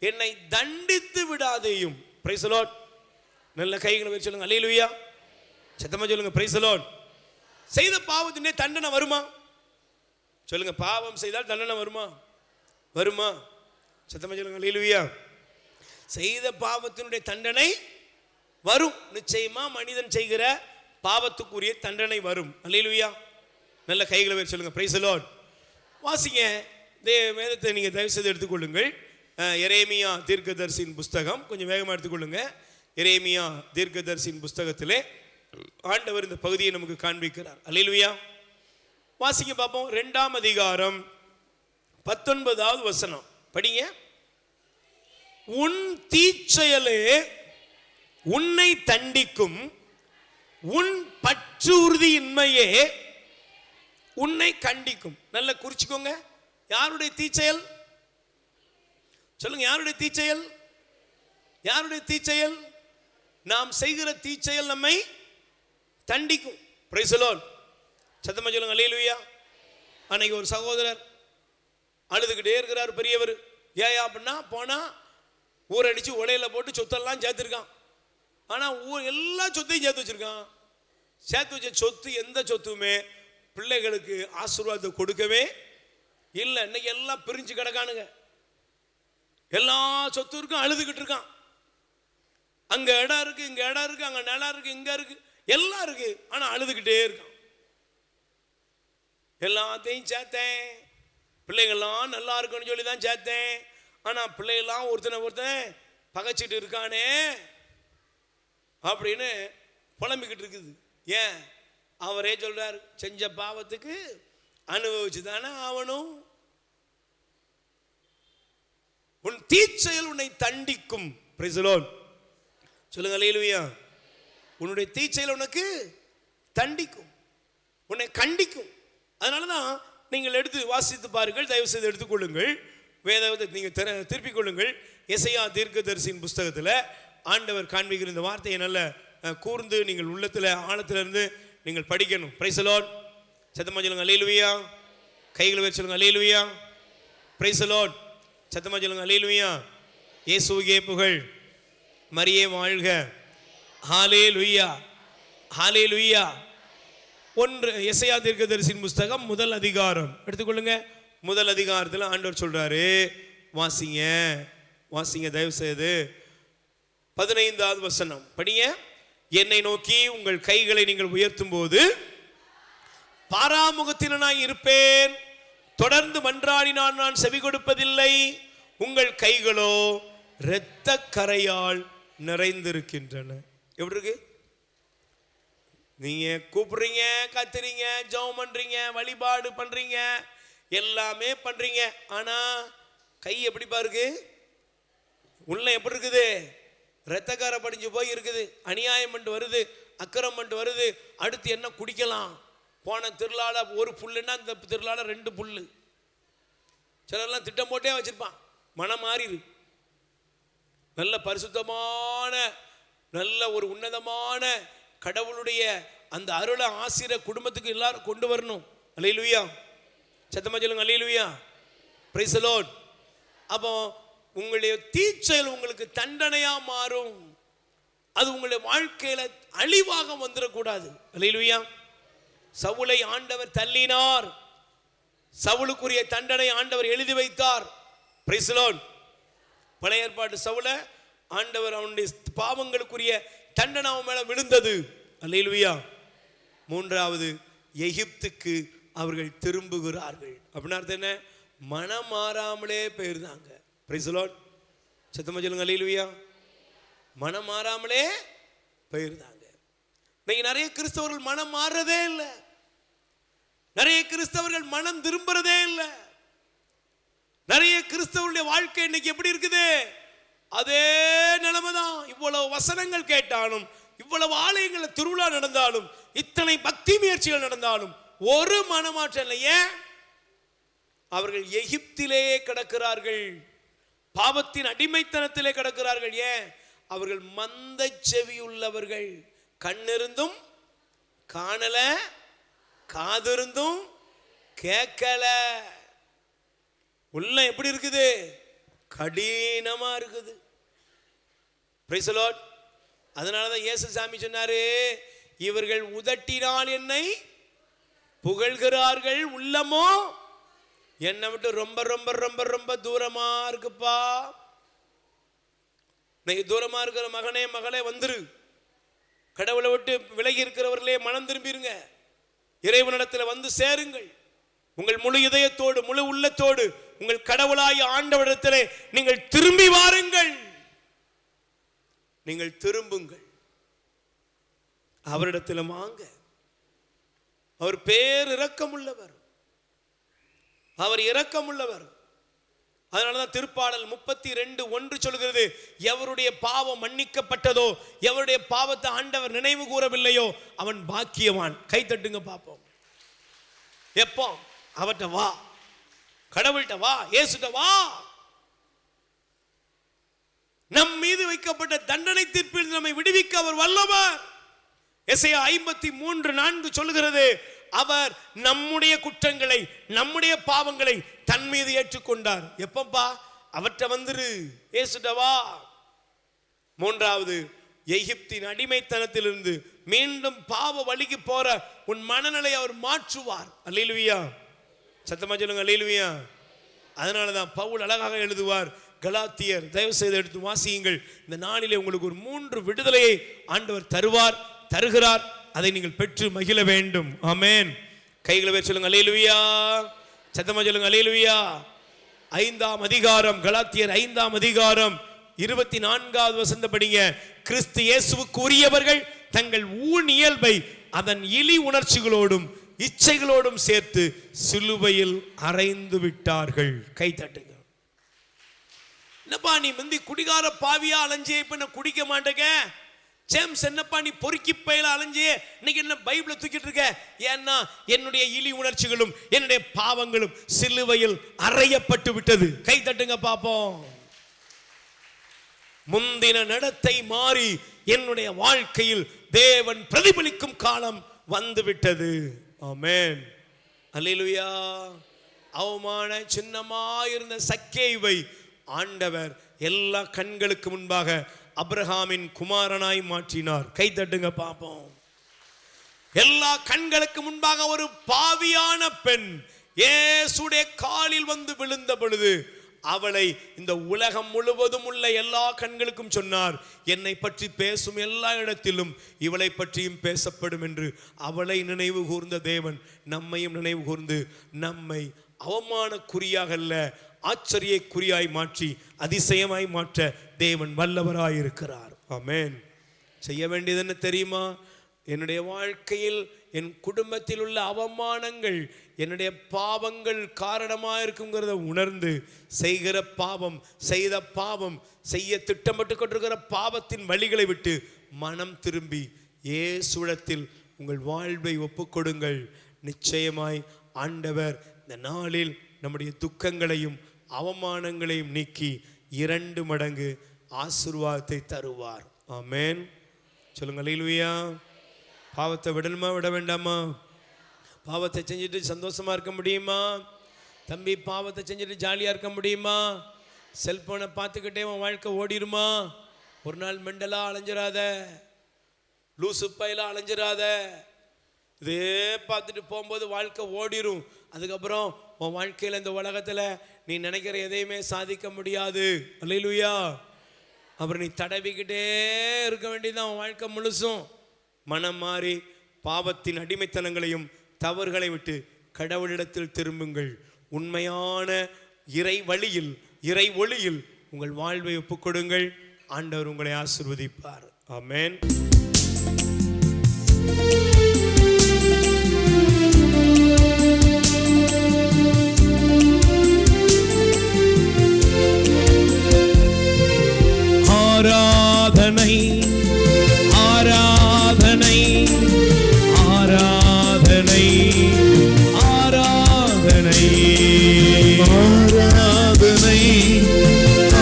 என்னை தண்டித்து விடாதையும். Price the Lord. நல்ல கைகளை வச்சு சொல்லுங்க அல்லேலூயா. சத்தமா சொல்லுங்க பிரைஸ் தி லார்ட். செய்த பாவத்தினே தண்டனை வருமா? சொல்லுங்க. பாவம் செய்தால் தண்டனை வருமா? வருமா? சத்தமா சொல்லுங்க அல்லேலூயா. செய்த பாவத்தினுடைய தண்டனை வரும். நிச்சயமா மனிதன் செய்கிற பாவத்துக்குரிய தண்டனை வரும். அல்லேலூயா. நல்ல கைகளை வச்சு சொல்லுங்க பிரைஸ் தி லார்ட். வாசிங்க வேதத்தை நீங்கள் தயவு செய்து எடுத்துக்கொள்ளுங்கள். எரேமியா தீர்க்கதரிசியின் புஸ்தகம் கொஞ்சம் வேகமாக எடுத்துக்கொள்ளுங்க. எரேமியா தீர்க்கதரிசியின் புஸ்தகத்திலே ஆண்டவர் இந்த பகுதியை நமக்கு காண்பிக்கிறார். அல்லேலூயா. வாசிங்க பார்ப்போம். 2ஆம் அதிகாரம் 19வது வசனம் படிங்க. உன் தீச்செயலே உன்னை தண்டிக்கும், உன் பற்று உறுதியின்மையே உன்னை கண்டிக்கும். நல்லா குறிச்சுக்கோங்க. யாருடைய தீச்செயல் சொல்லுங்க? யாருடைய தீச்செயல்? யாருடைய தீச்செயல்? நாம் செய்கிற தீச்செயல் நம்மை தண்டிக்கும். Price the Lord. சத்தமா சொல்லுங்க அல்லேலூயா. அன்னைக்கு ஒரு சகோதரர் அழுதுகிட்டே இருக்கிறார். பெரியவர் ஏயா அப்படின்னா போனா ஊரடிச்சு உலையில போட்டு சொத்தெல்லாம் சேர்த்துருக்கான். ஆனா எல்லா சொத்தையும் சேர்த்து வச்சிருக்கான். சேர்த்து வச்ச சொத்து எந்த சொத்துமே பிள்ளைகளுக்கு ஆசீர்வாதத்தை கொடுக்கவே இல்லை. இன்னைக்கு எல்லாம் பிரிஞ்சு கிடக்கானுங்க. எல்லா சொத்து இருக்கும், அழுதுகிட்டு இருக்கான். அங்க இடம் இருக்கு, இங்க இடம் இருக்கு, அங்க நிலம் இருக்கு, இங்க இருக்கு, எல்லாம் இருக்கு, ஆனா அழுதுகிட்டே இருக்கான். எல்லாத்தையும் சேர்த்தேன், பிள்ளைகள்லாம் நல்லா இருக்குன்னு சொல்லி தான் சேர்த்தேன். ஆனா பிள்ளைகள்லாம் ஒருத்தன் பகைச்சிட்டு இருக்கானே அப்படின்னு புலம்பிக்கிட்டு இருக்குது. ஏன்? அவரே சொல்றாரு, செஞ்ச பாவத்துக்கு அனுபவிச்சு தானே ஆவணும். உன் தீச்செயல் உன்னை தண்டிக்கும். Price the Lord. சொல்லுங்க அல்லேலூயா. உன்னுடைய தீச்செயல் உனக்கு தண்டிக்கும், உன்னை கண்டிக்கும். அதனாலதான் நீங்கள் எடுத்து வாசித்து பாருங்கள். தயவு செய்து எடுத்துக்கொள்ளுங்கள். வேதத்தை நீங்கள் திருப்பிக் கொள்ளுங்கள். எசையா தீர்க்கதரிசியின் புஸ்தகத்தில் ஆண்டவர் காண்பிக்கிற இந்த வார்த்தையை நல்ல கூர்ந்து நீங்கள் உள்ளத்தில் ஆழத்திலிருந்து நீங்கள் படிக்கணும். Price the Lord. சத்தமா சொல்லுங்க அல்லேலூயா. கைகளை வச்சு சொல்லுங்க அல்லேலூயா. Praise the Lord. சத்தமா சொல்லுங்க அல்லேலூயா. இயேசுவே புகழ், மரியே வாழ்க. ஹல்லேலூயா, ஹல்லேலூயா. ஒன்று எசையா தீர்க்கதரிசியின் புஸ்தகம் 1 அதிகாரம் எடுத்துக்கொள்ளுங்க. 1 அதிகாரத்தில் ஆண்டவர் சொல்றாரு, வாசிங்க வாசிங்க தயவு செய்து 15வது வசனம் படிங்க. என்னை நோக்கி உங்கள் கைகளை நீங்கள் உயர்த்தும் போது பாராமுகத்தினாய் இருப்பேன். தொடர்ந்து மன்றாடினால் நான் செவி கொடுப்பதில்லை. உங்கள் கைகளோ இரத்த கரையால் நிறைந்திருக்கின்றன. எப்படி இருக்கு? நீங்க கூப்பிடுறீங்க, கத்துறீங்க, ஜெபம் பண்றீங்க, வழிபாடு பண்றீங்க, எல்லாமே பண்றீங்க, ஆனா கை எப்படி பாருக்கு? உள்ள எப்படி இருக்குது? இரத்தக்கார படிஞ்சு போய் இருக்குது. அநியாயம் பண்ணிட்டு வருது, அக்கிரம் பண்ணிட்டு வருது. அடுத்து என்ன குடிக்கலாம்? போன திருவிழால ஒரு புல்லுன்னா இந்த திருவிழால 2 புல்லு. சிலர்லாம் திட்டம் போட்டே வச்சிருப்பான். மனம் மாறிடு. நல்ல பரிசுத்தமான நல்ல ஒரு உன்னதமான கடவுளுடைய அந்த அருளை ஆசீர குடும்பத்துக்கு எல்லாரும் கொண்டு வரணும். அல்லேலூயா. சத்தமா சொல்லுங்க அல்லேலூயா. Praise the Lord. அப்போ உங்களுடைய தீச்செயல் உங்களுக்கு தண்டனையா மாறும். அது உங்களுடைய வாழ்க்கையில அழிவாக வந்துடக்கூடாது. அல்லேலூயா. சவுலை ஆண்டவர் தள்ளினார். சவுலுக்குரிய தண்டனை ஆண்டவர் எழுதி வைத்தார். Price the Lord. பழைய ஏற்பாட்டு சவுலை ஆண்டவர் அவனுடைய பாவங்களுக்குரிய தண்டனை அவன் மேல விழுந்தது. அல்லேலூயா. 3வது எகிப்துக்கு அவர்கள் திரும்புகிறார்கள். அப்படின்னா அர்த்தம் என்ன? மனம் மாறாமலே போயிருந்தாங்க. Price the Lord. சத்தமா சொல்லுங்க அல்லேலூயா. மனம் மாறாமலே போயிருந்தாங்க. இன்னைக்கு நிறைய கிறிஸ்தவர்கள் மனம் மாறதே இல்லை. நிறைய கிறிஸ்தவர்கள் மனம் திரும்புறதே இல்லை. நிறைய கிறிஸ்தவருடைய வாழ்க்கை இன்னைக்கு எப்படி இருக்குது? அதே நிலைமைதான். இவ்வளவு வசனங்கள் கேட்டாலும், இவ்வளவு ஆலயங்கள் திருவிழா நடந்தாலும், இத்தனை பக்தி முயற்சிகள் நடந்தாலும் ஒரு மனமாற்றம் இல்லை. ஏன்? அவர்கள் எகிப்திலேயே கிடக்கிறார்கள். பாவத்தின் அடிமைத்தனத்திலே கிடக்கிறார்கள். ஏன்? அவர்கள் மந்த செவி உள்ளவர்கள். கண்ணிருந்தும் காணல, காதிருந்தும் கேட்கல. உள்ள எப்படி இருக்குது? கடினமா இருக்குது. Price the Lord. அதனாலதான் இயேசு சாமி சொன்னாரு, இவர்கள் உதட்டினால் என்னை புகழ்கிறார்கள், உள்ளமோ என்னை விட்டு ரொம்ப ரொம்ப ரொம்ப ரொம்ப தூரமா இருக்குப்பா. இன்னைக்கு தூரமா இருக்கிற மகனே மகளே வந்துரு. கடவுளை விட்டு விலகி இருக்கிறவர்களே மனம் திரும்பிருங்க. இறைவனிடத்தில் வந்து சேருங்கள். உங்கள் முழு இதயத்தோடு முழு உள்ளத்தோடு உங்கள் கடவுளாய் ஆண்டவரிடத்திலே நீங்கள் திரும்பி வாருங்கள். நீங்கள் திரும்புங்கள், அவரிடத்தில் வாங்க. அவர் பேரிரக்கமுள்ளவர், அவர் இரக்கமுள்ளவர். அதனாலதான் திருப்பாடல் 32:1 சொல்கிறது, எவருடைய பாவம் மன்னிக்கப்பட்டதோ, எவருடைய பாவத்தை ஆண்டவர் நினைவு கூறவில்லையோ அவன் பாக்கியவான். கை தட்டுங்க பார்ப்போம். எப்போ? அவர்கிட்ட வா, கடவுள்கிட்ட வா, இயேசுட்ட வா. நம் மீது வைக்கப்பட்ட தண்டனை தீர்ப்பில் நம்மை விடுவிக்க அவர் வல்லவர். எசையா 53:4 சொல்கிறது, அவர் நம்முடைய குற்றங்களை, நம்முடைய பாவங்களை தன் மீது ஏற்றுக்கொண்டார். எப்பப்பா? அவற்றை வந்துரு, இயேசுட்ட வா. மூன்றாவது, எகிப்தின் அடிமைத்தனத்திலிருந்து மீண்டும் பாவ வழிக்கு போற உன் மனநிலை அவர் மாற்றுவார். அல்லேலூயா, சத்தமா சொல்லுங்க அல்லேலூயா. அதனாலதான் பவுல் அழகாக எழுதுவார், கலாத்தியர், தயவு செய்து எடுத்து வாசியுங்கள். இந்த நாளிலே உங்களுக்கு ஒரு 3 விடுதலையை ஆண்டவர் தருகிறார். அதை நீங்கள் பெற்று மகிழ வேண்டும். ஆமென். கைகளை வச்சு சொல்லுங்க அல்லேலூயா, சத்தமா சொல்லுங்க அல்லேலூயா. 5ஆம் அதிகாரம், கலாத்தியர் 5ஆம் அதிகாரம் 24வது வசனம் படிங்க. கிறிஸ்து இயேசுவுக்கு உரியவர்கள் தங்கள் ஊன் இயல்பை அதன் இழி உணர்ச்சிகளோடும் இச்சைகளோடும் சேர்த்து சிலுவையில் அறைந்து விட்டார்கள். கை தட்டுங்க. என்னப்பா நீ முந்தி குடிகார பாவியா அலைஞ்சே, இப்ப என்ன குடிக்க மாட்டேங்க? ஜேம்ஸ், என்னப்பா நீ பொறுக்கி பையில அலைஞ்சே, இன்னைக்கு என்ன பைபிளை தூக்கிட்டு இருக்க? ஏன்னா என்னுடைய இழி உணர்ச்சிகளும் என்னுடைய பாவங்களும் சிலுவையில் அறையப்பட்டு விட்டது. கை தட்டுங்க பாப்போம். முந்தின நடத்தை மாறி என்னுடைய வாழ்க்கையில் தேவன் பிரதிபலிக்கும் காலம் வந்து விட்டது. ஆமென், அல்லேலூயா. அவமான சின்னமாயிருந்த சக்கேயுவை ஆண்டவர் எல்லா கண்களுக்கு முன்பாக அபிரகாமின் குமாரனாய் மாற்றினார். கை தட்டுங்க பாப்போம். எல்லா கண்களுக்கு முன்பாக ஒரு பாவியான பெண் இயேசுடைய காலில் வந்து விழுந்த பொழுது அவளை இந்த உலகம் முழுவதும் உள்ள எல்லா கண்களுக்கும் சொன்னார், என்னை பற்றி பேசும் எல்லா இடத்திலும் இவளை பற்றியும் பேசப்படும் என்று. அவளை நினைவு கூர்ந்த தேவன் நம்மையும் நினைவு கூர்ந்து நம்மை அவமானக்குறியாக அல்ல, ஆச்சரியக்குறியாய் மாற்றி அதிசயமாய் மாற்ற தேவன் வல்லவராயிருக்கிறார். ஆமென். செய்ய வேண்டியது என்ன தெரியுமா? என்னுடைய வாழ்க்கையில் என் குடும்பத்தில் உள்ள அவமானங்கள் என்னுடைய பாவங்கள் காரணமாக இருக்குங்கிறத உணர்ந்து செய்கிற பாவம், செய்த பாவம், செய்ய திட்டமிட்டு கொண்டிருக்கிற பாவத்தின் வழிகளை விட்டு மனம் திரும்பி இயேசுவிடத்தில் உங்கள் வாழ்வை ஒப்புக்கொடுங்கள். நிச்சயமாய் ஆண்டவர் இந்த நாளில் நம்முடைய துக்கங்களையும் அவமானங்களையும் நீக்கி 2 மடங்கு ஆசீர்வாதத்தை தருவார். ஆமென். சொல்லுங்க அல்லேலூயா. பாவத்தை விடணுமா விட வேண்டாமா? பாவத்தை செஞ்சுட்டு சந்தோஷமா இருக்க முடியுமா? தம்பி, பாவத்தை செஞ்சுட்டு ஜாலியா இருக்க முடியுமா? செல்போனை பார்த்துக்கிட்டே உன் வாழ்க்கை ஓடிருமா? ஒரு நாள் மெண்டலா அலைஞ்சிராத, லூசு பையில அலைஞ்சிராத. இதே பார்த்துட்டு போகும்போது வாழ்க்கை ஓடிரும். அதுக்கப்புறம் உன் வாழ்க்கையில் இந்த உலகத்தில் நீ நினைக்கிற எதையுமே சாதிக்க முடியாது. அல்லேலூயா. அப்புறம் நீ தடவிக்கிட்டே இருக்க வேண்டியதுதான் உன் வாழ்க்கை முழுசும். மனம் மாறி பாவத்தின் அடிமைத்தனங்களையும் தவறுகளை விட்டு கடவுளிடத்தில் திரும்புங்கள். உண்மையான இறை வழியில், இறை ஒளியில் உங்கள் வாழ்வை ஒப்புக்கொடுங்கள். ஆண்டவர் உங்களை ஆசீர்வதிப்பார். ஆமென். ஆராதனை ஆராதனை ஆராதனை ஆராதனை ஆராதனை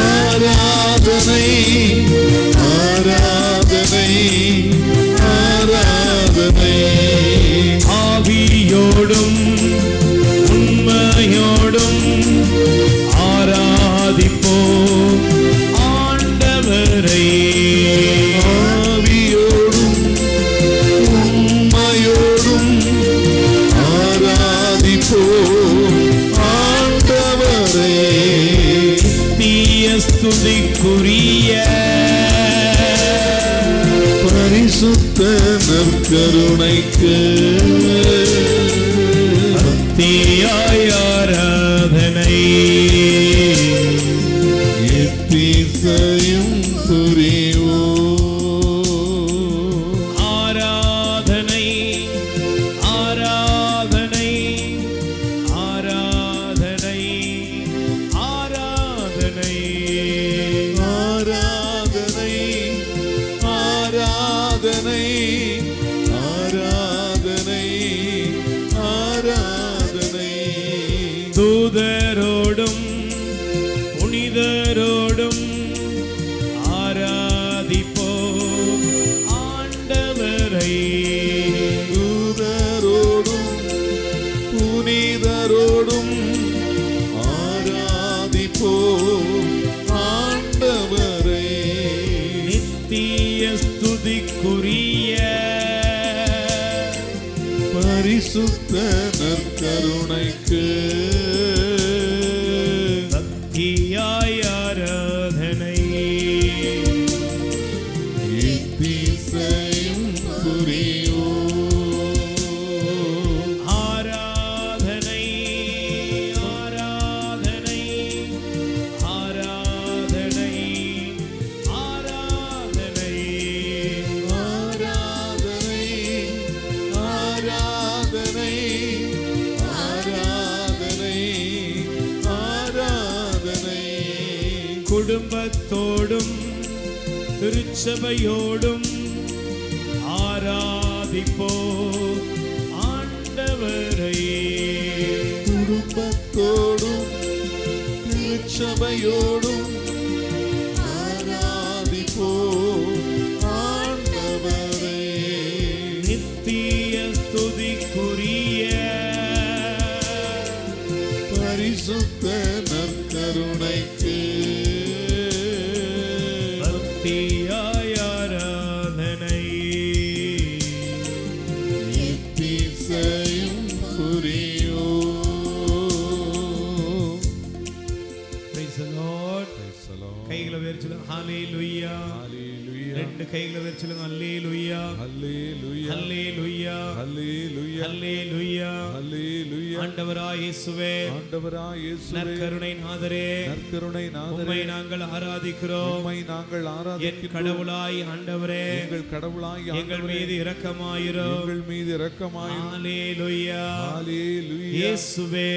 ஆராதனை ஆராதனை ஆராதனை ஆவியோடும் உண்மையோடும் ஆராதிப்போம் ஆண்டவரை. ஆவியோடும் உண்மையோடும் ஆராதிப்போம் ஆண்டவரை. தீய ஸ்துதிக்குரிய பரிசுத்த நற்கருணைக்கு பக்தியாய் ஆராதனை எத்திசையும் புரிவோம். பரிசுத்த நற்கருணைக்கு பக்தியாய் ஆராதனை எத்திசையும் புரியோ ஆராதனை ஆராதனை ஆராதனை ஆராதனை ஆராதனை ஆராதனை ஆராதனை ஆராதனை குடும்பத்தோடும் திருச்சபையோடும் ஆராதிப்போ ஆண்டவரை குடும்பத்தோடும் திருச்சபையோடும் ஆராதிப்போ ஆண்டவரை நித்திய ஸ்துதிக்குரிய பரிசுத்த நற்கருணைக்கு பக்தியாய் ஆராதனை எத்திசையும் புரியோ Praise the Lord. கைகளை உயர்த்தி சொல்லுங்க ஹalleluya. ரெண்டு கைகளை உயர்த்தி சொல்லுங்க ஹalleluya. ஹல்லேலூயா ஹalleluya. ஹல்லேலூயா ஹalleluya. ஹல்லேலூயா ஆண்டவராய் இயேசுவே ஆண்டவராய் இயேசுவே நற்கருணை நாதரே நற்கருணை நாதரே உம்மை நாங்கள் ஆராதிக்கிறோம். உம்மை நாங்கள் என் ஆராதிக்கிறோம். கடவுளாய் ஆண்டவரே எங்கள் கடவுளாய் எங்கள் ஆண்டவரே மீது இரக்கமாயிரும். எங்கள் மீது இரக்கமாயிரும். ஹalleluya. ஹல்லேலூயா இயேசுவே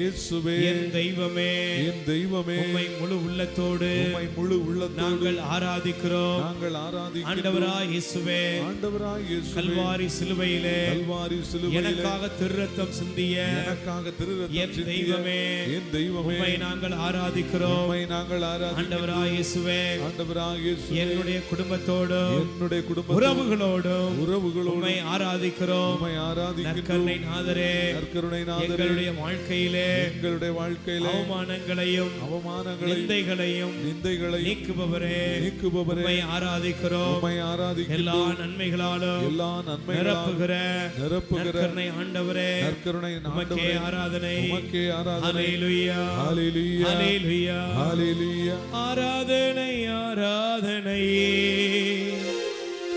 இயேசுவே என் தெய்வமே என் தெய்வமே உம்மை முழு உள்ளத்தோடு உம்மை முழு உள்ளத்தோடு நாங்கள் ஆராதிக்கிறோம். நாங்கள் ஆராதிக்கிறோம். ஆண்டவராய் இயேசுவே ஆண்டவராய் இயேசுவே கல்வாரி சிலுவையிலே கல்வாரி சிலுவையிலே எனக்காக திருரத்தம் சிந்திய எனக்காக திருரத்தம் என் சிந்திய தெய்வமே என் தெய்வமே உம்மை நாங்கள் ஆராதிக்கிறோம். உம்மை நாங்கள் ஆராதிக்கிறோம். ஆண்டவராய் இயேசுவே ஆண்டவராய் இயேசுவே என்னுடைய குடும்பத்தோடும் என்னுடைய குடும்ப உறவுகளோடும் உறவுகளோடு உம்மை ஆராதிக்கிறோம். உம்மை ஆராதிக்கிறோம். நற்கருணை நாதரே நற்கருணை நாதரே எங்களுடைய வாழ்க்கையிலே எங்களுடைய வாழ்க்கையிலே அவமானங்களையும் அவமானங்களையும் நிந்தைகளையும் நிந்தைகளையும் நீக்குபவரே நீக்குபவரே உம்மை ஆராதிக்கிறோம். உம்மை ஆராதிக்கிறோம். எல்லா நன்மைகளாலும் எல்லா நன்மைகளாலும் நிரப்புகிற நிரப்புகிற நற்கருணை ஆண்டவரே நற்கருணை உமக்கே ஆண்டவரே ஆராதனை. உமக்கே ஆராதனை. ஹalleluya. ஹல்லேலூயா ஹalleluya. ஹல்லேலூயா ஆராதனை ஆராதனை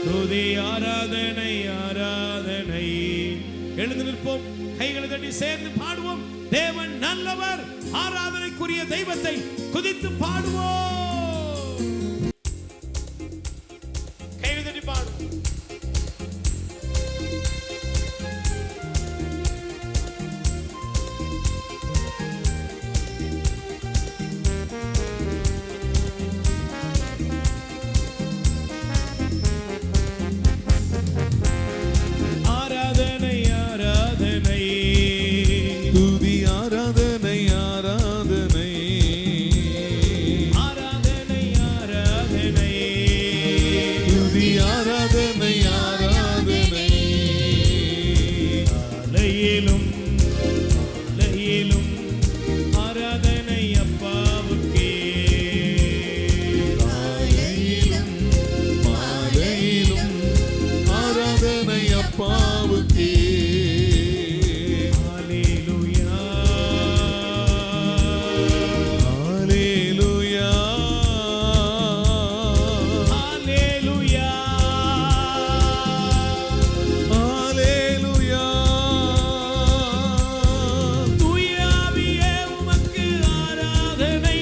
துதி ஆராதனை ஆராதனை. எழுந்து நிற்போம், கைகளை தட்டி சேர்ந்து பாடுவோம். தேவன் நல்லவர், ஆராதனைக்குரிய தெய்வத்தை குதித்து பாடுவோம். கைகளை தட்டி பாடுவோம். ஆராதனை ஆராதனை துதி ஆராதனை ஆராதனை ஆராதனை ஆராதனை துதி ஆராதனை ஆராதனை ஆலையிலும் ஆலையிலும் ஆராதனை அப்பாவுக்கே. காலையிலும் மாலையிலும் ஆராதனை அப்பாவுக்கே. ஹalleluya. ஹல்லேலூயா ஹalleluya. ஹல்லேலூயா தூய ஆவியே உமக்கு ஆராதனை,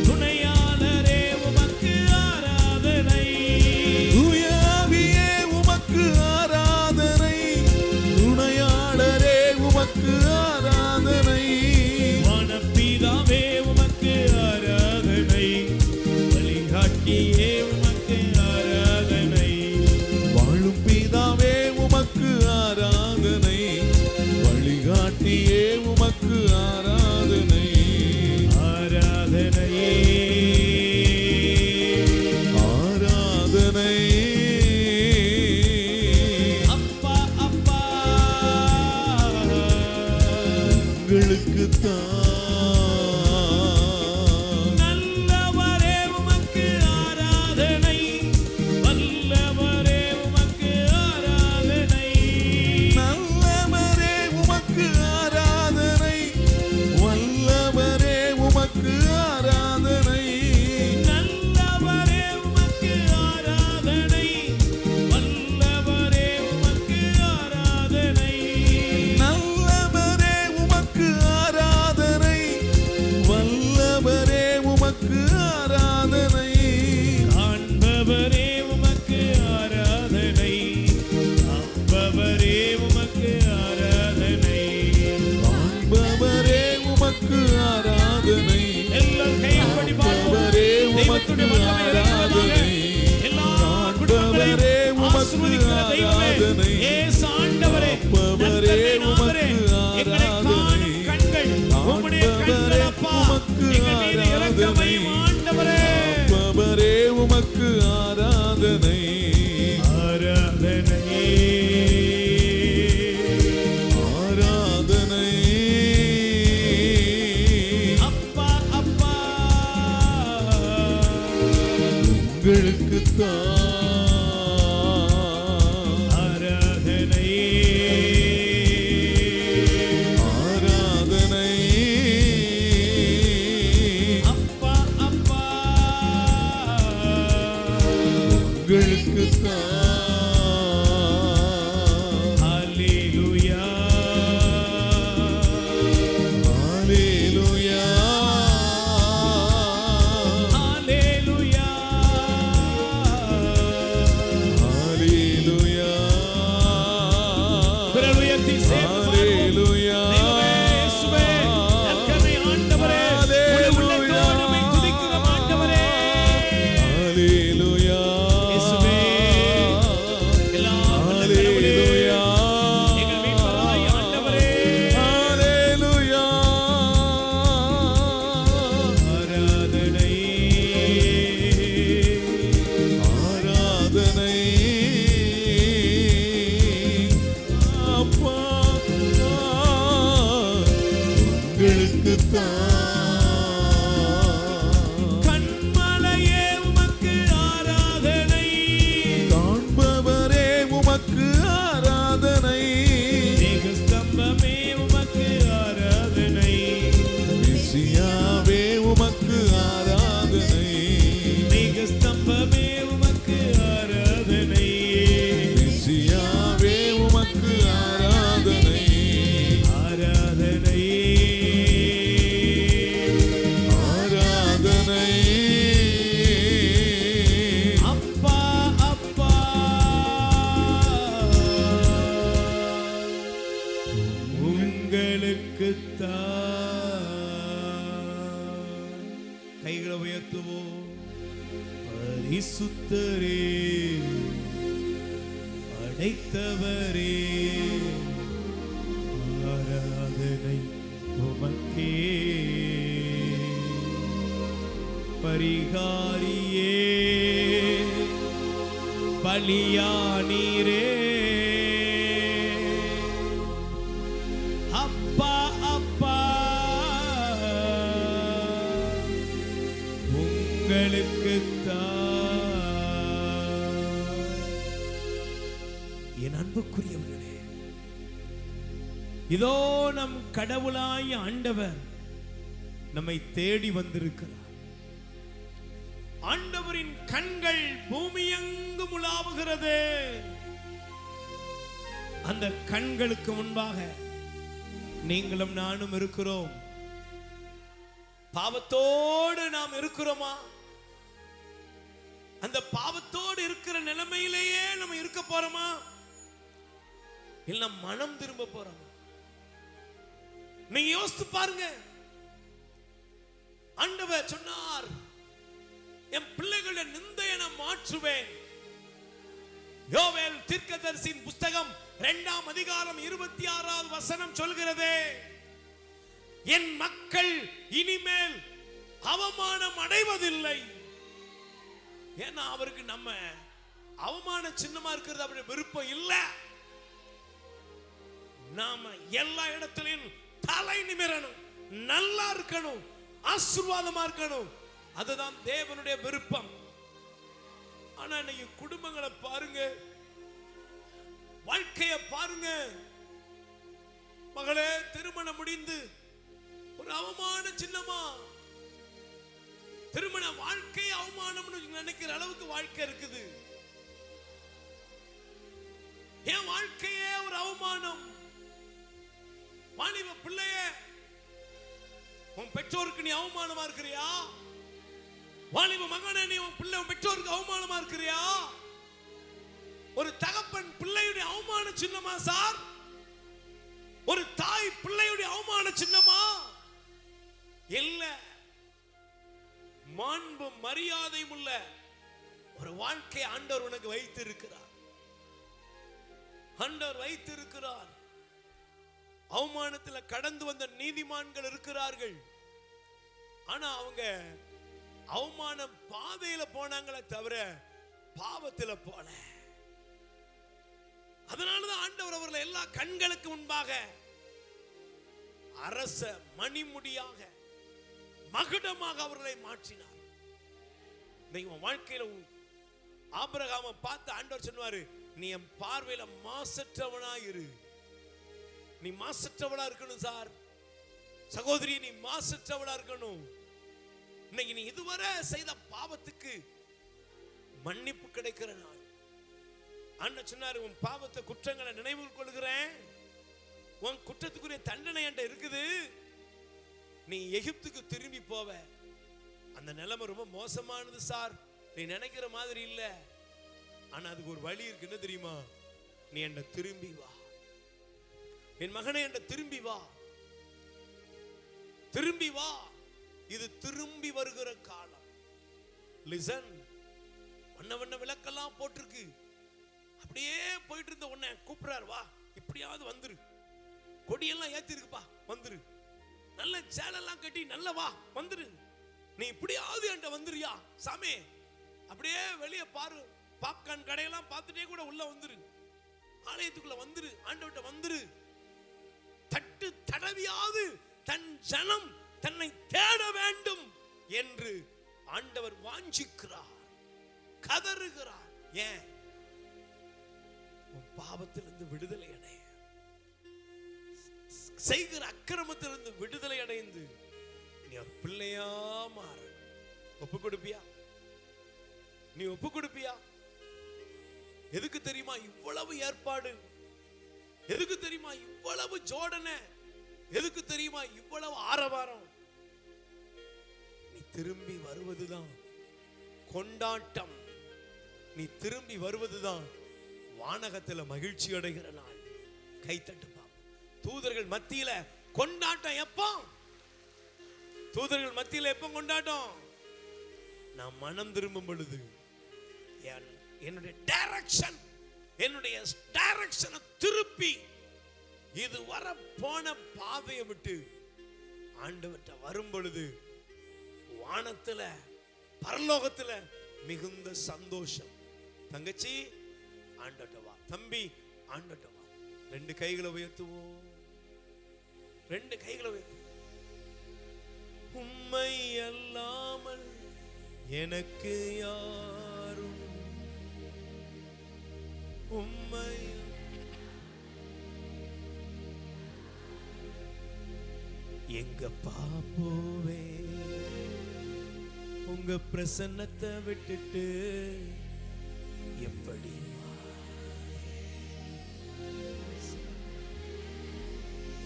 துணையாளரே உமக்கு ஆராதனை. தூய ஆவியே உமக்கு ஆராதனை, துணையாளரே உமக்கு ஆராதனை. வானப்பிதாவே உமக்கு ஆராதனை, வழிகாட்டியே உமக்கு ஆராதனை. வாழும் பிதாவே உமக்கு ஆராதனை, வழிகாட்டியே உமக்கு ஆராதனை. ஆராதனையே ஆராதனை அப்பா அப்பா. உங்களுக்குத்தான் நல்லவரே உமக்கு ஆராதனை. உமக்கு ஆராதனை. ஆண்டவரே உமக்கு ஆராதனை. அப்பவரே உமக்கு ஆராதனை. ஆண்டவரே உமக்கு ஆராதனை. அப்பவரே உமக்கு ஆராதனை. ஆராதனை ஆராதனை. அப்பா அப்பா உங்களுக்குத்தான் ஆராதனை ஆராதனை. அப்பா அப்பா உங்களுக்குத்தான். ஹல்லேலூயா ஹல்லேலூயா ஹல்லேலூயா ஹல்லேலூயா குரல் உயர்த்தி சேர்ந்து பாடுவோம். ஹல்லேலூயா. தெய்வமே, இயேசுவே, நற்கருணை ஆண்டவரே, உம்முடைய உள்ளத்தோடு உம்மை துதிக்கிறோம் ஆண்டவரே. ஹல்லேலூயா இயேசுவே, எல்லாம் வல்ல கடவுளே, ஹல்லேலூயா எங்கள் மீட்பராகிய ஆண்டவரே. ஹல்லேலூயா. ஆராதனை ஆராதனை. அப்பா உங்களுக்குத்தான். கண்மலையே உமக்கு ஆராதனை. காண்பவரே உமக்கு ஆராதனை. மேகஸ்தம்பமே உமக்கு ஆராதனை. மெசியாவே உமக்கு ஆராதனை. மேகஸ்தம்பமே உமக்கு ஆராதனை. மெசியாவே உமக்கு ஆராதனை. ஆராதனை ஆராதனை. அப்பா அப்பா உங்களுக்குத்தான். கைகளை உயர்த்துவோம். பரிசுத்தரே, அடைத்தவரே, ஆராதனை உமக்கே. பரிகாரியே, பலியானீரே, அப்பா அப்பா உங்களுக்குத்தான். என் அன்புக்குரியவர்களே, இதோ நம் கடவுளாய் ஆண்டவர் நம்மை தேடி வந்திருக்கிறார். ஆண்டவரின் கண்கள் பூமியெங்கும் உலாவுகிறது. அந்த கண்களுக்கு முன்பாக நீங்களும் நானும் இருக்கிறோம். பாவத்தோடு நாம் இருக்கிறோமா? அந்த பாவத்தோடு இருக்கிற நிலைமையிலேயே நம்ம இருக்க போறோமா? இல்ல மனம் திரும்ப போறோமா? நீங்க யோசித்து பாருங்க. ஆண்டவர் சொன்னார், என் பிள்ளைகளுடைய நிந்தையை நான் மாற்றுவேன். யோவேல் தீர்க்கதரிசியின் புஸ்தகம் 2ஆம் அதிகாரம் 26வது வசனம் சொல்கிறது, என் மக்கள் இனிமேல் அவமானம் அடைவதில்லை. ஏன்னா அவருக்கு நம்ம அவமான சின்னமா இருக்கிறது அவருடைய விருப்பம் இல்ல. நாம எல்லா இடத்திலும் தலை நிமிரணும், நல்லா இருக்கணும், ஆசீர்வாதமா இருக்கணும். அதுதான் தேவனுடைய விருப்பம். ஆனா நீங்க குடும்பங்களை பாருங்க, வாழ்க்கைய பாருங்க. மகளே, திருமணம் முடிந்து ஒரு அவமான சின்னமா, திருமண வாழ்க்கை அவமானம்னு நினைக்கிற அளவுக்கு வாழ்க்கை இருக்குது. என் வாழ்க்கையே ஒரு அவமானம். வாலிப பிள்ளைய, உன் பெற்றோருக்கு நீ அவமானமா இருக்கிறியா? வாலிப மகனே, நீ உன் பிள்ளை உன் பெற்றோருக்கு அவமானமா இருக்கிறியா? ஒரு தகப்பன் பிள்ளையுடைய அவமான சின்னமா சார்? ஒரு தாய் பிள்ளையுடைய அவமான சின்னமா? இல்ல. மாண்பும் மரியாதையும் உள்ள ஒரு வாழ்க்கை ஆண்டவர் உனக்கு வைத்திருக்கிறார். ஆண்டவர் வைத்திருக்கிறார். அவமானத்தில் கடந்து வந்த நீதிமான்கள் இருக்கிறார்கள். ஆனா அவங்க அவமான பாதையில போனாங்களே தவிர பாவத்துல போல. அதனாலதான் ஆண்டவர் அவர்களை எல்லா கண்களுக்கு முன்பாக அரச மணிமுடியாக மகுடமாக அவர்களை மாற்றினார். வாழ்க்கையில ஆபிரகாமை பார்த்து ஆண்டவர் சொன்னாரு, நீ என் பார்வையில மாசற்றவனா இரு. நீ மாசற்றவளா இருக்கணும் சார். சகோதரி, நீ மாசற்றவளா இருக்கணும். இன்னைக்கு நீ இதுவரை செய்த பாவத்துக்கு மன்னிப்பு கிடைக்கிற நாள். அண்ணன் சொன்னாரு, உன் பாவத்தை குற்றங்களை நினைவு கொள்கிறேன். உன் குற்றத்துக்குரிய தண்டனை என்கிட்ட இருக்குது. நீ எகிப்துக்கு திரும்பி போவ. அந்த நிலைமை ரொம்ப மோசமானது சார், நீ நினைக்கிற மாதிரி இல்ல. ஆனா அதுக்கு ஒரு வழி இருக்கு. என்ன தெரியுமா? நீ என்ன திரும்பி வா. என் மகனை என்ன திரும்பி வா. திரும்பி வா. இது திரும்பி வருகிற காலம். லிசன். வண்ண வண்ண விளக்கெல்லாம் போட்டிருக்கு. அப்படியே போயிட்டு இருந்த உன்னை கூப்பிடுறாரு, வா இப்படியாவது வந்துரு. கொடியெல்லாம் ஏத்தி இருக்குப்பா, வந்துரு. நல்ல சேலெல்லாம் கட்டி நல்ல வா வந்துரு. நீ இப்படியாவது என்கிட்ட வந்துருயா சாமி. அப்படியே வெளியே பாரு, பாப்கார்ன் கடையெல்லாம் பார்த்துட்டே கூட உள்ள வந்துரு. ஆலயத்துக்குள்ள வந்துரு, ஆண்டவர்கிட்ட வந்துரு. தட்டு தடவியாவது தன் ஜனம் தன்னை தேட வேண்டும் என்று ஆண்டவர் வாஞ்சிக்கிறார், கதறுகிறார். ஏன்? உன் பாவத்திலிருந்து விடுதலை அடைய, செய்கிற அக்கிரமத்திலிருந்து விடுதலை அடைந்து நீ ஒரு பிள்ளையா மாற. ஒப்பு கொடுப்பியா? நீ ஒப்பு கொடுப்பியா? எதுக்கு தெரியுமா இவ்வளவு ஏற்பாடு? எதுக்கு தெரியுமா இவ்வளவு ஜோடனை? எதுக்கு தெரியுமா இவ்வளவு ஆரவாரம்? நீ திரும்பி வருவதுதான் கொண்டாட்டம். நீ திரும்பி வருவதுதான் வானகத்துல மகிழ்ச்சி அடைகிற நாள். கைத்தட்டு பாப்போம். தூதர்கள் மத்தியில கொண்டாட்டம் எப்போ? தூதர்கள் மத்தியில எப்போ கொண்டாட்டம்? நான் மனம் திரும்பும் பொழுது என்னுடைய டைரக்ஷனை திருப்பி இது வர போன பாதையை விட்டு ஆண்டவர்கிட்ட வரும் பொழுது வானத்துல பரலோகத்துல மிகுந்த சந்தோஷம். தங்கச்சி ஆண்டவர்கிட்ட வா, தம்பி ஆண்டவர்கிட்ட வா. ரெண்டு கைகளை உயர்த்துவோம். ரெண்டு கைகளை உயர்த்துவோம். உம்மை அல்லாமல் எனக்கு யாரும், உம்மை எங்க பாப்போவே உங்க பிரசன்னத்தை விட்டுட்டு எப்படி?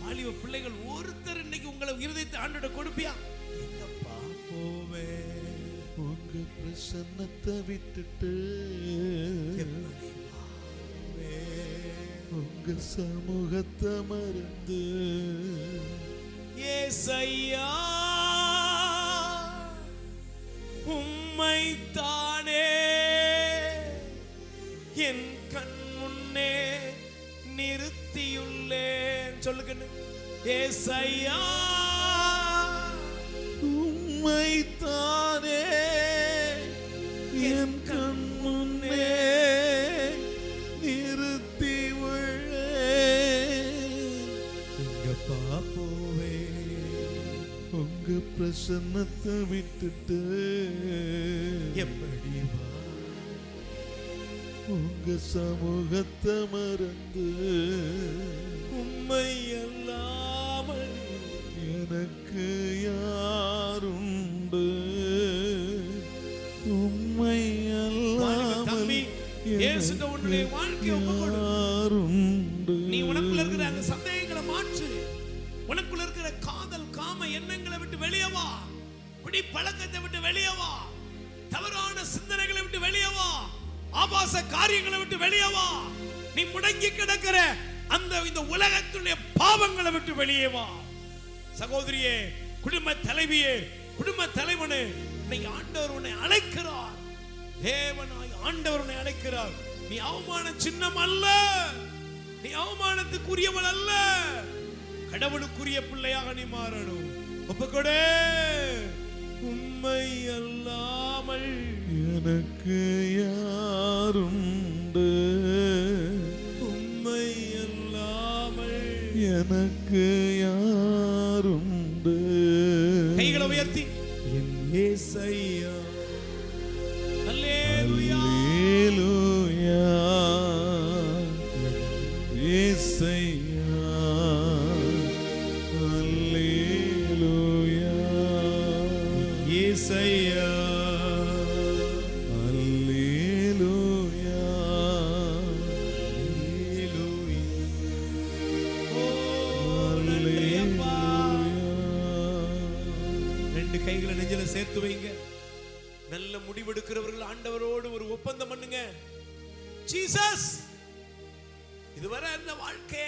வாலிப பிள்ளைகள் ஒருத்தர் இன்னைக்கு உங்களை இருதயத்தை ஆண்டவர்கிட்ட கொடுப்பியா? எங்க பாப்போவே உங்க பிரசன்னத்தை விட்டுட்டு எப்படி? உங்க சமூகத்தை மறந்து ஏசையா உம்மை தானே என் கண் முன்னே நிறுத்தியுள்ளேன். சொல்லுங்க. ஏசையா உம்மை தானே என் கண் முன்னே நிறுத்தி உங்க பாப்போவே உங்க பிரசன்னத்தை விட்டுட்டு எப்படி வா? உங்க சமூகத்தை மறந்து உம்மை அல்லாமல் எனக்கு யாருண்டு? உம்மை அல்லாமல் இயேசுவின் உன்னுடைய வாழ்க்கையை ஒப்புக்கொடு. யாருண்டு? நீ உனக்குள்ள இருக்கிற அந்த சந்தேகங்களை மாற்று. உனக்குள்ள இருக்கிற காதல் காம எண்ணங்களை விட்டு வெளியே வா. குடி பழக்கத்தை விட்டு வெளியே வா. தவறான சிந்தனைகளை விட்டு வெளியே வா. ஆபாச காரியங்களை விட்டு வெளியே வா. நீ முடங்கி கிடக்கிற இந்த உலகத்துடைய பாவங்களை விட்டு வெளியே வா. சகோதரியே, குடும்ப தலைவியே, குடும்ப தலைவனே, இன்னைக்கு ஆண்டவர் உன்னை அழைக்கிறார். தேவனாய் ஆண்டவர் உன்னை அழைக்கிறார். நீ அவமான சின்னம் அல்ல, நீ அவமானத்துக்குரியவள் அல்ல, கடவுளுக்குரிய பிள்ளையாக நீ மாறணும். ஒப்புக்கொடு. உம்மை அல்லாமல் எனக்கு யாருண்டு, உம்மை அல்லாமல் எனக்கு யாருண்டு. கைகளை உயர்த்தி என் இயேசையா. அல்லேலூயா அல்லேலூயா இயேசையா. அல்லேலூயா இயேசையா. அல்லேலூயா ரெண்டு கைகளை நெஞ்சில சேர்த்து வைங்க. நல்ல முடிவெடுக்கிறவர்கள் ஆண்டவரோடு ஒரு ஒப்பந்தம் பண்ணுங்க. ஜீசஸ், இதுவரை இந்த வாழ்க்கைய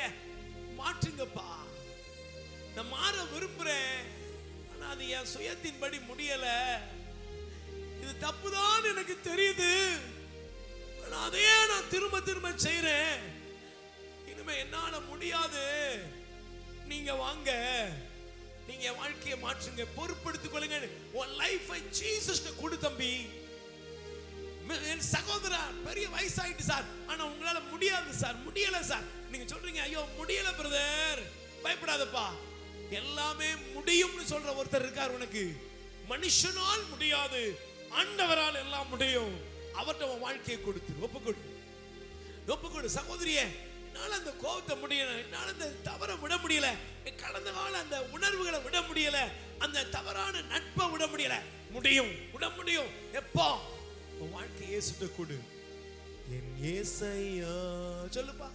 மாற்றுங்கப்பா. நான் மாற விரும்புறேன், ஆனா அது என் சுயத்தின்படி முடியல. இது தப்புதான் எனக்கு தெரியுது, ஆனா அதையே நான் திரும்ப திரும்ப செய்றேன். இனிமே என்னால முடியாது. நீங்க வாங்க, நீங்க வாழ்க்கையை மாற்றுங்க, பொறுப்படுத்திக் கொள்ளுங்க. உன் லைஃபை ஜீசஸ்க்கு கொடு தம்பி. என் சகோதரா, பெரிய வயசாயிட்டு சார், ஆனா உங்களால முடியாது சார், முடியல சார். நீங்க சொல்றீங்க, ஐயோ முடியல பிரதர். பயப்படாதப்பா, எல்லாமே முடியும்னு சொல்ற ஒருத்தர் இருக்கார் உனக்கு. மனுஷனால் முடியாது, ஆண்டவரால் எல்லாம் முடியும். அவர்கிட்ட உன் வாழ்க்கையை கொடுத்து ஒப்புக்கொடு. ஒப்புக்கொடு சகோதரியே. என்னால அந்த கோபத்தை முடியல, என்னால அந்த தவறை விட முடியல, கடந்த கால அந்த உணர்வுகளை விட முடியல, அந்த தவறான நட்பை விட முடியல. முடியும், விட முடியும். எப்போ? உன் வாழ்க்கை இயேசுட்ட கொடு. என் இயேசையா சொல்லுப்பா.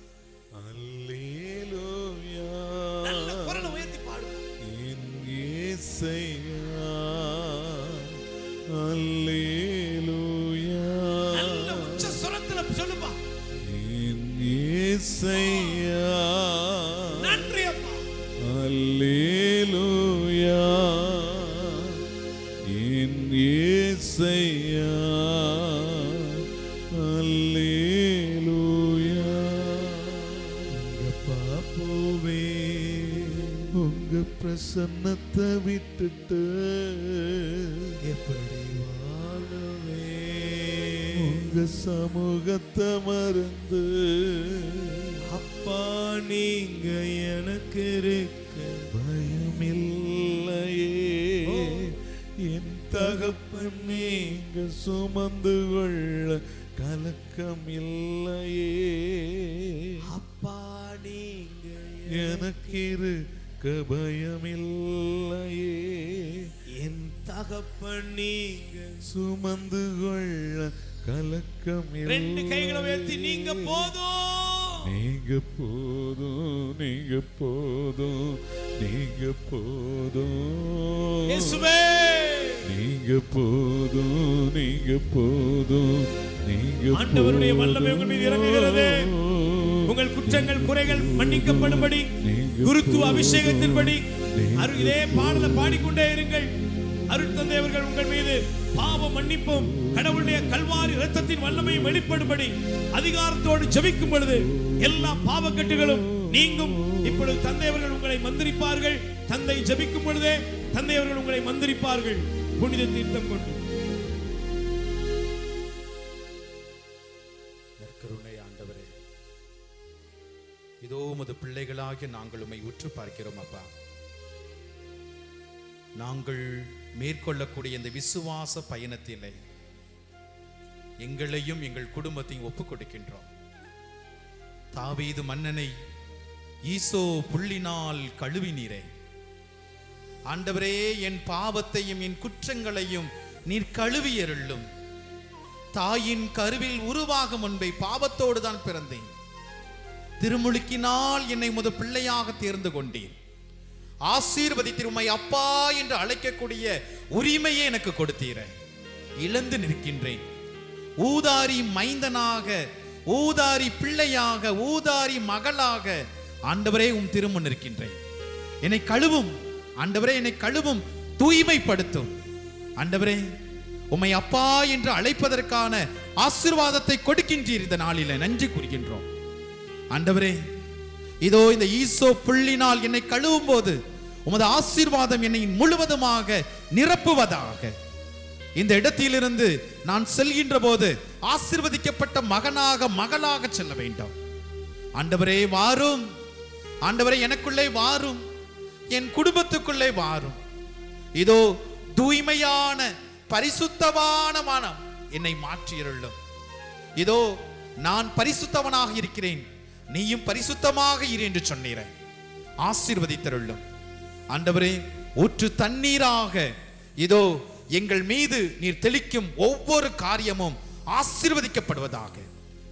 அல்லேலூயா. நல்ல குரலை உயர்த்தி பாடுங்க. என் இயேசையா. அல்லேலூயா. நல்ல உச்ச சுரத்துல சொல்லுப்பா. என் இயேசையா. நன்றி அப்பா. அல்லேலூயா. என் இயேசையா. அல்லேலூயா. உங்க பாப்போவே, உங்க பிரசன்னத்தை விட்டுட்டு எப்படி வாழவே, உங்க சமூகத்தை மறந்து அப்பா நீங்க எனக்கு இருக்க பயமில்லையே. என் தகப்பன் நீங்க சுமந்து கொள்ள கலக்கம் இல்லையே. அப்பா நீங்க எனக்கு இருக்க பயமில்லையே. என் தகப்பன் நீங்க. சுமந்து கொள்ள கலக்கம் ரெண்டு கைகளை உயர்த்தி இல்லையே. நீங்க போதும், நீங்க போதும், நீங்க போதும், நீங்க போதும் இயேசுவே. நீங்க போதும், நீங்க போதும், நீங்க ஆண்டவருடைய வல்லமை உங்கள் மீது இறங்குகிறது. உங்கள் குற்றங்கள் குறைகள் மன்னிக்கப்படும்படி குருத்துவ அபிஷேகத்தின்படி இதே பாடலை பாடிக்கொண்டே இருங்கள். அருட்தந்தை அவர்கள் உங்கள் மீது பாவ மன்னிப்பும் கடவுளுடைய கல்வாரி இரத்தத்தின் வல்லமையும் வெளிப்படும்படி அதிகாரத்தோடு ஜெபிக்கும் பொழுது எல்லா பாவக்கட்டுகளும் நீங்கும். இப்பொழுது தந்தை அவர்கள் உங்களை மந்திரிப்பார்கள். தந்தை ஜெபிக்கும் பொழுதே தந்தை அவர்கள் உங்களை மந்திரிப்பார்கள். புனித தீர்த்தம் கொண்டு. நற்கருணை ஆண்டவரே, இதோ உமது பிள்ளைகளாகிய நாங்கள் உம்மை உற்று பார்க்கிறோம் அப்பா. நாங்கள் மேற்கொள்ளக்கூடிய இந்த விசுவாச பயணத்திலே எங்களையும் எங்கள் குடும்பத்தையும் ஒப்புக் கொடுக்கின்றோம். தாவீது மன்னனை ஈசோ புள்ளினால் கழுவினீரே ஆண்டவரே, என் பாவத்தையும் என் குற்றங்களையும் நீர் கழுவியருளும். தாயின் கருவில் உருவாகும் முன்பே பாவத்தோடு தான் பிறந்தேன். திருமுழுக்கினால் என்னை முத பிள்ளையாக தேர்ந்து கொண்டீர். ஆசீர்வதித்தீர். உம்மை அப்பா என்று அழைக்கக்கூடிய உரிமையை எனக்கு கொடுத்தீர. இழந்து நிற்கின்றேன். ஊதாரி மைந்தனாக, ஊதாரி பிள்ளையாக, ஊதாரி மகளாக ஆண்டவரே உம் திருமுன் நிற்கின்றேன். என்னை கழுவும் ஆண்டவரே, என்னை கழுவும், தூய்மைப்படுத்தும் ஆண்டவரே. உம்மை அப்பா என்று அழைப்பதற்கான ஆசீர்வாதத்தை கொடுக்கின்றீர். இந்த நாளில நன்றி கூறுகின்றோம் ஆண்டவரே. இதோ இந்த ஈசோ புள்ளினால் என்னை கழுவும் போது உமது ஆசீர்வாதம் என்னை முழுவதுமாக நிரப்புவதாக. இந்த இடத்திலிருந்து நான் செல்கின்ற போது ஆசீர்வதிக்கப்பட்ட மகனாக மகளாக செல்ல வேண்டும். ஆண்டவரே வாரும், ஆண்டவரே எனக்குள்ளே வாரும், என் குடும்பத்துக்குள்ளே வாரும். இதோ தூய்மையான பரிசுத்தமான மனம் என்னை மாற்றியருளும். இதோ நான் பரிசுத்தவனாக இருக்கிறேன், நீயும் பரிசுத்தமாக இரு என்று சொன்னீர. ஆசீர்வதித்தருளும் ஆண்டவரே. ஊற்று தண்ணீராக இதோ எங்கள் மீது நீர் தெளிக்கும் ஒவ்வொரு காரியமும் ஆசீர்வதிக்கப்படுவதாக.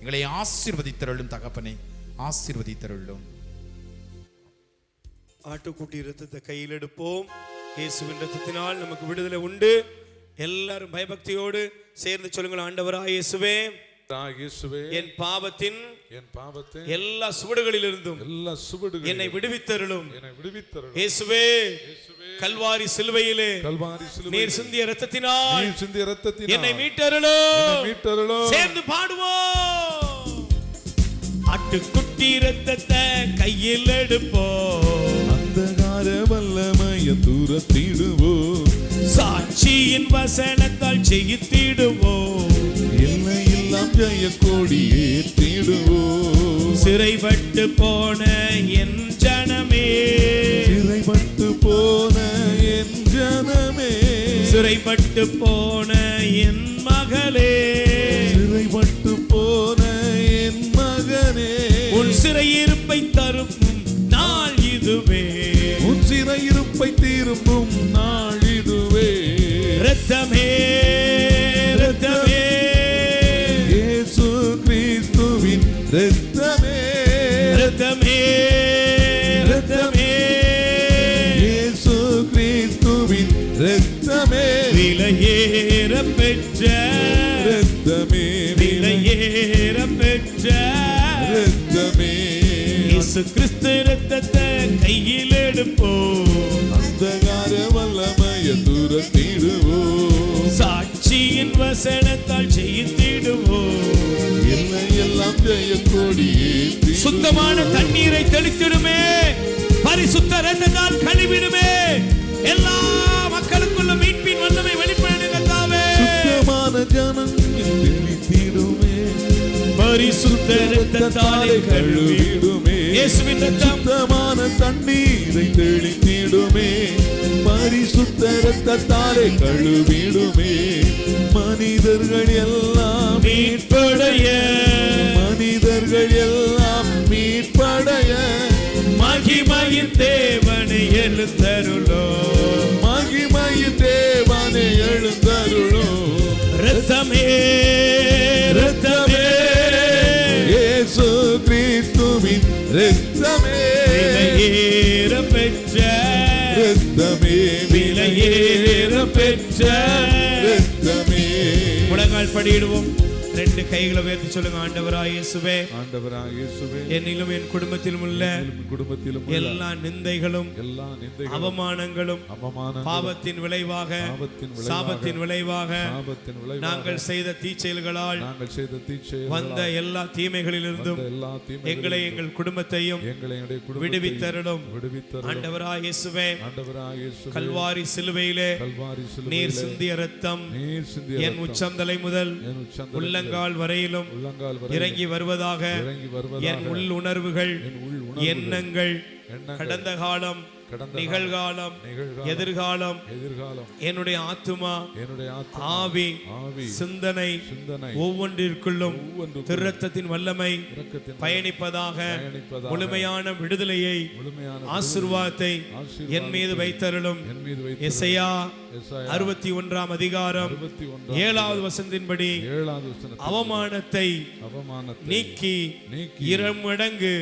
எங்களை ஆசீர்வதித்தருளும் தகப்பனே, ஆசீர்வதித்தருளும். ஆட்டுக்குட்டி இரத்தத்தை கையில் எடுப்போம். இயேசுவின் இரத்தத்தினால் நமக்கு விடுதலை உண்டு. எல்லாரும் பயபக்தியோடு சேர்ந்து சொல்லுங்கள், ஆண்டவராய் இயேசுவே, என் பாவத்தின் எல்லா சுவடுகளிலிருந்தும் என்னை விடுவித்தருளும். இயேசுவே, கல்வாரி சிலுவையிலே நீர் சிந்திய இரத்தத்தினால் என்னை மீட்டருளும். சேர்ந்து பாடுவோம். ஆட்டுக்குட்டி இரத்தத்தை கையில் எடுப்போம், அந்தகார வல்லமைய தூரத்திடுவோம், சாட்சியின் வசனத்தால் ஜெயித்திடுவோம், எல்லாம் ஜெய கொடி ஏற்றிடுவோம். சிறைப்பட்டு போன என் ஜனமே, சிறைப்பட்டு போன என் ஜனமே, சிறைப்பட்டு போன என் மகளே, சிறைப்பட்டு போன என் மகனே, உன் சிறையிருப்பை தரும் நாள் இதுவே, உன் சிறையிருப்பை திரும்பும் நாள் இதுவே. இரத்தமே இரத்தமே, இயேசு கிறிஸ்துவின் இரத்தமே, இரத்தமே இரத்தமே, இயேசு கிறிஸ்துவின் இரத்தமே, விலையேற பெற்ற இரத்தமே, விலையேற பெற்ற இரத்தமே, இயேசு கிறிஸ்து இரத்தத்தை கையில் எடுப்போம், அந்தகார வல்லமைய தூரத்திடுவோம், சாட்சியின் வசனத்தால் ஜெயித்திடுவோம், எல்லாம் ஜெய கொடி ஏற்றி சுத்தமான தண்ணீரை தெளித்திடுமே, பரிசுத்த இரத்தத்தால் கழுவிடுமே, எல்லா மக்களுக்குள்ள மீட்பின் வல்லமை வெளிப்படுகிறதாவே. சுத்தமான ஜனங்கள் தெளித்திடுமே, பரிசுத்த இரத்தத்தாலே கழுவிடுமே, இயேசுவின் இரத்தம் சுத்தமான தண்ணீரை தெளித்திடுமே, பரிசுத்த இரத்தத்தாலே கழுவிடுமே, மனிதர்கள் எல்லாம் மீட்படைய, மனிதர்கள் எல்லாம் மீட்படைய, மகிமையின் தேவனை எழுந்தருளோ, மகிமையின் தேவனை எழுந்தருளோ. இரத்தமே இரத்தமே, இயேசு கிறிஸ்துவின் இரத்தமே, விலையேற பெற்ற இரத்தமே, விலையேற பெற்ற இரத்தமே. முழங்கால் படியிடுவோம். ரெண்டு கைகளை உயர்த்தி சொல்லுங்க, ஆண்டவராய் இயேசுவே, ஆண்டவராய் இயேசுவே, என்னிலும் என் குடும்பத்திலும் உள்ள குடும்பத்திலும் எல்லா நிந்தைகளும் எல்லா நிந்தைகளும் அவமானங்களும் பாவத்தின் விளைவாக சாபத்தின் விளைவாக நாங்கள் செய்த தீச்செயல்களால் வந்த எல்லா தீமைகளிலிருந்தும் எங்களை எங்கள் குடும்பத்தையும் விடுவித்தருளும். ஆண்டவராய் இயேசுவே, கல்வாரி சிலுவையிலே நீர் சிந்திய இரத்தம் என் உச்சந்தலை முதல் உள்ளங்கால் வரையிலும் இறங்கி வருவதாக. என் உள் உணர்வுகள், எண்ணங்கள், கடந்த காலம், நிகழ்காலம், எதிர்காலம், என்னுடைய ஆத்துமா, ஆவி, சிந்தனை ஒவ்வொன்றிற்குள்ளும் திருரத்தத்தின் வல்லமை பயணிப்பதாக முழுமையான விடுதலையை, ஆசீர்வாதத்தை என் மீது வைத்தருளும். எசையா 61 அதிகாரம் 7வது வசனத்தின்படி அவமானத்தை நீக்கி இருமடங்கு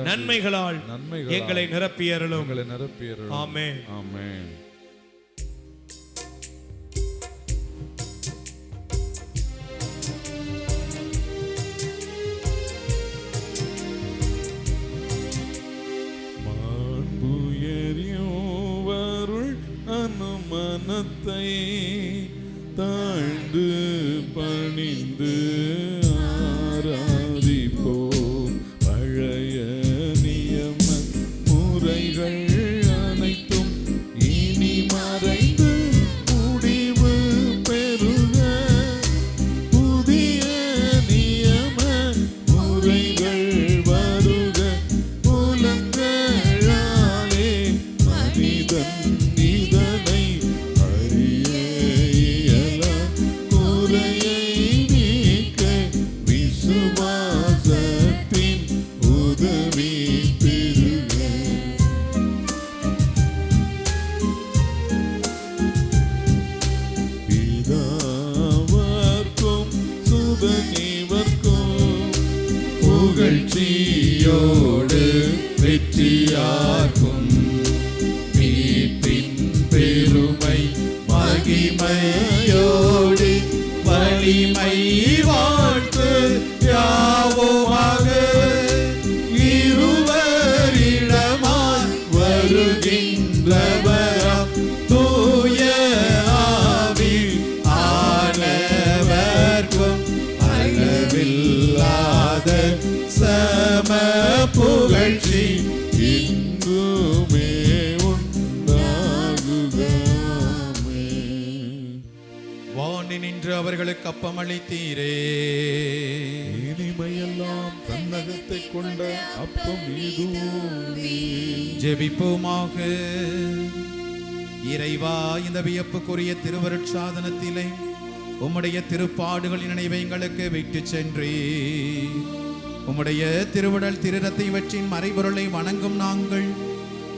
நன்மைகளால் எங்களை நிரப்பியருளும். ஆமென். ஆமென். அனுமனத்தை தாழ் இணைந்து ஆராதிப்போம். பழைய நியம முறைகள் அனைத்தும் இனி மறைந்து முடிவு பெறுக. புதிய நியம முறைகள் வருக. புலன்களாலே மனிதன் இதனை அறிய இயலார். குறையை நீக்க விசுவாசத்தின் உதவி பெறுக. பிதாவர்க்கும் சுதனிவர்க்கும் புகழ்ச்சியோடு வெற்றியாக்கும் மீட்பின் பெருமை மகிமையோடு வலிமை வாழ்த்து யாவுமாக இருவரிடமாய் வருகின்றவராம் தூய ஆவி ஆனவர்க்கும் அளவில்லாத சம புகழ்ச்சி இன்றுமே உண்டாகுகாமே. வானி நின்று அவர்களுக்கு அப்பமளித்தீரே. இனிமையெல்லாம் தன்னகத்தை கொண்ட அப்பம் இதுவே. ஜெபிப்போமாக. இறைவா, இந்த வியப்புக்குரிய திருவருட்சாதனத்திலே உம்முடைய திருப்பாடுகளின் நினைவை எங்களுக்கு விட்டு சென்றே. உம்முடைய திருவுடல் திருரத்தை இவற்றின் மறைபொருளை வணங்கும் நாங்கள்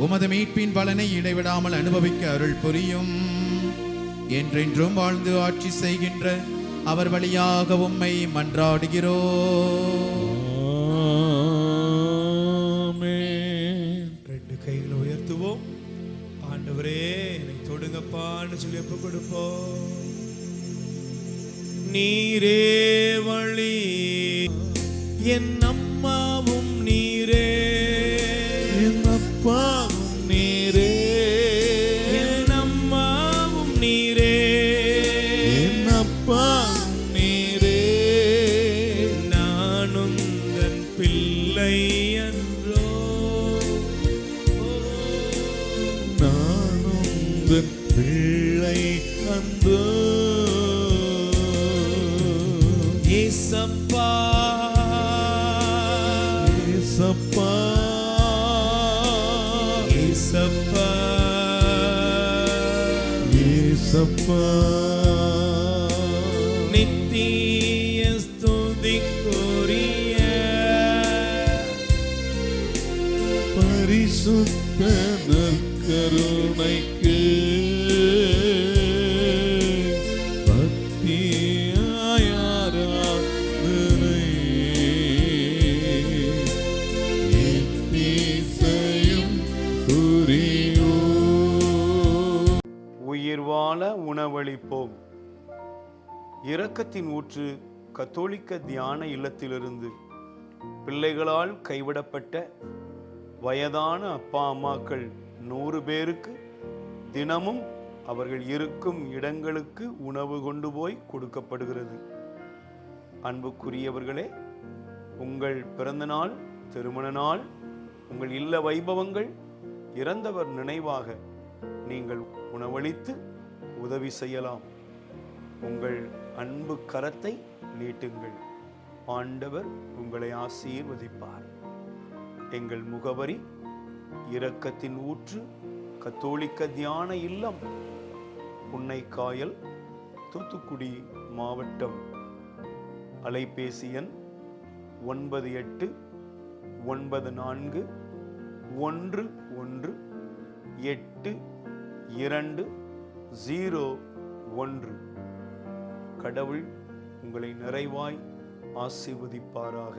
உமது மீட்பின் பலனை இடைவிடாமல் அனுபவிக்க அருள் புரியும். என்றென்றும் வாழ்ந்து ஆட்சி செய்கின்ற அவர் வழியாக உம்மை மன்றாடுகிறோம். ஆமென். ரெண்டு கைகளை உயர்த்துவோம். ஆண்டவரே, என்னை தொடுங்கப்பான்னு சொல்லி ஒப்பு கொடுப்போம். நீரே வழி, என் அம்மாவும் நீரே, என் அப்பாவும் நீரே, என் அம்மாவும் நீரே, என் அப்பாவும் நீரே. நானும் தன் பிள்ளை அன்றோ. நானும் உந்தன் பிள்ளை அன்றோ. ஏசப்பா, ஏசப்பா, ஏசப்பா, ஏசப்பா. நித்திய ஸ்துதிக்குரிய பரிசுத்த நற்கருணைக்கு பக்தியாய் ஆராதனை எத்திசையும் புரிவோம். உயிர் வாழ உணவளிப்போம். இரக்கத்தின் ஊற்று கத்தோலிக்க தியான இல்லத்திலிருந்து பிள்ளைகளால் கைவிடப்பட்ட வயதான அப்பா அம்மாக்கள் 100 பேருக்கு தினமும் அவர்கள் இருக்கும் இடங்களுக்கு உணவு கொண்டு போய் கொடுக்கப்படுகிறது. அன்புக்குரியவர்களே, உங்கள் பிறந்த நாள், திருமண நாள், உங்கள் இல்ல வைபவங்கள், இறந்தவர் நினைவாக நீங்கள் உணவளித்து உதவி செய்யலாம். உங்கள் அன்பு கரத்தை நீட்டுங்கள். ஆண்டவர் உங்களை ஆசீர்வதிப்பார். எங்கள் முகவரி: இரக்கத்தின் ஊற்று கத்தோலிக்க தியான இல்லம், புன்னைக்காயல், தூத்துக்குடி மாவட்டம். அலைபேசி எண் 9894118201. கடவுள் உங்களை நிறைவாய் ஆசீர்வதிப்பாராக.